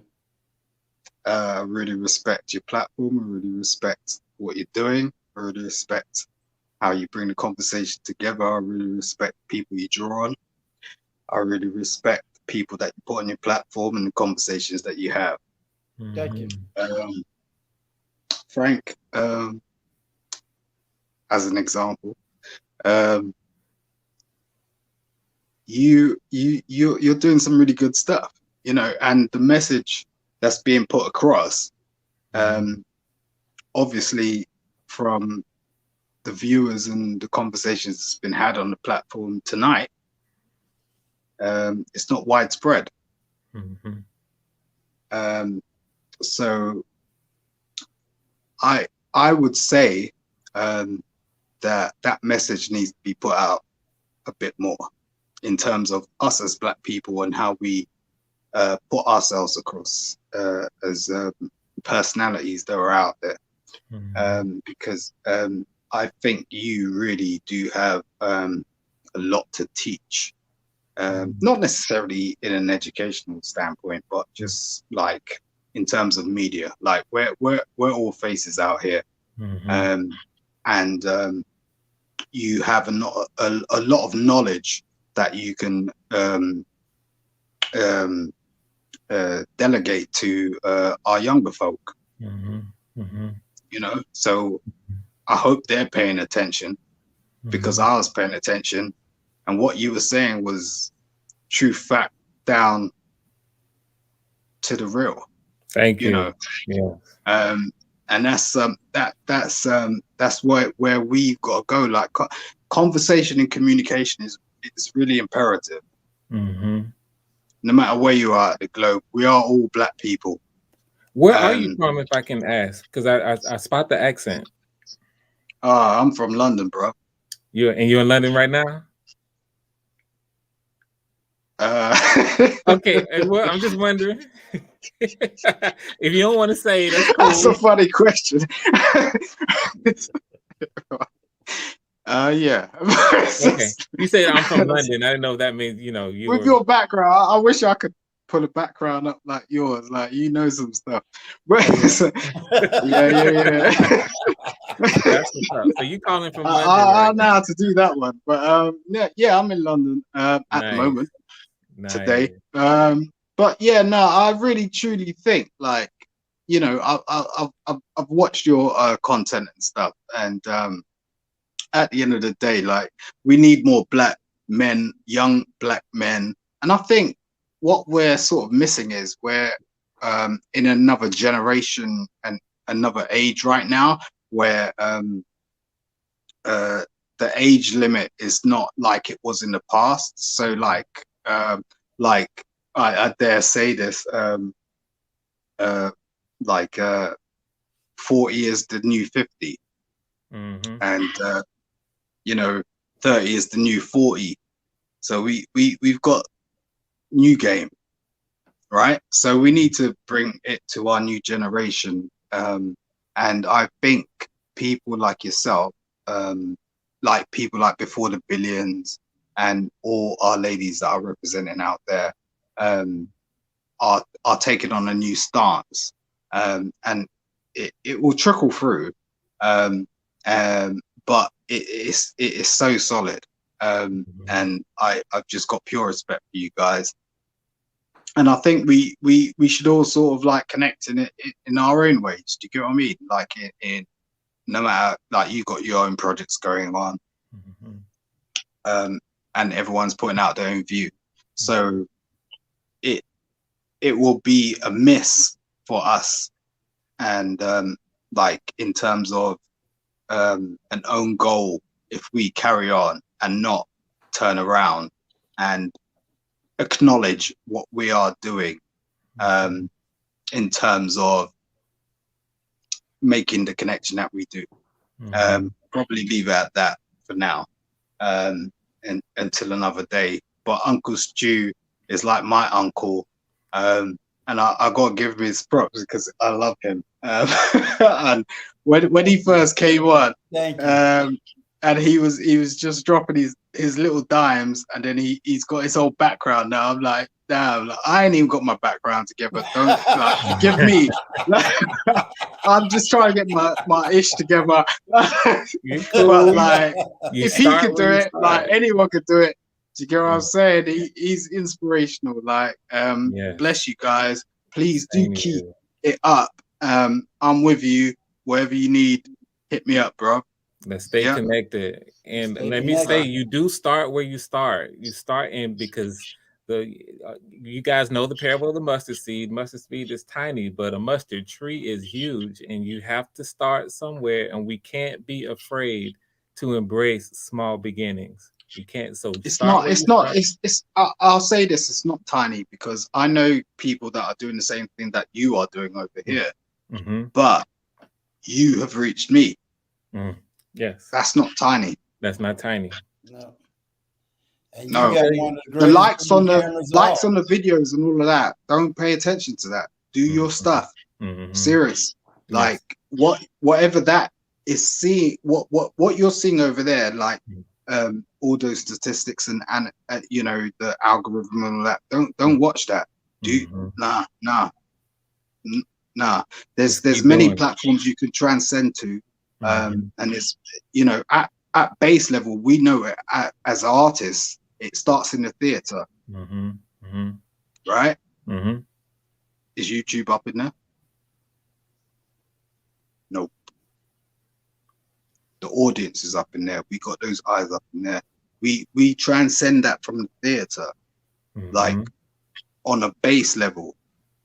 I really respect your platform. I really respect what you're doing. I really respect how you bring the conversation together. I really respect people you draw on. I really respect people that you put on your platform and the conversations that you have. Thank you. Frank, as an example, you're doing some really good stuff, you know, and the message that's being put across, obviously from the viewers and the conversations that's been had on the platform tonight, it's not widespread. So I would say that message needs to be put out a bit more in terms of us as Black people and how we put ourselves across as personalities that are out there. Because I think you really do have a lot to teach. Not necessarily in an educational standpoint, but just like in terms of media, like we're all faces out here, and you have a lot of knowledge that you can delegate to our younger folk. You know, so I hope they're paying attention, because I was paying attention, and what you were saying was true fact down to the real. Thank you. You know, yeah. And that's where we've got to go. Like conversation and communication is really imperative. No matter where you are at the globe, we are all Black people. Where are you from, if I can ask? Because I spot the accent. I'm from London, bro. You're in London right now? Okay, well, I'm just wondering. If you don't want to say, that's cool. That's a funny question. Yeah. Okay. You said I'm from London. I didn't know if that means, you know, you with your background. I wish I could pull a background up like yours, like you know some stuff. But yeah. That's what's up. So you calling from London? I know how to do that one, but yeah, I'm in London at the moment today. But yeah, no, I really truly think, like, you know, I've watched your content and stuff, and at the end of the day, like, we need more Black men, young Black men, and I think what we're sort of missing is we're in another generation and another age right now where the age limit is not like it was in the past. So like I dare say this, 40 is the new 50, and you know, 30 is the new 40. So we've got new game, right? So we need to bring it to our new generation, and I think people like yourself, like people like Before the Billions and all our ladies that are representing out there, are taking on a new stance, and it will trickle through, but it is so solid, and I've just got pure respect for you guys, and I think we should all sort of like connect in it in our own ways. Do you get what I mean? Like in no matter, like, you got your own projects going on, and everyone's putting out their own view, so it will be a miss for us, and like in terms of an own goal, if we carry on and not turn around and acknowledge what we are doing, in terms of making the connection that we do. Probably leave it at that for now, and until another day. But Uncle Stu is like my uncle, and I gotta give him his props because I love him. And when he first came on, and he was just dropping his little dimes, and then he's got his whole background now. I'm like, damn, like, I ain't even got my background together. Don't like, forgive me. I'm just trying to get my ish together. But like, if he could do it, like anyone could do it. Do you get what I'm saying? He's inspirational. Like, bless you guys. Please do keep it up. I'm with you. Wherever you need, hit me up, bro. Let's stay connected. And let me say, you do start where you start. You start in because you guys know the parable of the mustard seed. Mustard seed is tiny, but a mustard tree is huge. And you have to start somewhere. And we can't be afraid to embrace small beginnings. You can't. So I'll say this, it's not tiny, because I know people that are doing the same thing that you are doing over here. But you have reached me. Yes. That's not tiny. That's not tiny. No. And you no. got one of the likes on the videos and all of that. Don't pay attention to that. Do your stuff. Serious. Like whatever that is seeing, what you're seeing over there, like all those statistics and you know, the algorithm and all that. Don't watch that. Nah. There's many platforms you can transcend to. And it's, you know, at base level, we know it as artists, it starts in the theater. Right? Is YouTube up in there? Nope. The audience is up in there. We got those eyes up in there. We transcend that from the theater, like on a base level.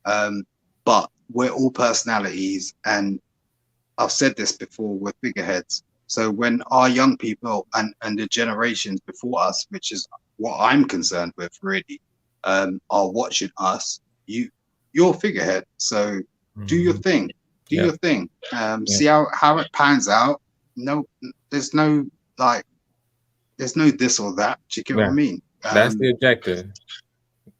But we're all personalities, and I've said this before, we're figureheads. So when our young people and the generations before us, which is what I'm concerned with really, are watching us, you're a figurehead. So do your thing. Do your thing. See how it pans out. No, there's no this or that. Do you get what I mean? That's the objective.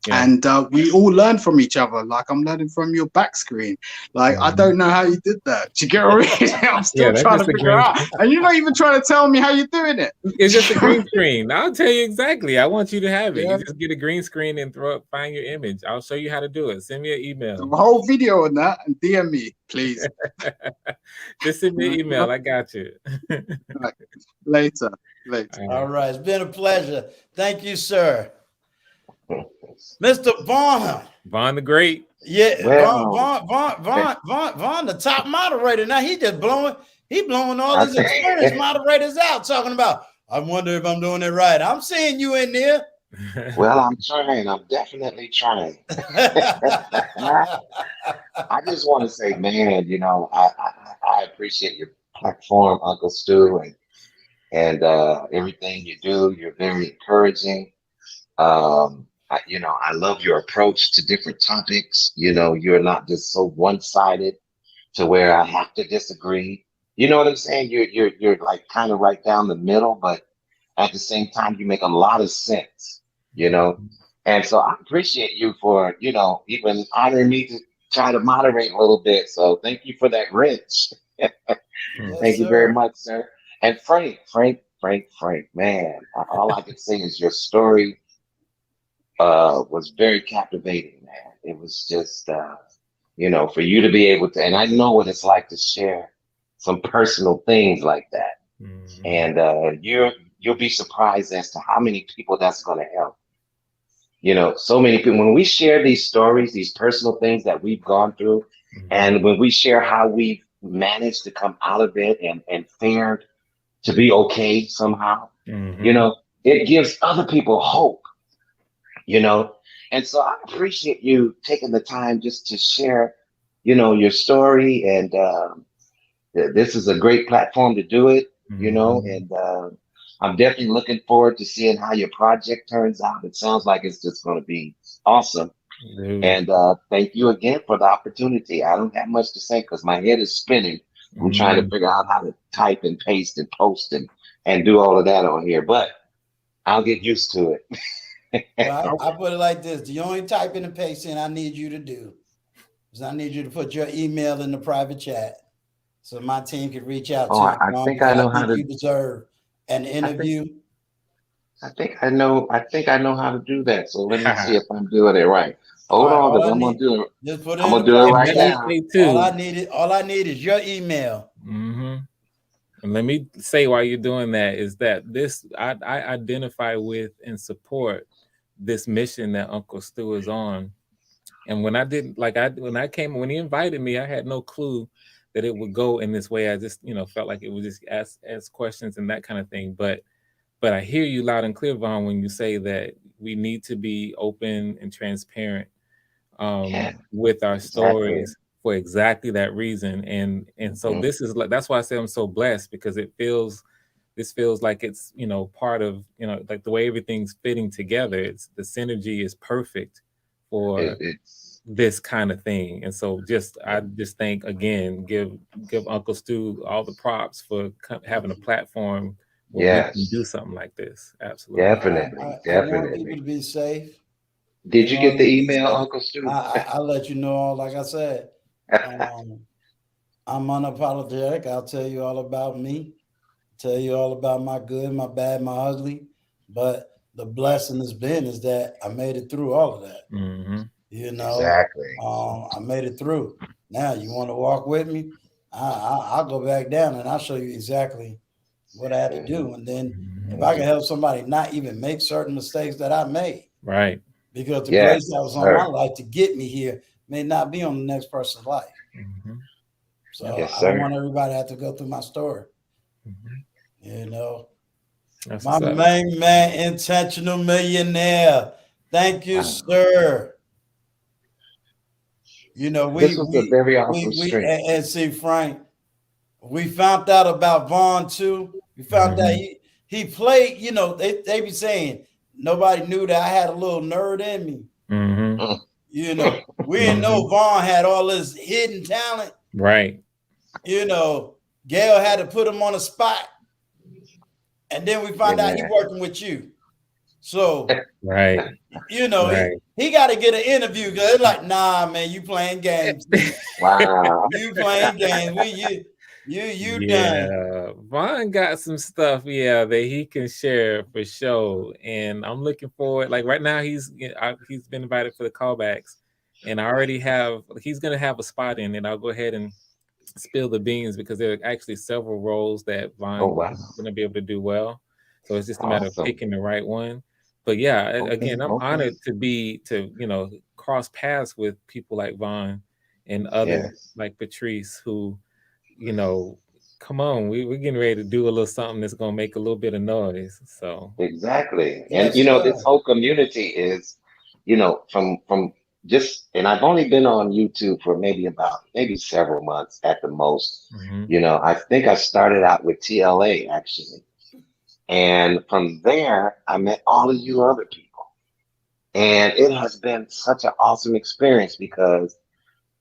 And we all learn from each other. Like, I'm learning from your back screen. Like, I don't know how you did that. Do you get what I mean? I'm still trying to figure out. And you're not even trying to tell me how you're doing it. It's just a green screen. I'll tell you exactly. I want you to have it. You just get a green screen and find your image. I'll show you how to do it. Send me an email. A whole video on that and DM me, please. Just send me an email. I got you. Right. Later. All right. It's been a pleasure. Thank you, sir. Mr. Vaughn. Vaughn the Great. Yeah, Vaughn, the top moderator. Now he blowing all these experienced moderators out, talking about, I wonder if I'm doing it right. I'm seeing you in there. Well, I'm trying. I'm definitely trying. I just want to say, man, you know, I appreciate your platform, Uncle Stu, and everything you do. You're very encouraging. I love your approach to different topics. You know, you're not just so one-sided to where I have to disagree. You know what I'm saying? You're like kind of right down the middle, but at the same time, you make a lot of sense, you know? And so I appreciate you for, you know, even honoring me to try to moderate a little bit. So thank you for that wrench. Thank you very much, sir. And Frank, man, all I can say is your story was very captivating, man. It was just, you know, for you to be able to, and I know what it's like to share some personal things like that. And you'll be surprised as to how many people that's going to help. You know, so many people, when we share these stories, these personal things that we've gone through, and when we share how we've managed to come out of it and fared to be okay somehow, you know, it gives other people hope. You know, and so I appreciate you taking the time just to share, you know, your story. And this is a great platform to do it, you know, and I'm definitely looking forward to seeing how your project turns out. It sounds like it's just going to be awesome. And thank you again for the opportunity. I don't have much to say because my head is spinning. I'm trying to figure out how to type and paste and post and do all of that on here, but I'll get used to it. Well, I put it like this: the only typing and pasting I need you to do is I need you to put your email in the private chat so my team can reach out to you. I think I know how to. You deserve an interview? I think I know how to do that. So let me see if I'm doing it right. Hold All right, on, all because I I'm gonna need, do it. just put it I'm in gonna the do it And right let me now. say too. All I need is your email. And let me say while you're doing that is that this I identify with and support this mission that Uncle Stu is on. And when I didn't when he invited me, I had no clue that it would go in this way. I just, felt like it would just ask questions and that kind of thing. But I hear you loud and clear, Vaughn, when you say that we need to be open and transparent with our stories for exactly that reason. And so this is that's why I say I'm so blessed, because this feels like it's, part of, like the way everything's fitting together. It's the synergy is perfect for this kind of thing. And so I just think, again, give Uncle Stu all the props for having a platform where we can do something like this. Absolutely. I want people to be safe. Did you get the email, Uncle Stu? I'll let you know all, like I said. I'm unapologetic. I'll tell you all about me, tell you all about my good, my bad, my ugly. But the blessing has been is that I made it through all of that. I made it through. Now you want to walk with me? I'll go back down and I'll show you exactly what I had to do. And then if I can help somebody not even make certain mistakes that I made, right? Because the grace that was on my life to get me here may not be on the next person's life. So I don't want everybody to have to go through my story. That's my main man, Intentional Millionaire. Thank you, sir. This was a very awesome stream. And see, Frank, we found out about Vaughn too. We found out he played, they be saying nobody knew that I had a little nerd in me. We didn't know Vaughn had all this hidden talent. Right. Gail had to put him on the spot. And then we found out he working with you. So right. He got to get an interview because it's like, nah, man, you playing games. Wow. You playing games. You done. Vaughn got some stuff, that he can share for sure. And I'm looking forward. Like right now, he's been invited for the callbacks, and I already he's gonna have a spot in it. I'll go ahead and spill the beans because there are actually several roles that Vaughn is gonna be able to do well. So it's just a matter of picking the right one. But again, I'm honored to cross paths with people like Vaughn and others like Patrice who, come on, we're getting ready to do a little something that's gonna make a little bit of noise. So exactly. And this whole community is, from just, and I've only been on YouTube for maybe several months at the most. I think I started out with TLA actually. And from there, I met all of you other people. And it has been such an awesome experience because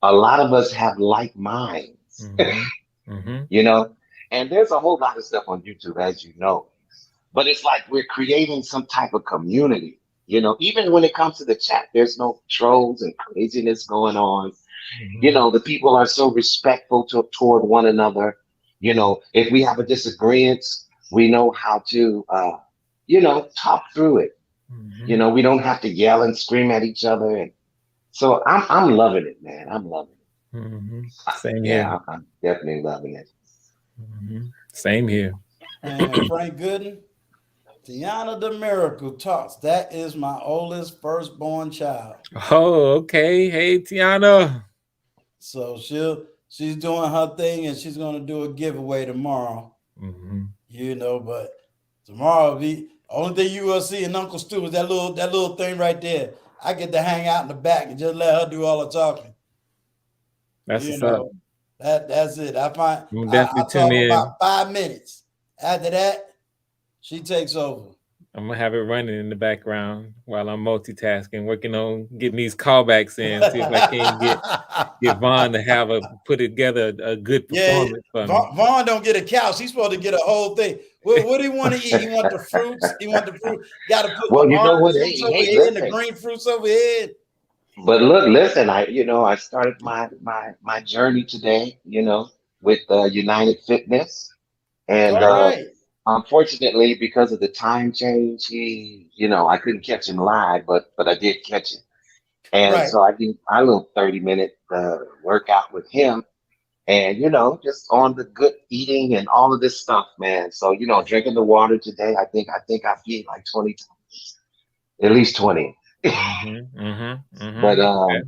a lot of us have like minds, and there's a whole lot of stuff on YouTube, as you know, but it's like we're creating some type of community, even when it comes to the chat, there's no trolls and craziness going on. The people are so respectful toward one another. If we have a disagreement, we know how to, talk through it. We don't have to yell and scream at each other. And so I'm loving it, man. I'm loving it. Same here. I'm definitely loving it. Same here. And Frank Goodin, Tiana the Miracle Talks. That is my oldest firstborn child. Oh, okay. Hey, Tiana. So she's doing her thing and she's gonna do a giveaway tomorrow. But tomorrow the only thing you will see in Uncle Stu is that little thing right there. I get to hang out in the back and just let her do all the talking. That's what's up. That's it. I talk in. about 5 minutes. After that, she takes over. I'm gonna have it running in the background while I'm multitasking, working on getting these callbacks in. See if I can get Vaughn to put together a good performance for me. Vaughn don't get a couch. He's supposed to get a whole thing. What do you want to eat? He want the fruits. Got to put the orange fruits over here and the green fruits over here. But listen, I started my journey today, with United Fitness, and Unfortunately, because of the time change, I couldn't catch him live, but I did catch him. And Right. so I did my little 30-minute workout with him, and just on the good eating and all of this stuff, man. So drinking the water today, I think I feel like 20 times, at least 20. But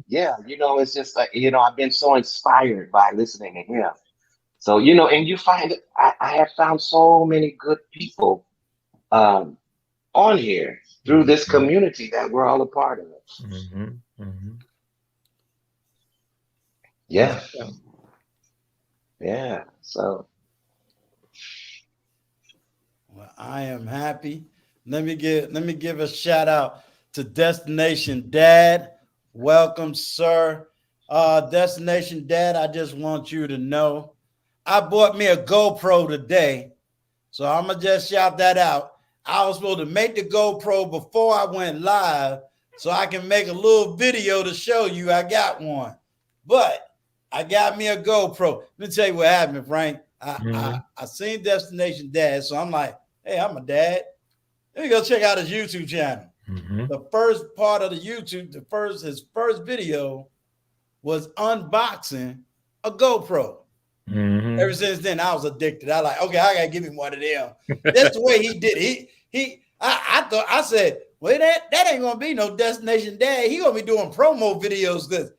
yeah, it's just like I've been so inspired by listening to him. So and you find I have found so many good people on here through this community that we're all a part of. Yeah. Yeah. So well, I am happy. Let me give a shout out to Destination Dad. Welcome, sir. Destination Dad, I just want you to know I bought me a GoPro today. So I'm gonna just shout that out. I was supposed to make the GoPro before I went live so I can make a little video to show you I got one. But I got me a GoPro. Let me tell you what happened, Frank. I seen Destination Dad, so I'm like, hey, I'm a dad. Let me go check out his YouTube channel. The first part of the YouTube, his first video was unboxing a GoPro. Ever since then, I was addicted. I like, okay, I gotta give him one of them. That's the way he did it. I said, well, that ain't gonna be no Destination Dad. He gonna be doing promo videos because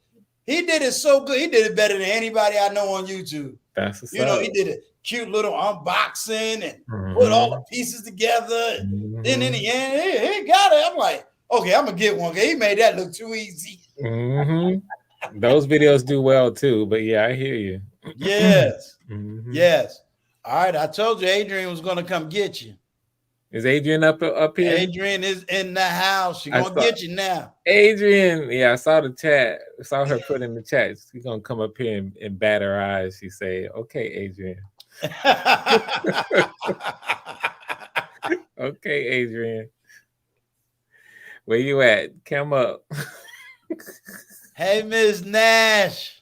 he did it so good. He did it better than anybody I know on YouTube. That's he did a cute little unboxing and put all the pieces together. And then in the end, he got it. I'm like, okay, I'm gonna get one. He made that look too easy. Those videos do well too, but yeah, I hear you. Yes. Yes. All right. I told you Adrian was gonna come get you. Is Adrian up here? Adrian is in the house. She's gonna get you now. Adrian, yeah, I saw the chat. I saw her put in the chat. She's gonna come up here and bat her eyes. She say, "Okay, Adrian." Okay, Adrian. Where you at? Come up. Hey, Ms. Nash.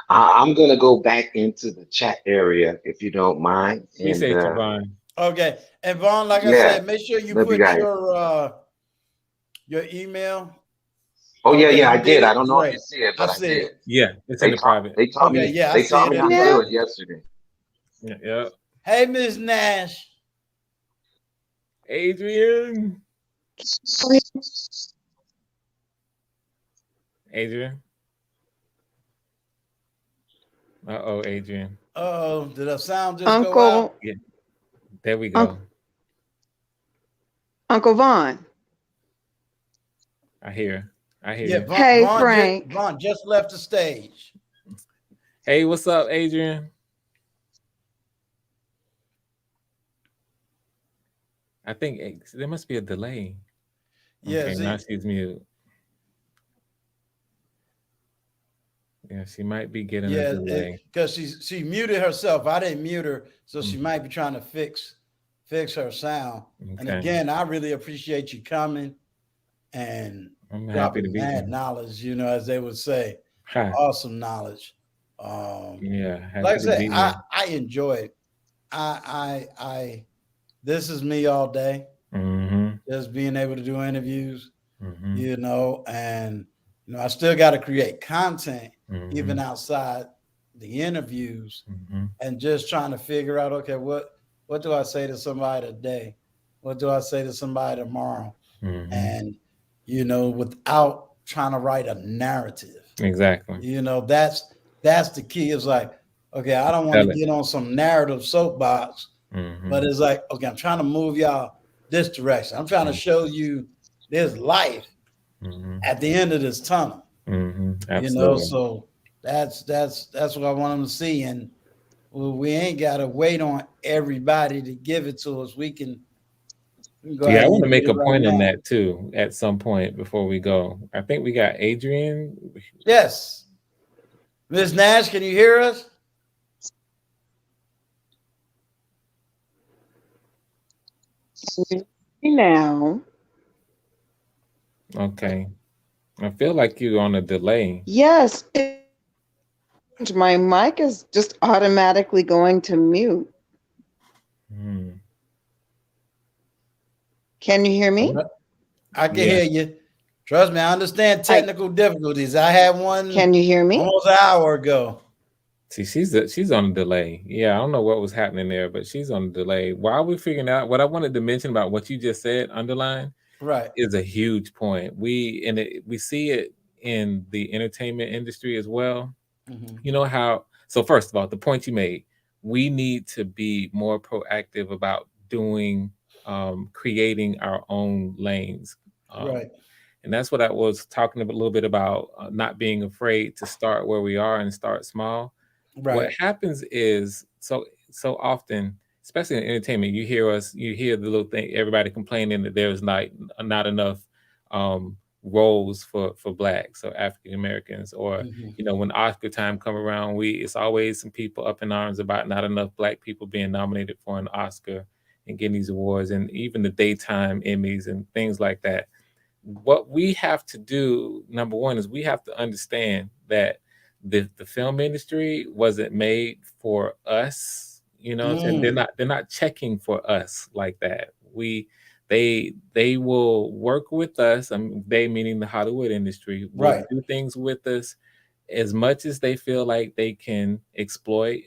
I'm gonna go back into the chat area if you don't mind. Appreciate you, Vaughn. Okay, and Vaughn, like I said, make sure you put your email. Oh yeah, I did. I don't know if you see it, but I did. Yeah, it's in the private. They taught me. Yeah, they taught me how to do it yesterday. Yeah. Hey, Ms. Nash. Adrian. Adrian. Uh-oh, Adrian. Uh-oh, did the sound just go out? Yeah. There we go. Uncle Vaughn. I hear. Yeah, Vaughn, Frank. Vaughn just left the stage. Hey, what's up, Adrian? I think there must be a delay. Yeah, okay, now she's mute. Yeah, she might be getting a delay. Because she muted herself. I didn't mute her, so she might be trying to fix her sound. Okay. And again, I really appreciate you coming and I'm happy to be here. Knowledge, as they would say. Hi. Awesome knowledge. Yeah, like I said, I enjoy it. I this is me all day. Just being able to do interviews, and I still got to create content even outside the interviews, and just trying to figure out, okay, what do I say to somebody today? What do I say to somebody tomorrow? And without trying to write a narrative. Exactly. That's the key. It's like, okay, I don't want to get on some narrative soapbox, but it's like, okay, I'm trying to move y'all this direction. I'm trying to show you there's life at the end of this tunnel. So that's what I want them to see. And we ain't got to wait on everybody to give it to us. We can go ahead. I want to make a point on that too at some point before we go. I think we got Adrian. Yes. Ms. Nash, can you hear us? Now. Okay. I feel like you're on a delay. Yes. My mic is just automatically going to mute. Can you hear me? I can hear you. Trust me, I understand technical difficulties. I had one. Can you hear me? Almost an hour ago. See, she's on a delay. Yeah, I don't know what was happening there, but she's on a delay. While we're figuring out, what I wanted to mention about what you just said, underline, right, is a huge point. We see it in the entertainment industry as well. Mm-hmm. You know how? So first of all, the point you made, we need to be more proactive about creating our own lanes. Right. And that's what I was talking a little bit about, not being afraid to start where we are and start small. Right. What happens is so often, especially in entertainment, you hear the little thing, everybody complaining that there's not enough roles for blacks or African Americans, or when Oscar time come around, it's always some people up in arms about not enough black people being nominated for an Oscar and getting these awards, and even the daytime Emmys and things like that. What we have to do, number one, is we have to understand that the film industry wasn't made for us. You know what I'm saying? They're not checking for us like that. They will work with us. They meaning the Hollywood industry will do things with us as much as they feel like they can exploit,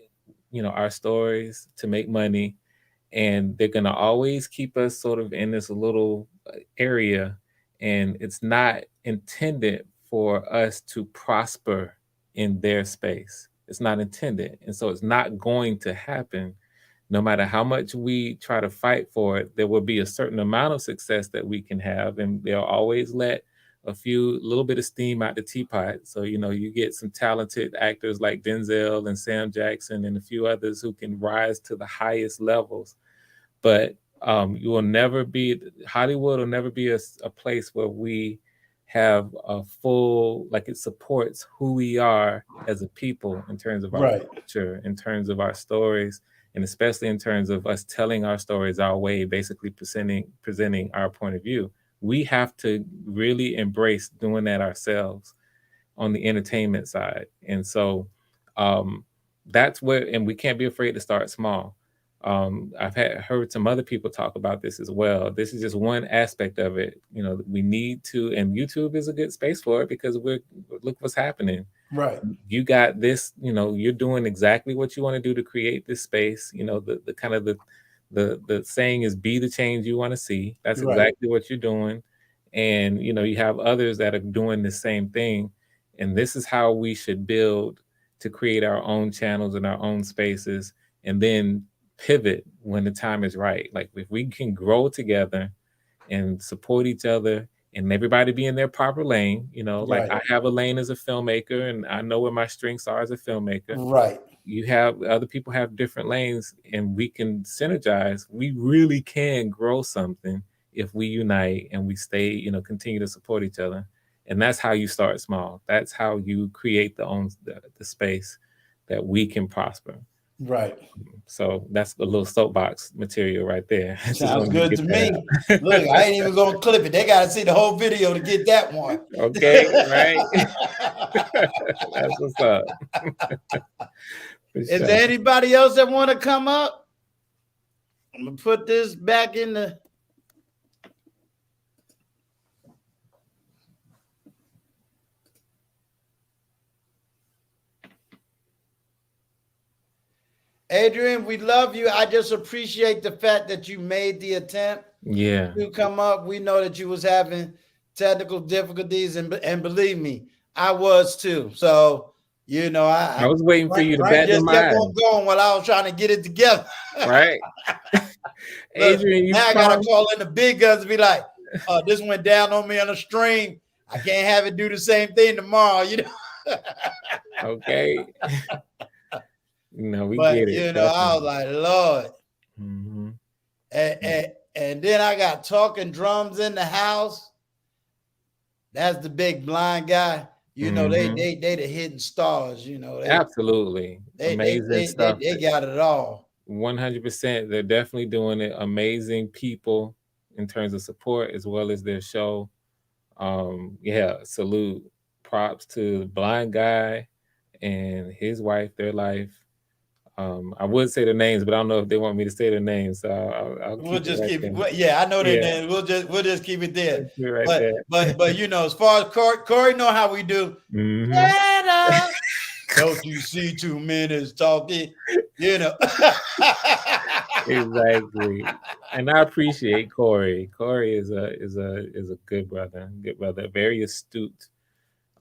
our stories to make money, and they're gonna always keep us sort of in this little area. And it's not intended for us to prosper in their space. It's not intended. And so it's not going to happen. No matter how much we try to fight for it, there will be a certain amount of success that we can have. And they'll always let a little bit of steam out the teapot. So, you get some talented actors like Denzel and Sam Jackson and a few others who can rise to the highest levels. But Hollywood will never be a place where we have a full, like, it supports who we are as a people in terms of our culture, in terms of our stories, and especially in terms of us telling our stories our way, basically presenting our point of view. We have to really embrace doing that ourselves on the entertainment side. And so that's and we can't be afraid to start small. I've heard some other people talk about this as well. This is just one aspect of it. We need to, and YouTube is a good space for it, because look what's happening. Right. You got this, you're doing exactly what you want to do to create this space. The kind of the saying is, be the change you want to see. That's exactly what you're doing. And, you have others that are doing the same thing. And this is how we should build to create our own channels and our own spaces, and then pivot when the time is right. Like, if we can grow together and support each other and everybody be in their proper lane, like I have a lane as a filmmaker and I know where my strengths are as a filmmaker. Right. You have other people have different lanes, and we can synergize. We really can grow something if we unite and we stay, continue to support each other. And that's how you start small. That's how you create the space that we can prosper. Right. So that's a little soapbox material right there. Sounds good to me. Look, I ain't even gonna clip it. They gotta see the whole video to get that one. Okay, right. That's what's up. Is there anybody else that want to come up? I'm gonna put this back in the. Adrian, we love you. I just appreciate the fact that you made the attempt to come up. We know that you was having technical difficulties, and believe me, I was too. So, I was waiting for you to bat just them kept on going while I was trying to get it together. Right. Adrian, now I gotta call in the big guns and be like, this went down on me on the stream. I can't have it do the same thing tomorrow, Okay. We but, get it. Definitely. I was like, Lord. Mm-hmm. And then I got talking drums in the house. That's the big blind guy. They the hidden stars. Absolutely. Amazing stuff. They got it all. 100%. They're definitely doing it. Amazing people in terms of support as well as their show. Salute. Props to the blind guy and his wife, their life. I would say the names, but I don't know if they want me to say the names. So I'll we'll keep just it keep right it. Yeah, I know their Yeah. name. We'll just keep it there. Keep it right but, there. but you know, as far as Corey know how we do. Shut up. Don't you see 2 minutes talking? You know. Exactly. And I appreciate Corey. Corey is a good brother, very astute.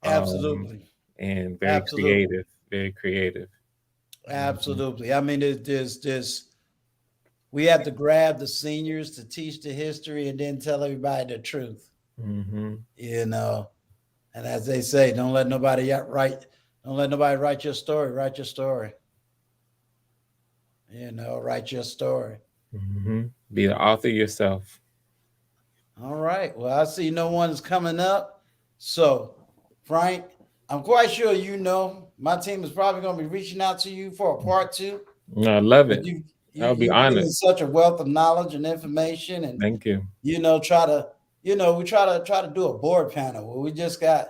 Absolutely. And very Absolutely. creative. Absolutely. I mean, there's we have to grab the seniors to teach the history and then tell everybody the truth. You know, and as they say, don't let nobody write your story. Write your story. You know, write your story. Be the author yourself. All right. Well, I see no one's coming up. So, Frank, I'm quite sure you know my team is probably going to be reaching out to you for a part 2. I love it. I'll be honored. Such a wealth of knowledge and information, and thank you. You know, we try to do a board panel where we just got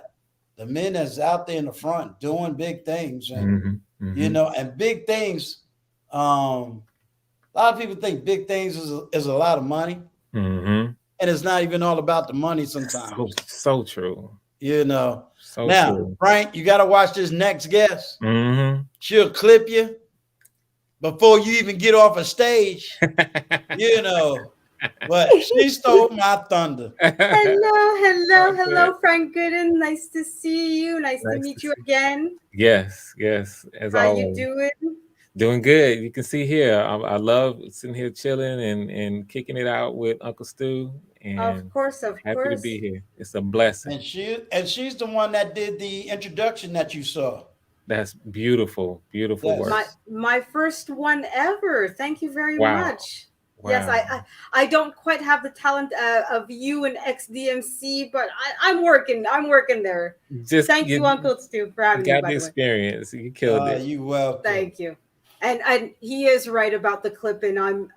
the men that's out there in the front doing big things, and you know, and big things. A lot of people think big things is a lot of money, and it's not even all about the money sometimes. So true. You know. So now, true. Frank, you got to watch this next guest. She'll clip you before you even get off a stage. You know. But she stole my thunder. Hello, Frank Goodin. Nice to see you. Nice to meet you again. Yes. As How always. you doing? Doing good. You can see here. I love sitting here chilling and kicking it out with Uncle Stu. And of course. Happy to be here. It's a blessing. And she's the one that did the introduction that you saw. That's beautiful work. My first one ever. Thank you very much. Wow. Yes, I don't quite have the talent of you and XDMC, but I'm working there. Thank you, Uncle Stu, for having me. Got the experience. You killed it. You welcome. Thank you. And he is right about the clip, and I'm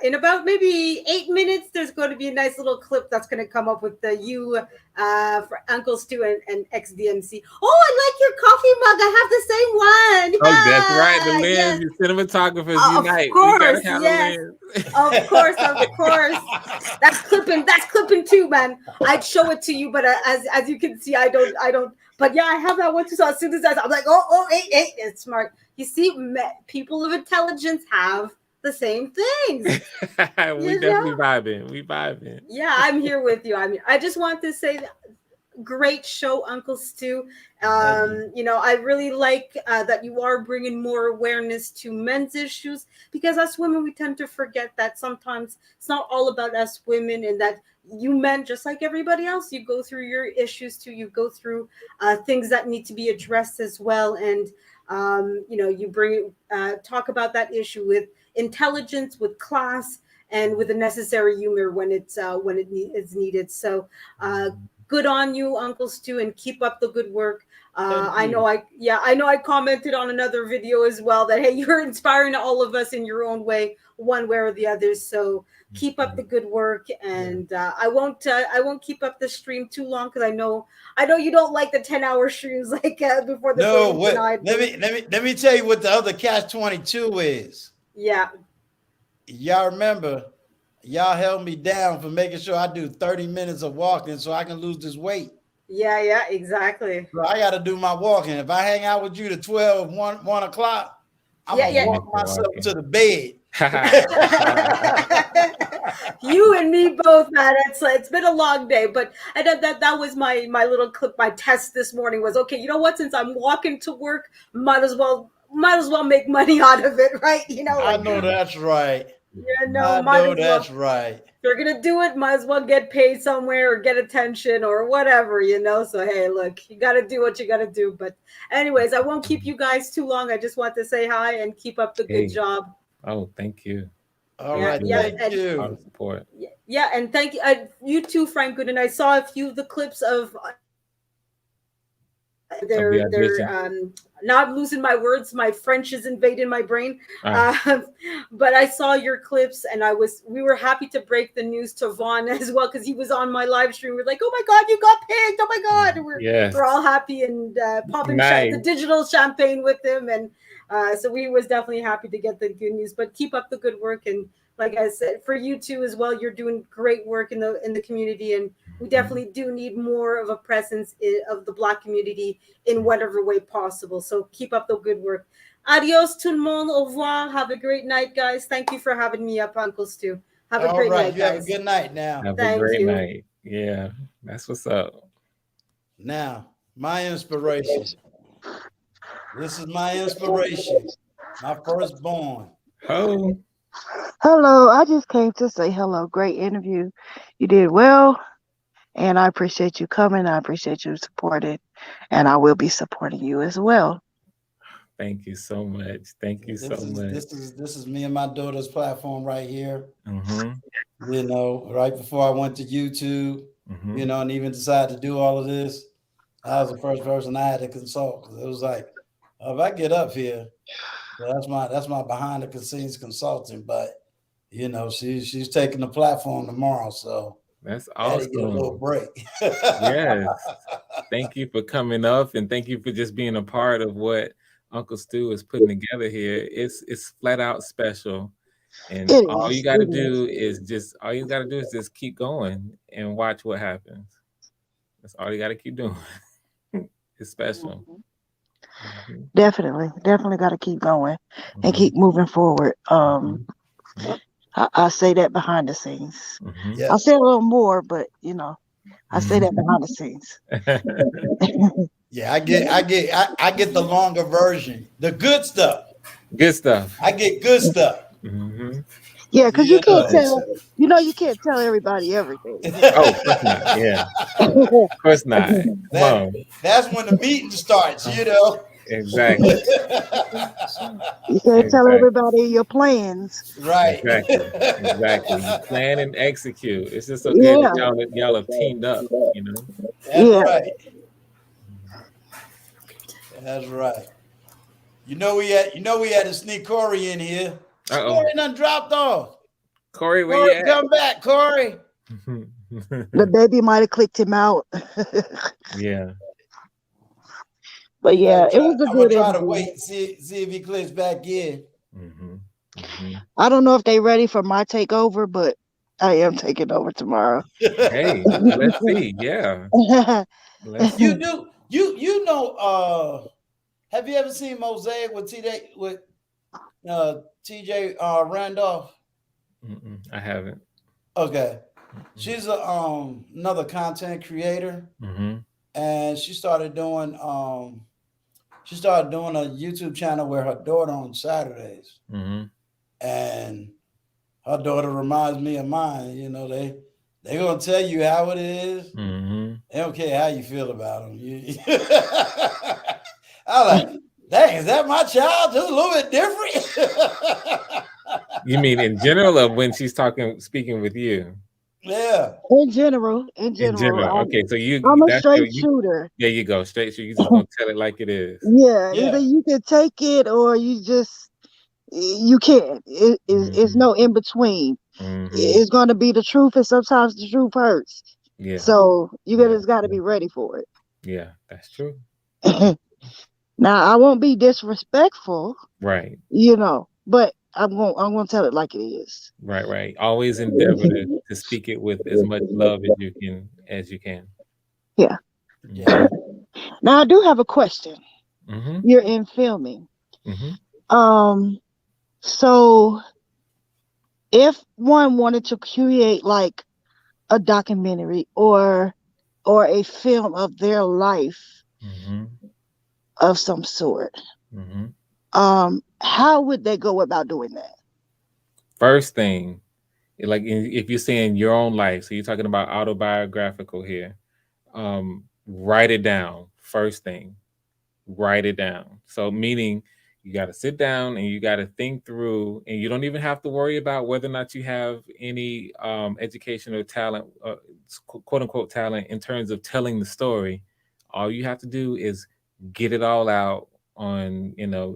in about maybe 8 minutes. There's going to be a nice little clip that's going to come up with you for Uncle Stu and XDMC. Oh, I like your coffee mug. I have the same one. Oh, that's right. The lens, your cinematographers unite. Of course, yes. Of course. That's clipping too, man. I'd show it to you, but as you can see, I don't. But yeah, I have that one too. So as soon as I'm like, eight, it's smart. You see, people of intelligence have the same things. We definitely vibing. We vibing. Yeah, I'm here with you. I just want to say, great show, Uncle Stu. You know, I really like that you are bringing more awareness to men's issues, because us women, we tend to forget that sometimes it's not all about us women, and that you men, just like everybody else, you go through your issues too. You go through things that need to be addressed as well. And you know, you talk about that issue with intelligence, with class, and with the necessary humor when it is needed. So good on you, Uncle Stu, and keep up the good work. I know I commented on another video as well that, hey, you're inspiring all of us in your own way, one way or the other. So keep up the good work, and I won't keep up the stream too long, because I know you don't like the 10-hour streams like before the let me tell you what the other catch-22 is. Yeah, y'all remember, y'all held me down for making sure I do 30 minutes of walking so I can lose this weight. Yeah, exactly. So I got to do my walking. If I hang out with you to 12, 1 o'clock, I'm gonna walk myself to the bed. You and me both, man. It's been a long day, but that was my little clip. My test this morning was, okay, you know what? Since I'm walking to work, might as well make money out of it, right? You know. I know that's right. Yeah, no, that's right. If you're gonna do it, might as well get paid somewhere or get attention or whatever, you know. So hey, look, you gotta do what you gotta do. But anyways, I won't keep you guys too long. I just want to say hi and keep up the good job. Oh, thank you. All right, thank you. Support. Yeah, and thank you. You too, Frank Goodin. I saw a few of the clips of they're now I'm losing my words. My French is invading my brain. But I saw your clips, and we were happy to break the news to Vaughn as well, because he was on my live stream. We're like, oh my God, you got picked. Oh my God. We're all happy and popping the digital champagne with him. And So we was definitely happy to get the good news. But keep up the good work, and like I said, for you too as well, you're doing great work in the community, and we definitely do need more of a presence of the Black community in whatever way possible. So keep up the good work. Adios, tout le monde. Au revoir. Have a great night, guys. Thank you for having me up, Uncle Stu. Have a great night, You have a guys. good night now. Have Thank a great you. night. Yeah, that's what's up. Now, my inspiration. This is my inspiration. My firstborn. Oh. Hello, I just came to say hello. Great interview. You did well, and I appreciate you coming. I appreciate you supporting, and I will be supporting you as well. Thank you so much. Thank you so much. This is me and my daughter's platform right here. Mm-hmm. You know, right before I went to YouTube, you know, and even decided to do all of this, I was the first person I had to consult. It was like, if I get up here, that's my behind the scenes consulting. But you know, she's taking the platform tomorrow, so that's I had to get a awesome. little break. Yes. Thank you for coming up, and thank you for just being a part of what Uncle Stu is putting together here. It's flat out special. And all you got to do is just keep going and watch what happens. That's all you got to keep doing. It's special. Definitely got to keep going and keep moving forward. I say that behind the scenes. I say a little more, but you know, I say that behind the scenes. Yeah, I get the longer version, the good stuff. Good stuff. I get good stuff. Yeah, because you can't tell. You know, you can't tell everybody everything. Oh, of course not. Yeah, of course not. That's when the meeting starts. You know. Exactly. You can't tell everybody your plans. Right. Exactly. You plan and execute. It's just so good that y'all have teamed up, you know. That's right. That's right. You know we had to sneak Corey in here. Corey done dropped off. Corey, where you at? Come back, Corey. The baby might have clicked him out. Yeah. But yeah, it was a good interview. I'm gonna try to wait, see if he clicks back in. I don't know if they ready for my takeover, but I am taking over tomorrow. Hey, let's see. Yeah. Let's see. You know, have you ever seen Mosaic with TJ Randolph? I haven't. Okay. She's another content creator. And she started doing a YouTube channel with her daughter on Saturdays. And her daughter reminds me of mine. You know, they're gonna tell you how it is. They don't care how you feel about them. I like, dang, is that my child? Just a little bit different. You mean in general, or when she's speaking with you? Yeah. In general. Okay, so I'm a straight shooter. There you go, straight shooter. You just gonna tell it like it is. Yeah. Either you can take it or you can't. It's no in between. It's gonna be the truth, and sometimes the truth hurts. Yeah. So you just got to be ready for it. Yeah, that's true. Now I won't be disrespectful. Right. You know, but I'm gonna tell it like it is. Right. Always endeavor to speak it with as much love as you can. Yeah. Now I do have a question. You're in filming. So if one wanted to create like a documentary or a film of their life of some sort, how would they go about doing that? First thing, like if you're saying your own life, so you're talking about autobiographical here, write it down. First thing, write it down. So meaning you got to sit down and you got to think through, and you don't even have to worry about whether or not you have any education or talent, quote unquote talent, in terms of telling the story. All you have to do is get it all out on,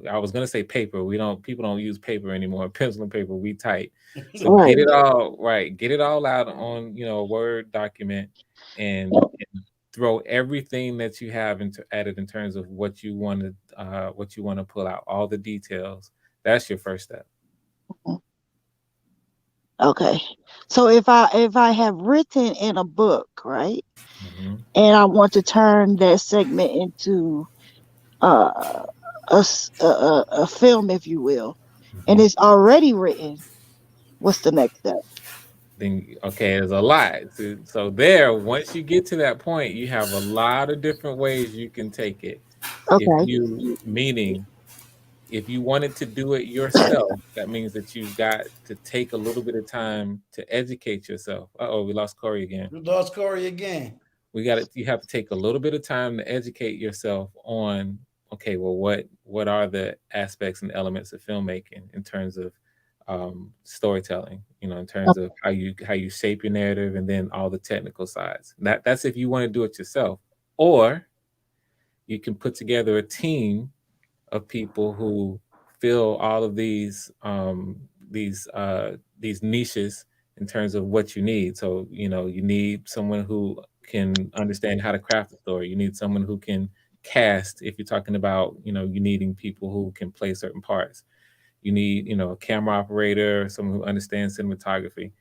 I was gonna say paper. People don't use paper anymore. Pencil and paper, we type. So get it all out on, a Word document and throw everything that you have at it in terms of what you want to pull out, all the details. That's your first step. Okay. So if I have written in a book, right, and I want to turn that segment into a film, if you will, and it's already written, what's the next step? Then okay, there's a lot. So there, once you get to that point, you have a lot of different ways you can take it. Okay. Meaning, if you wanted to do it yourself, that means that you've got to take a little bit of time to educate yourself. We lost Corey again. We lost Corey again. You have to take a little bit of time to educate yourself on, okay, well, what are the aspects and elements of filmmaking in terms of storytelling, in terms of how you shape your narrative, and then all the technical sides. That's if you want to do it yourself. Or you can put together a team of people who fill all of these niches in terms of what you need. So, you need someone who can understand how to craft a story. You need someone who can cast, if you're talking about, you needing people who can play certain parts. You need, a camera operator, someone who understands cinematography,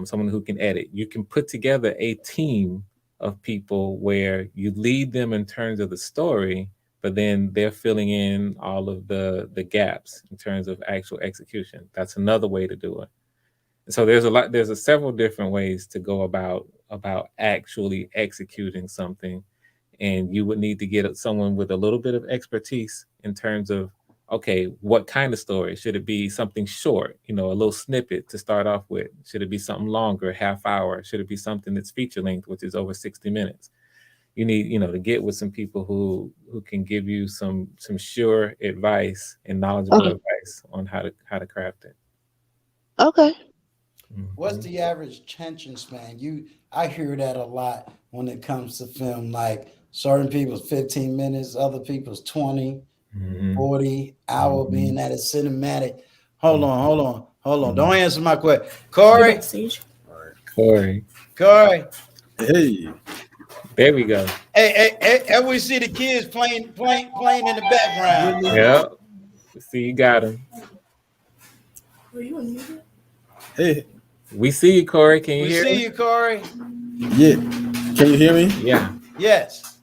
someone who can edit. You can put together a team of people where you lead them in terms of the story, but then they're filling in all of the gaps in terms of actual execution. That's another way to do it. So there's several different ways to go about actually executing something. And you would need to get someone with a little bit of expertise in terms of, okay, what kind of story? Should it be something short, a little snippet to start off with? Should it be something longer, half hour? Should it be something that's feature length, which is over 60 minutes? You need, to get with some people who can give you some sure advice and knowledgeable advice on how to craft it. Okay. What's the average attention span? I hear that a lot when it comes to film, like certain people's 15 minutes, other people's 20, 40 hour being at a cinematic. Hold on. Don't answer my question. Corey. Corey. Hey. There we go. Hey, we see the kids playing in the background. Yep. See, you got him. Hey. We see you, Corey. Can you hear me? We see you, Corey. Yeah. Can you hear me? Yeah. Yes.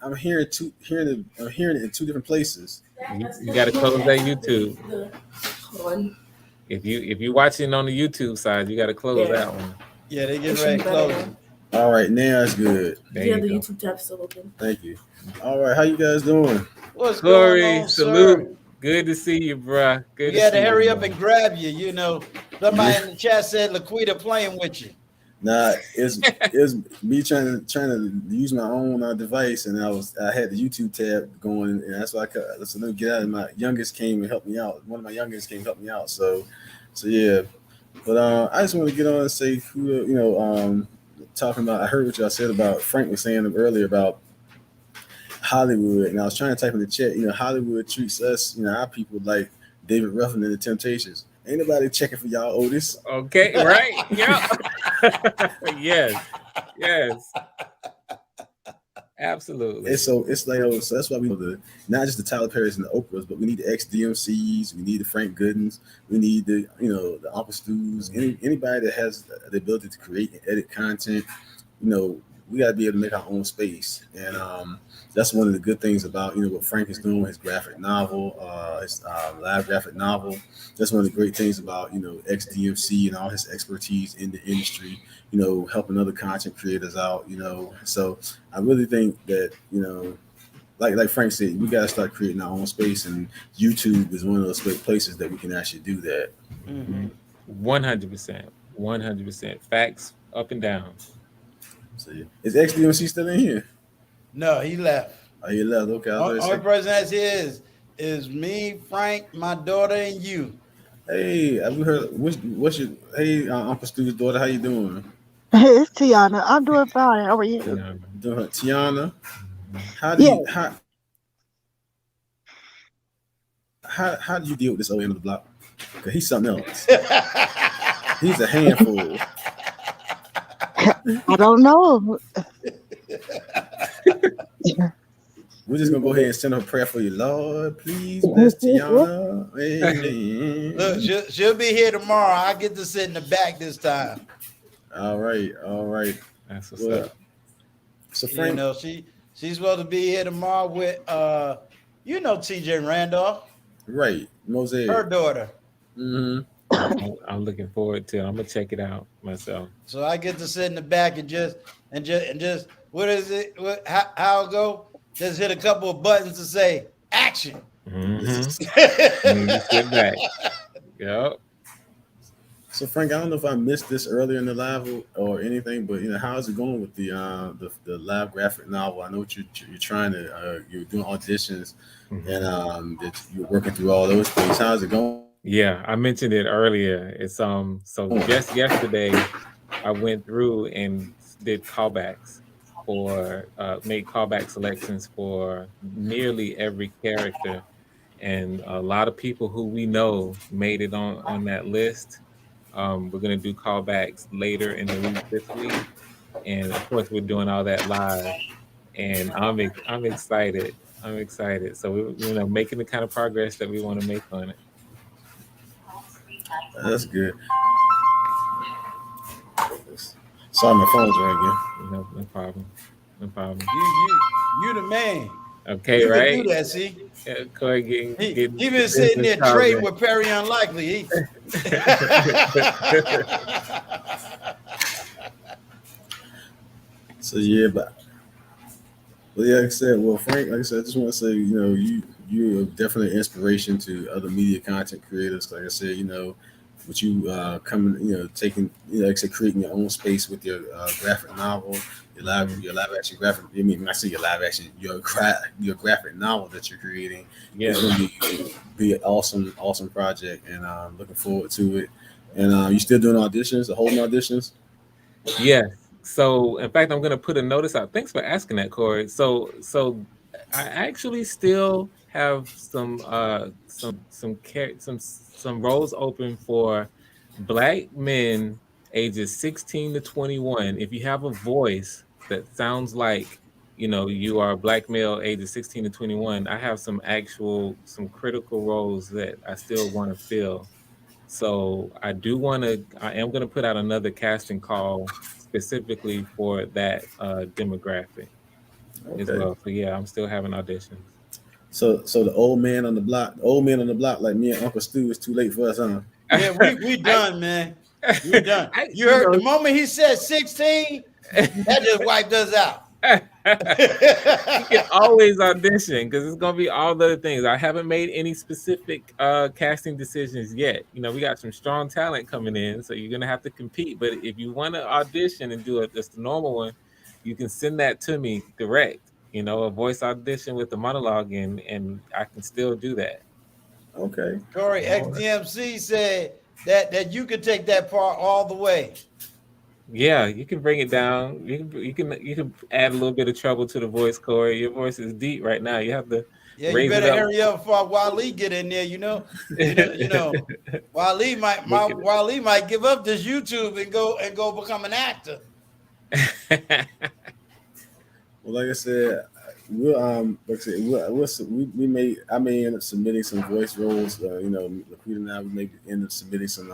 I'm hearing it in two different places. You got to close that YouTube. If you're watching on the YouTube side, you got to close that one. Yeah, they get ready to close. All right, now it's good. The YouTube tab still open. Thank you. All right, how you guys doing? What's Corey, going on, salute. Sir? Good to see you, bruh. Good. We had to hurry up and grab you. Somebody in the chat said Laquita playing with you. Nah, it's me trying to use my own device, and I had the YouTube tab going, and that's why let me get out. And my youngest came and helped me out. One of my youngest came and helped me out. So yeah. But I just want to get on and say who talking about. I heard what y'all said about Frank was saying earlier about Hollywood, and I was trying to type in the chat. Hollywood treats us, our people, like David Ruffin and the Temptations. Ain't nobody checking for y'all, Otis. Okay, right? Yeah. Yes. Absolutely. So it's like, so that's why we need not just the Tyler Perrys and the Oprahs, but we need the ex-DMCs, we need the Frank Goodins, we need the the Uncle Stews, anybody that has the ability to create and edit content. We got to be able to make our own space, and that's one of the good things about what Frank is doing with his graphic novel, his live graphic novel. That's one of the great things about ex-DMC and all his expertise in the industry. Helping other content creators out. So I really think that like Frank said, we got to start creating our own space, and YouTube is one of those places that we can actually do that. 100%. Facts up and down. So, is ex-DMC still in here? No, he left. Oh, he left. Okay. Only person that's here is me, Frank, my daughter, and you. Hey, have you heard? What's your Uncle Stu's daughter? How you doing? It's Tiana. I'm doing fine. How are you? Tiana. How do you how do you deal with this old end of the block? Because he's something else. He's a handful. I don't know. We're just gonna go ahead and send her a prayer for you, Lord. Please bless Tiana. Amen. Look, she'll be here tomorrow. I get to sit in the back this time. All right. That's what's up. So Frank, you know, she's supposed to be here tomorrow with TJ Randolph. Right, Mosaic. Her daughter. Mm-hmm. I'm looking forward to it. I'm gonna check it out myself. So I get to sit in the back and just what is it? How it go? Just hit a couple of buttons to say action. Mm-hmm. You sit back. Yep. So Frank, I don't know if I missed this earlier in the live or anything, but how's it going with the live graphic novel? I know what you're trying to you're doing auditions and that you're working through all those things. How's it going? Yeah, I mentioned it earlier. It's so just yesterday I went through and did callbacks made callback selections for nearly every character, and a lot of people who we know made it on that list. We're gonna do callbacks later in the week this week, and of course we're doing all that live. And I'm excited. I'm excited. So we're making the kind of progress that we want to make on it. That's good. Sorry, my phone's ringing. No problem. No problem. You the man. Okay, you right? Can do that, see? Yeah, Corey he been sitting there trading with Perry Unlikely. So yeah, but like I said, Frank, like I said, I just want to say, you're definitely an inspiration to other media content creators. Like I said, with you coming, taking, like I said, creating your own space with your graphic novel, your live action graphic. I mean, when I say your live action, your graphic novel that you're creating. Yeah, it's gonna be an awesome project, and I'm looking forward to it. And you still doing auditions, holding auditions? Yeah. So in fact, I'm gonna put a notice out. Thanks for asking that, Corey. So I actually still have some roles open for Black men ages 16 to 21. If you have a voice that sounds like you are a Black male ages 16 to 21, I have some critical roles that I still want to fill. So I am going to put out another casting call specifically for that demographic as well. So yeah, I'm still having auditions. So the old man on the block, like me and Uncle Stu, is too late for us, huh? Yeah, we done, man. We done. You heard the moment he said 16, that just wiped us out. You can always audition because it's gonna be all the other things. I haven't made any specific casting decisions yet. We got some strong talent coming in, so you're gonna have to compete. But if you want to audition and do just the normal one, you can send that to me direct. A voice audition with the monologue, and I can still do that. Okay. Corey, XDMC said that you could take that part all the way. Yeah, you can bring it down. You can add a little bit of trouble to the voice, Corey. Your voice is deep right now. You have to. Yeah, you better hurry up before Wale get in there. Wale might give up this YouTube and go become an actor. Well, like I said, I may end up submitting some voice roles. Laquita and I, we may end up submitting some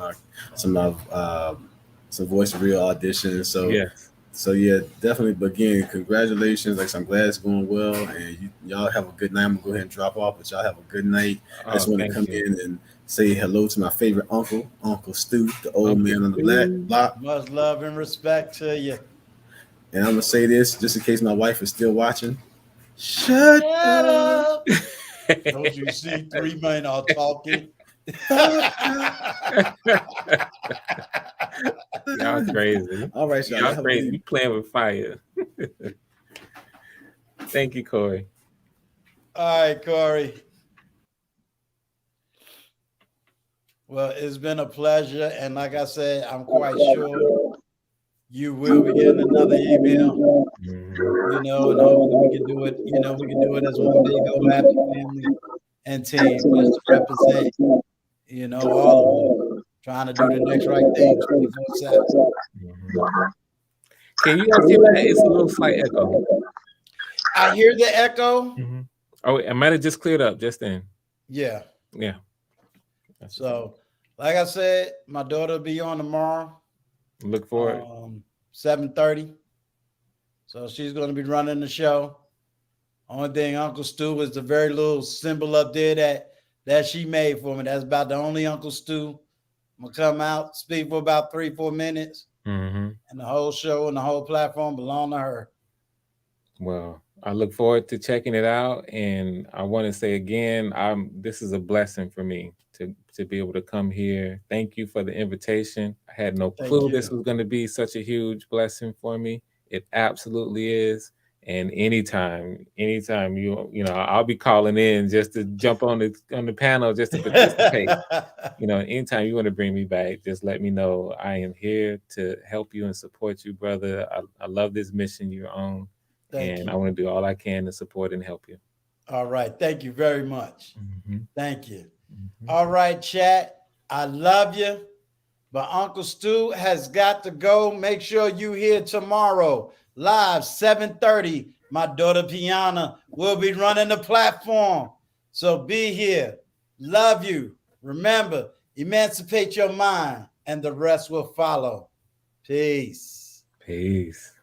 voice real auditions. So yeah, definitely. But again, congratulations. Like, I'm glad it's going well, and y'all have a good night. I'm gonna go ahead and drop off, but y'all have a good night. I just want to come in and say hello to my favorite uncle, Uncle Stu, the old man on the black block. Much love and respect to you. And I'm gonna say this just in case my wife is still watching. Shut up. Don't you see 3 men are talking? Y'all crazy. All right, y'all crazy. You playing with fire. Thank you, Corey. All right, Corey. Well, it's been a pleasure, and like I said, I'm quite sure you will be getting another email. And hopefully we can do it. We can do it as one big old happy family and team. Just represent. All of them trying to do the next right thing 24/7. Can you guys hear that? It's a little slight echo. I hear the echo. Mm-hmm. Oh, I might have just cleared up just then. Yeah. Yeah. So, like I said, my daughter will be on tomorrow. Look forward. 7:30. So she's going to be running the show. Only thing Uncle Stu is the very little symbol up there that she made for me. That's about the only Uncle Stu. I'm going to come out, speak for about 3-4 minutes. Mm-hmm. And the whole show and the whole platform belong to her. Well, I look forward to checking it out. And I want to say again, this is a blessing for me to be able to come here. Thank you for the invitation. I had no clue this was going to be such a huge blessing for me. It absolutely is. And anytime I'll be calling in just to jump on the panel just to participate. Anytime you want to bring me back, just let me know. I am here to help you and support you, brother. I love this mission you're on. I want to do all I can to support and help you. All right. Thank you very much. Mm-hmm. Thank you. Mm-hmm. All right, chat. I love you. But Uncle Stu has got to go. Make sure you here tomorrow. Live 7:30. My daughter Piana will be running the platform. So be here. Love you. Remember, emancipate your mind and the rest will follow. Peace. Peace.